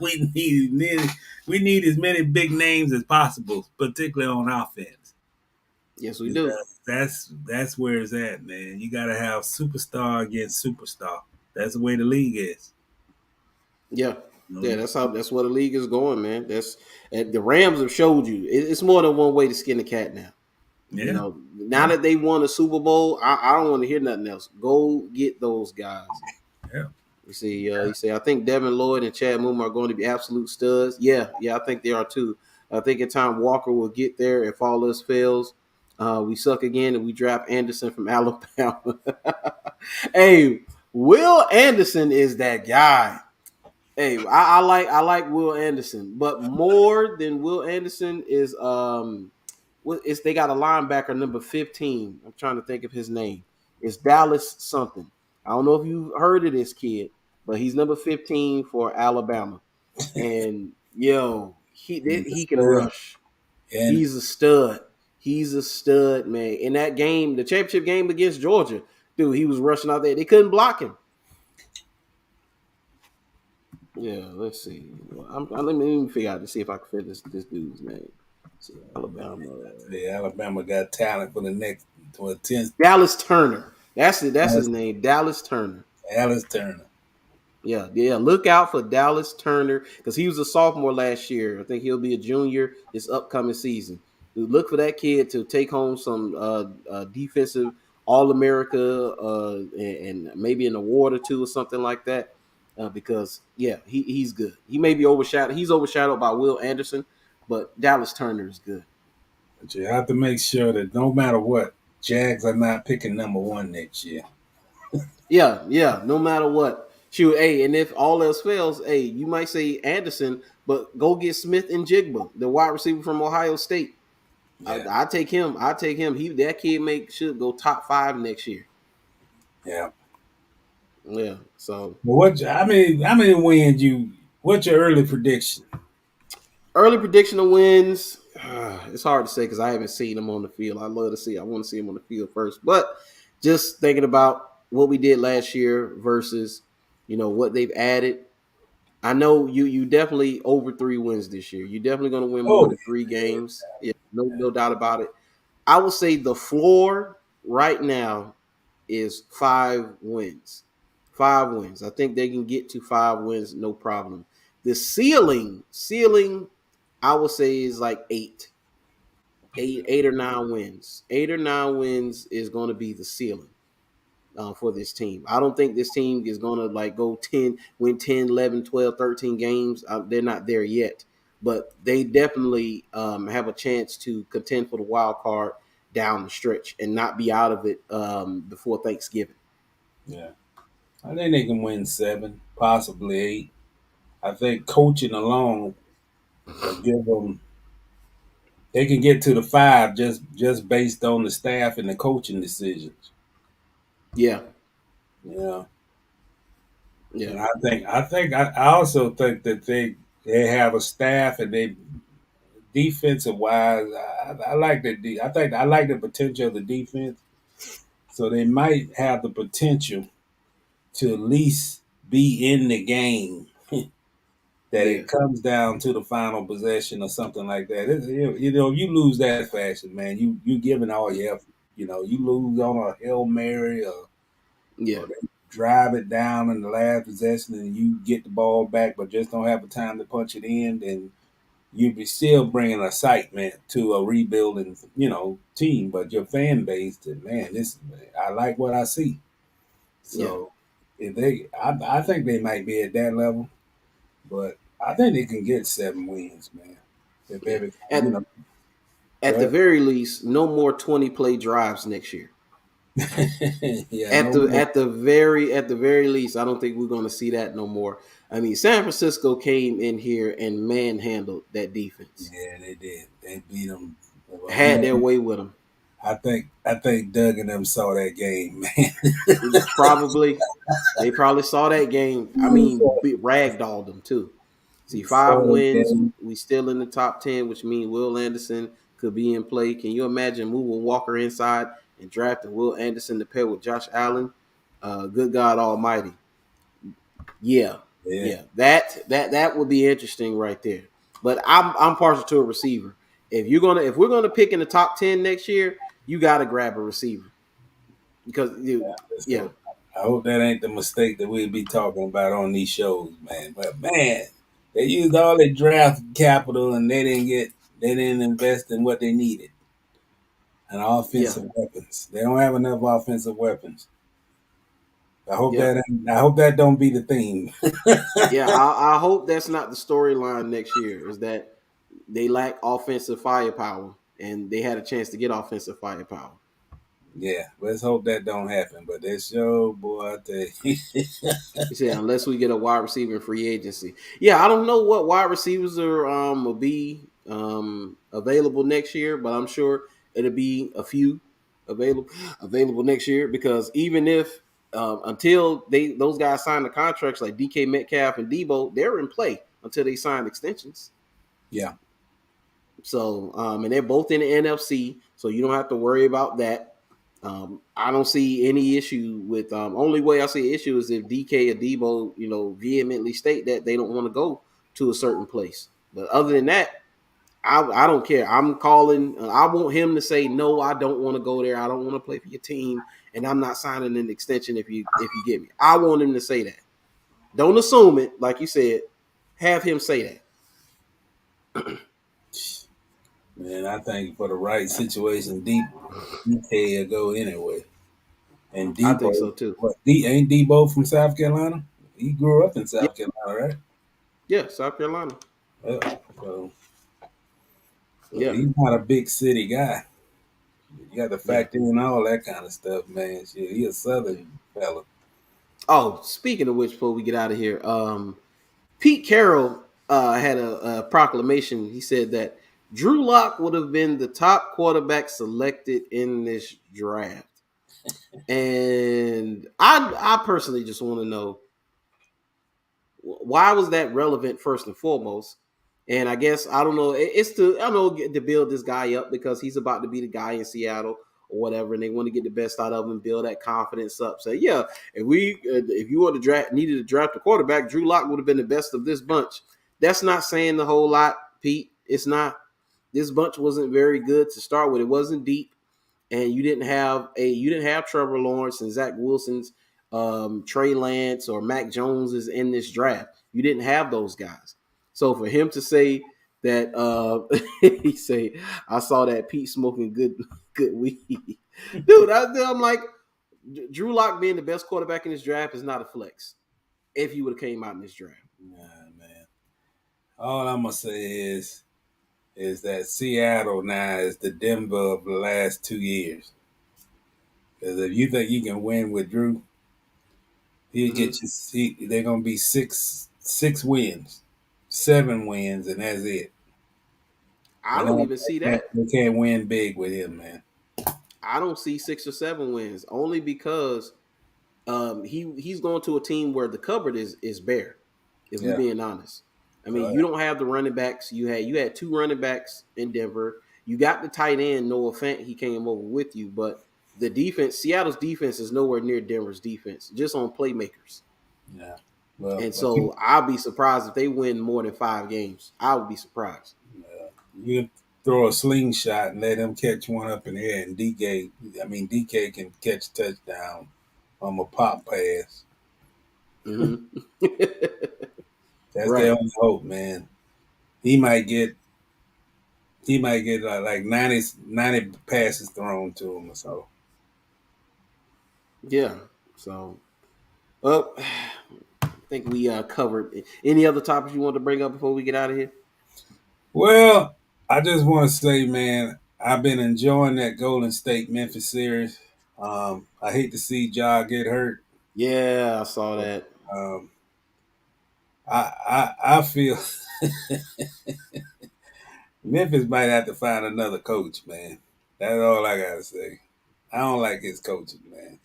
We need as many big names as possible, particularly on offense. yes, we do. That's where it's at, man. You got to have superstar against superstar. That's the way the league is. Yeah, You yeah, know? that's where the league is going, man. That's the Rams have showed you it's more than one way to skin the cat now. You Yeah. know, now that they won a Super Bowl, I don't want to hear nothing else. Go get those guys. Yeah. You say, I think Devin Lloyd and Chad Moom are going to be absolute studs. Yeah, I think they are too. I think in time Walker will get there if all else fails. We suck again and we draft Anderson from Alabama. Hey, Will Anderson is that guy. Hey, I like Will Anderson, but more than Will Anderson is what is they got a linebacker number 15. I'm trying to think of his name. It's Dallas something. I don't know if you've heard of this kid, but he's number 15 for Alabama. And yo, he can rush. And He's a stud. He's a stud, man. In that game, the championship game against Georgia, dude, he was rushing out there. They couldn't block him. Yeah, let's see. Let me figure out to see if I can fit this dude's name. Let's see, Alabama. the Alabama got talent for the next for a 10th. Dallas Turner. That's it. That's his name. Dallas Turner. Alice Turner. Yeah. Look out for Dallas Turner because he was a sophomore last year. I think he'll be a junior this upcoming season. Look for that kid to take home some defensive All America and maybe an award or two or something like that. Because he's good. He may be overshadowed. He's overshadowed by Will Anderson, but Dallas Turner is good. But you have to make sure that no matter what, Jags are not picking number one next year. Yeah. No matter what. Shoot, hey, and if all else fails, hey, you might say Anderson, but go get Smith and Jigba, the wide receiver from Ohio State. Yeah. I take him. That kid should go top 5 next year. Yeah. Yeah. So But how many wins you? What's your early prediction? early prediction of wins. It's hard to say because I haven't seen him on the field. I love to see. I want to see him on the field first. But just thinking about what we did last year versus, what they've added. I know you definitely over 3 wins this year. You're definitely going to win more Oh, than 3 games. Yeah, no doubt about it. I would say the floor right now is 5 wins. 5 wins. I think they can get to 5 wins, no problem. The ceiling, I would say is like 8. 8 or 9 wins. 8 or 9 wins is going to be the ceiling for this team. I don't think this team is going to like go 10, win 10, 11, 12, 13 games. They're not there yet, but they definitely have a chance to contend for the wild card down the stretch and not be out of it before Thanksgiving. yeah. I think they can win 7, possibly 8. I think coaching alone will give them. They can get to the 5 just based on the staff and the coaching decisions. Yeah, Yeah. yeah, And I also think that they have a staff and they defensive wise. I like the I think I like the potential of the defense. So they might have the potential to at least be in the game. That yeah, it comes down to the final possession or something like that. You lose that fashion, man. You giving all your effort. You lose on a Hail Mary yeah, or they drive it down in the last possession and you get the ball back, but just don't have the time to punch it in. Then you'd be still bringing excitement to a rebuilding, team. But your fan base, man, I like what I see. yeah. So I think they might be at that level. But I think they can get 7 wins, man. If Yeah. every, At go at the ahead. very least, no more 20 play drives next year. Yeah, At no the more. at the very least, I don't think we're going to see that no more. I mean, San Francisco came in here and manhandled that defense, Yeah, they did. They beat them. Well, had their way with them. I think Doug and them saw that game, man. Probably they probably saw that game. I mean, ragdolled them too. See, 5 Saw that wins, game. we still in the top 10, which means Will Anderson could be in play. Can you imagine moving Walker inside and drafting Will Anderson to pair with Josh Allen? Good God Almighty. Yeah, Yeah, yeah. That would be interesting right there. But I'm partial to a receiver. If we're gonna pick in the top 10 next year, you got to grab a receiver because let's yeah, go. I hope that ain't the mistake that we'll be talking about on these shows, man. But man, they used all their draft capital and they didn't invest in what they needed. and Yeah, offensive weapons. They don't have enough offensive weapons. yep. I hope that don't be the theme. Yeah, I hope that's not the storyline next year. Is that they lack offensive firepower, and they had a chance to get offensive firepower. Yeah, let's hope that don't happen. But that show, boy, I tell you. You said unless we get a wide receiver in free agency. Yeah, I don't know what wide receivers are will be available next year, but I'm sure it'll be a few available next year because even if until those guys sign the contracts like DK Metcalf and Debo, they're in play until they sign extensions. Yeah, So, and they're both in the NFC, so you don't have to worry about that. I don't see any issue with. Only way I see an issue is if DK or Debo, vehemently state that they don't want to go to a certain place. But other than that, I don't care. I'm calling. I want him to say no. I don't want to go there. I don't want to play for your team, and I'm not signing an extension if you get me. I want him to say that. Don't assume it, like you said. Have him say that. man, I think for the right situation, DK will go anyway. And I think Debo, so too. ain't Debo from South Carolina? He grew up in Yeah, South Carolina, right? yeah, South Carolina. Yeah. So Yeah. he's not a big city guy. You got to Yeah. factor in all that kind of stuff, man. Shit, he a Southern fella. Oh, speaking of which, before we get out of here, Pete Carroll had a proclamation. He said that Drew Lock would have been the top quarterback selected in this draft, and I personally just want to know why was that relevant first and foremost. And I guess I don't know. To build this guy up because he's about to be the guy in Seattle or whatever, and they want to get the best out of him, build that confidence up. Say, yeah, if you want to needed to draft a quarterback, Drew Lock would have been the best of this bunch. That's not saying the whole lot, Pete. It's not. This bunch wasn't very good to start with. It wasn't deep, and you didn't have Trevor Lawrence and Zach Wilson's, Trey Lance or Mac Jones is in this draft. You didn't have those guys. So for him to say that, he say, I saw that Pete smoking good weed, dude. I'm like, Drew Lock being the best quarterback in this draft is not a flex. If he would have came out in this draft, Nah, man. All I'm gonna say is that Seattle now is the Denver of the last 2 years. Because if you think you can win with Drew, he'll mm-hmm. get you. They're gonna be six wins, 7 wins, and that's it. I don't even see that. They can't win big with him, man. I don't see 6 or 7 wins only because he's going to a team where the cupboard is bare. If we're Yeah. being honest, I mean, you don't have the running backs. You had 2 running backs in Denver. You got the tight end Noah Fant. He came over with you, but the defense, Seattle's defense, is nowhere near Denver's defense, just on playmakers. Yeah. Well, And so I'll be surprised if they win more than 5 games. I would be surprised. you can throw a slingshot and let him catch one up in the air, and DK can catch a touchdown on a pop pass. Mm-hmm. That's Right. their only hope, man. He might get like 90 passes thrown to him or so. Yeah. So, well, I think we covered. Any other topics you want to bring up before we get out of here? Well, I just want to say, man, I've been enjoying that Golden State Memphis series. I hate to see Ja get hurt. Yeah, I saw that. Um, I feel Memphis might have to find another coach, man. That's all I gotta say. I don't like his coaching, man.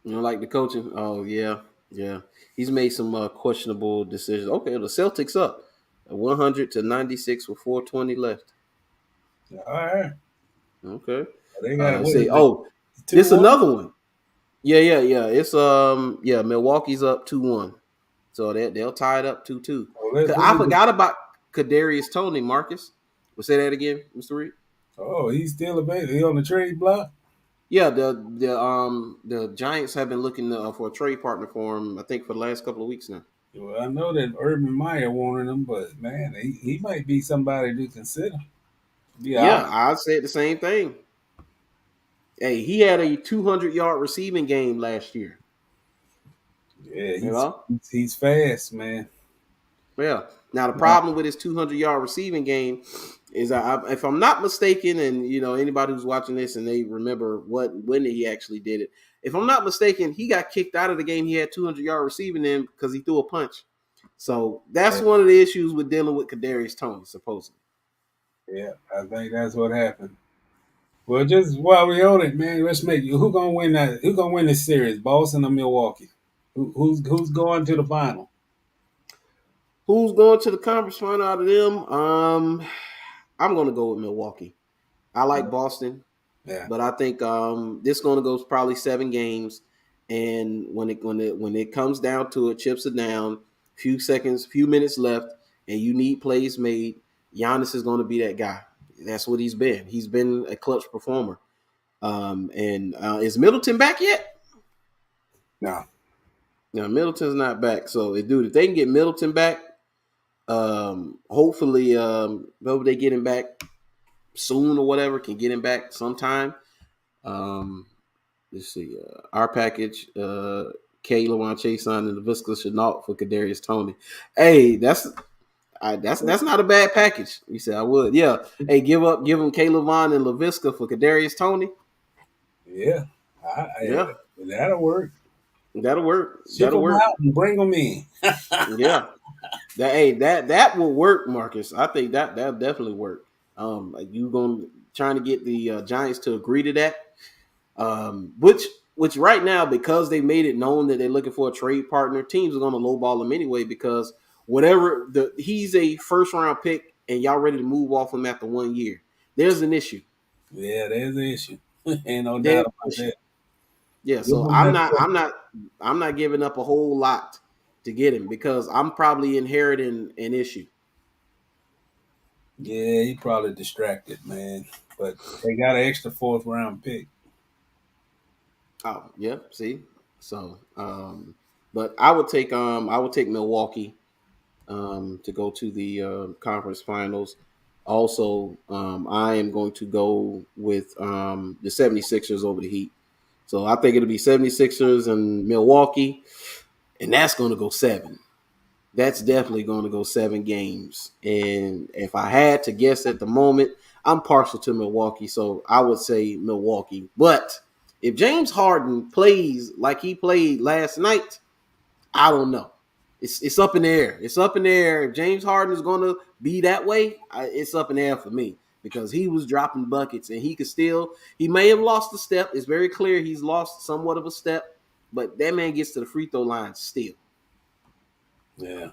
You know, like the coaching. Oh yeah, yeah. He's made some questionable decisions. Okay, the Celtics up 100-96 with 4:20 left. All right, Okay. they got what Say, is it? oh, this 2-1. another one. Yeah. It's Milwaukee's up 2-1, so they'll tie it up 2-2. Oh, let's I who is it? forgot about Kadarius Toney, Marcus. We'll say that again, Mr. Reed. Oh, he's still available. He on the trade block. Yeah, the Giants have been looking for a trade partner for him. I think for the last couple of weeks now. Well, I know that Urban Meyer wanted him, but man, he might be somebody to consider. Yeah, Yeah, I said the same thing. Hey, he had a 200-yard receiving game last year. Yeah, You know? he's fast, man. Yeah. Now the problem with his 200-yard receiving game is, if I'm not mistaken, and anybody who's watching this and they remember when he actually did it, if I'm not mistaken, he got kicked out of the game. He had 200-yard receiving in because he threw a punch. So that's one of the issues with dealing with Kadarius Toney, supposedly. Yeah, I think that's what happened. Well, just while we on it, man, let's make it. Who gonna win that? Who gonna win this series, Boston or Milwaukee? Who's going to the final? Who's going to the conference final out of them? I'm going to go with Milwaukee. I like Boston. Yeah. But I think this is going to go probably 7 games, and when it comes down to it, chips are down, few minutes left, and you need plays made. Giannis is going to be that guy. That's what he's been. He's been a clutch performer. And is Middleton back yet? No. No, Middleton's not back. So, dude, if they can get Middleton back, hopefully, maybe they get him back soon or whatever. Can get him back sometime. Let's see. Our package, K. LaJuan Chason and LaVisca Chenault for Kadarius Toney. Hey, that's not a bad package. You said I would. Yeah. Hey, give him K. LaVon and LaVisca for Kadarius Toney. Yeah. Yeah. That'll work. That'll work. Ship them out and bring them in. Yeah. That will work, Marcus. I think that'll definitely work. You trying to get the Giants to agree to that? Which right now, because they made it known that they're looking for a trade partner, teams are going to lowball him anyway, because he's a first round pick and y'all ready to move off him after 1 year. There's an issue. Yeah, there's an issue. Ain't no doubt about that. Yeah, so I'm not giving up a whole lot to get him, because I'm probably inheriting an issue. Yeah, he probably distracted, man. But they got an extra 4th round pick. Oh, yeah, see? So, but I would take Milwaukee to go to the conference finals. Also, I am going to go with the 76ers over the Heat. So I think it'll be 76ers and Milwaukee, and that's going to go 7. That's definitely going to go 7 games. And if I had to guess at the moment, I'm partial to Milwaukee, so I would say Milwaukee. But if James Harden plays like he played last night, I don't know. It's up in the air. It's up in the air. If James Harden is going to be that way, it's up in the air for me, because he was dropping buckets and he may have lost a step. It's very clear he's lost somewhat of a step, but that man gets to the free throw line still. Yeah.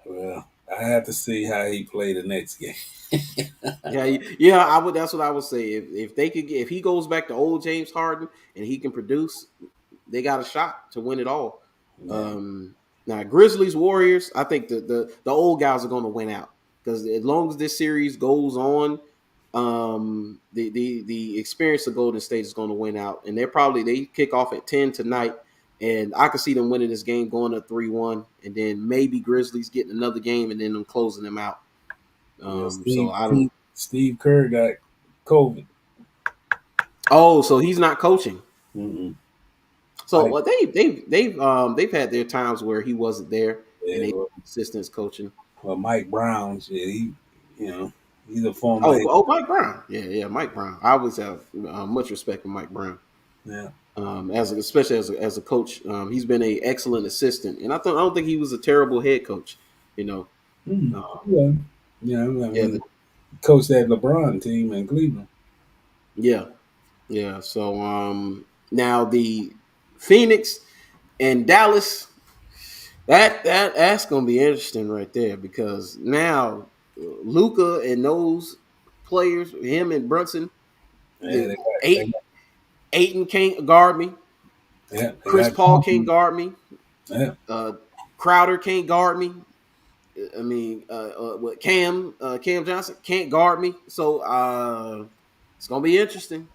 Well, I have to see how he played the next game. yeah, I would. That's what I would say. If he goes back to old James Harden and he can produce, they got a shot to win it all. Yeah. Now, Grizzlies, Warriors, I think the old guys are going to win out, because as long as this series goes on, the experience of Golden State is going to win out, and they kick off at 10 tonight, and I could see them winning this game, going up 3-1, and then maybe Grizzlies getting another game and then them closing them out. Steve Kerr got COVID. Oh, so he's not coaching. Mm-hmm. So they've had their times where he wasn't there, and they assistants coaching. Well, Mike Brown, he's a former. Mike Brown, yeah, Mike Brown. I always have much respect for Mike Brown. Yeah. Especially as a coach, he's been an excellent assistant, and I don't think he was a terrible head coach. Coached that LeBron team in Cleveland. Yeah. So now the Phoenix and Dallas, that's going to be interesting right there, because now Luka and those players, him and Brunson, Ayton can't guard me. Yeah, Chris Paul can't guard me. Yeah. Crowder can't guard me. I mean, Cam Johnson can't guard me. So it's gonna be interesting.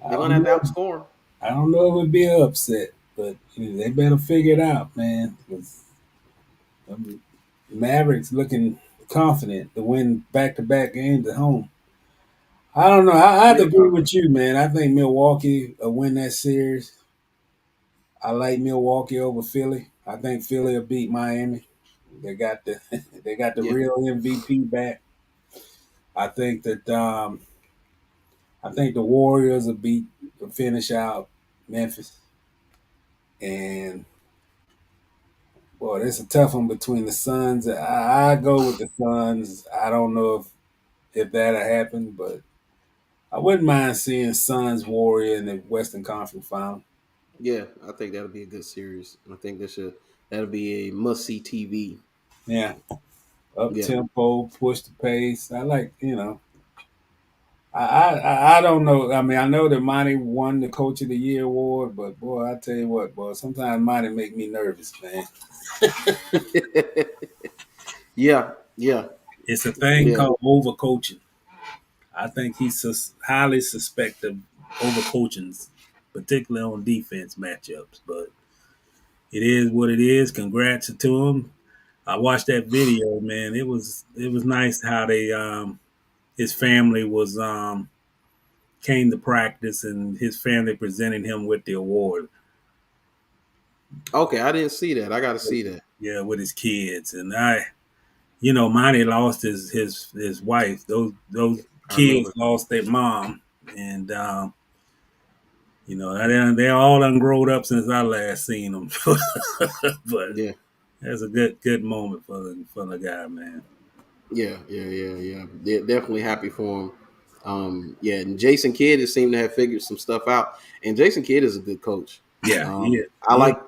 They're gonna have to outscore. I don't know if it would be an upset, but they better figure it out, man. Mavericks looking confident to win back-to-back games at home. I don't know. I have to Yeah, agree with you, man. I think Milwaukee will win that series. I like Milwaukee over Philly. I think Philly will beat Miami. They got the they got the yeah. real MVP back. I think that I think the Warriors will finish out Memphis. And boy, it's a tough one between the Suns. I go with the Suns. I don't know if that'll happen, but I wouldn't mind seeing Suns Warrior in the Western Conference Final. Yeah, I think that'll be a good series. I think that'll be a must see TV. Yeah, up Yeah. tempo, push the pace. I like I don't know. I mean, I know that Monty won the Coach of the Year award, but boy, I tell you what, boy, sometimes Monty make me nervous, man. Yeah, yeah, It's a thing yeah. called overcoaching. I think he's highly suspected of overcoaching, particularly on defense matchups. But it is what it is. Congrats to him. I watched that video, man. It was nice how they his family was came to practice and his family presented him with the award. Okay, I didn't see that. I got to see that. Yeah, with his kids. And Monty lost his wife. Those I kids remember. lost their mom, and they're all done growed up since I last seen them. But Yeah, that's a good moment for the guy, man. yeah. Definitely happy for him. Yeah, and Jason Kidd has seemed to have figured some stuff out, and Jason Kidd is a good coach. Yeah, yeah, I yeah. like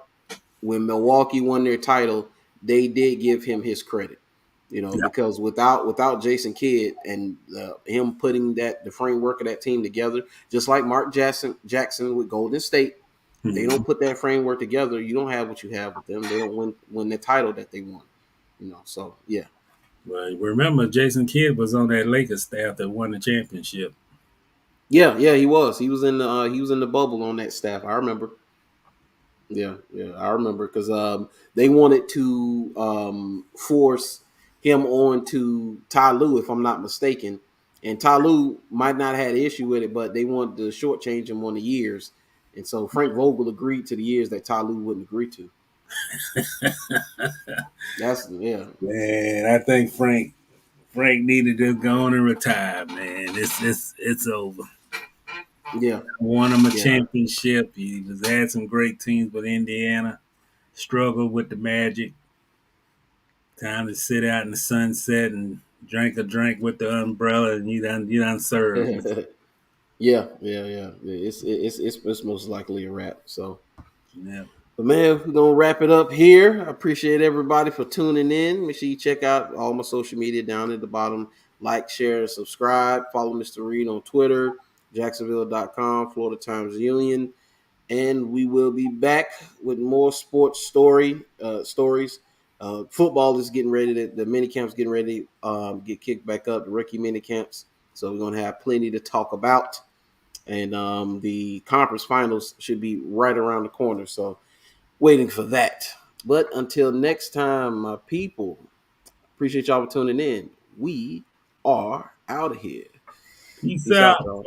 when Milwaukee won their title, they did give him his credit. Yeah. Because without Jason Kidd and him putting the framework of that team together, just like Mark Jackson with Golden State, they Mhm. don't put that framework together. You don't have what you have with them. They don't win the title that they won. So yeah, But remember, Jason Kidd was on that Lakers staff that won the championship. yeah. He was in the bubble on that staff. I remember. Yeah, I remember because they wanted to force him on to Ty Lue, if I'm not mistaken. And Ty Lue might not have had an issue with it, but they wanted to shortchange him on the years. And so Frank Vogel agreed to the years that Ty Lue wouldn't agree to. That's yeah, Man, I think Frank needed to go on and retire. Man, it's over. yeah, Won him a yeah. championship. He was had some great teams, but Indiana struggled with the Magic. Time to sit out in the sunset and drink a drink with the umbrella, and you done served. Yeah. It's most likely a wrap. So. Yeah. But man, we're gonna wrap it up here. I appreciate everybody for tuning in. Make sure you check out all my social media down at the bottom. Like, share, and subscribe. Follow Mr. Reid on Twitter, Jacksonville.com, Florida Times Union. And we will be back with more sports stories. Football is getting ready the mini camps getting ready to get kicked back up, the rookie mini camps. So we're gonna have plenty to talk about. And the conference finals should be right around the corner. So waiting for that. But until next time, my people, appreciate y'all for tuning in. We are out of here. Peace Peace out, out. y'all.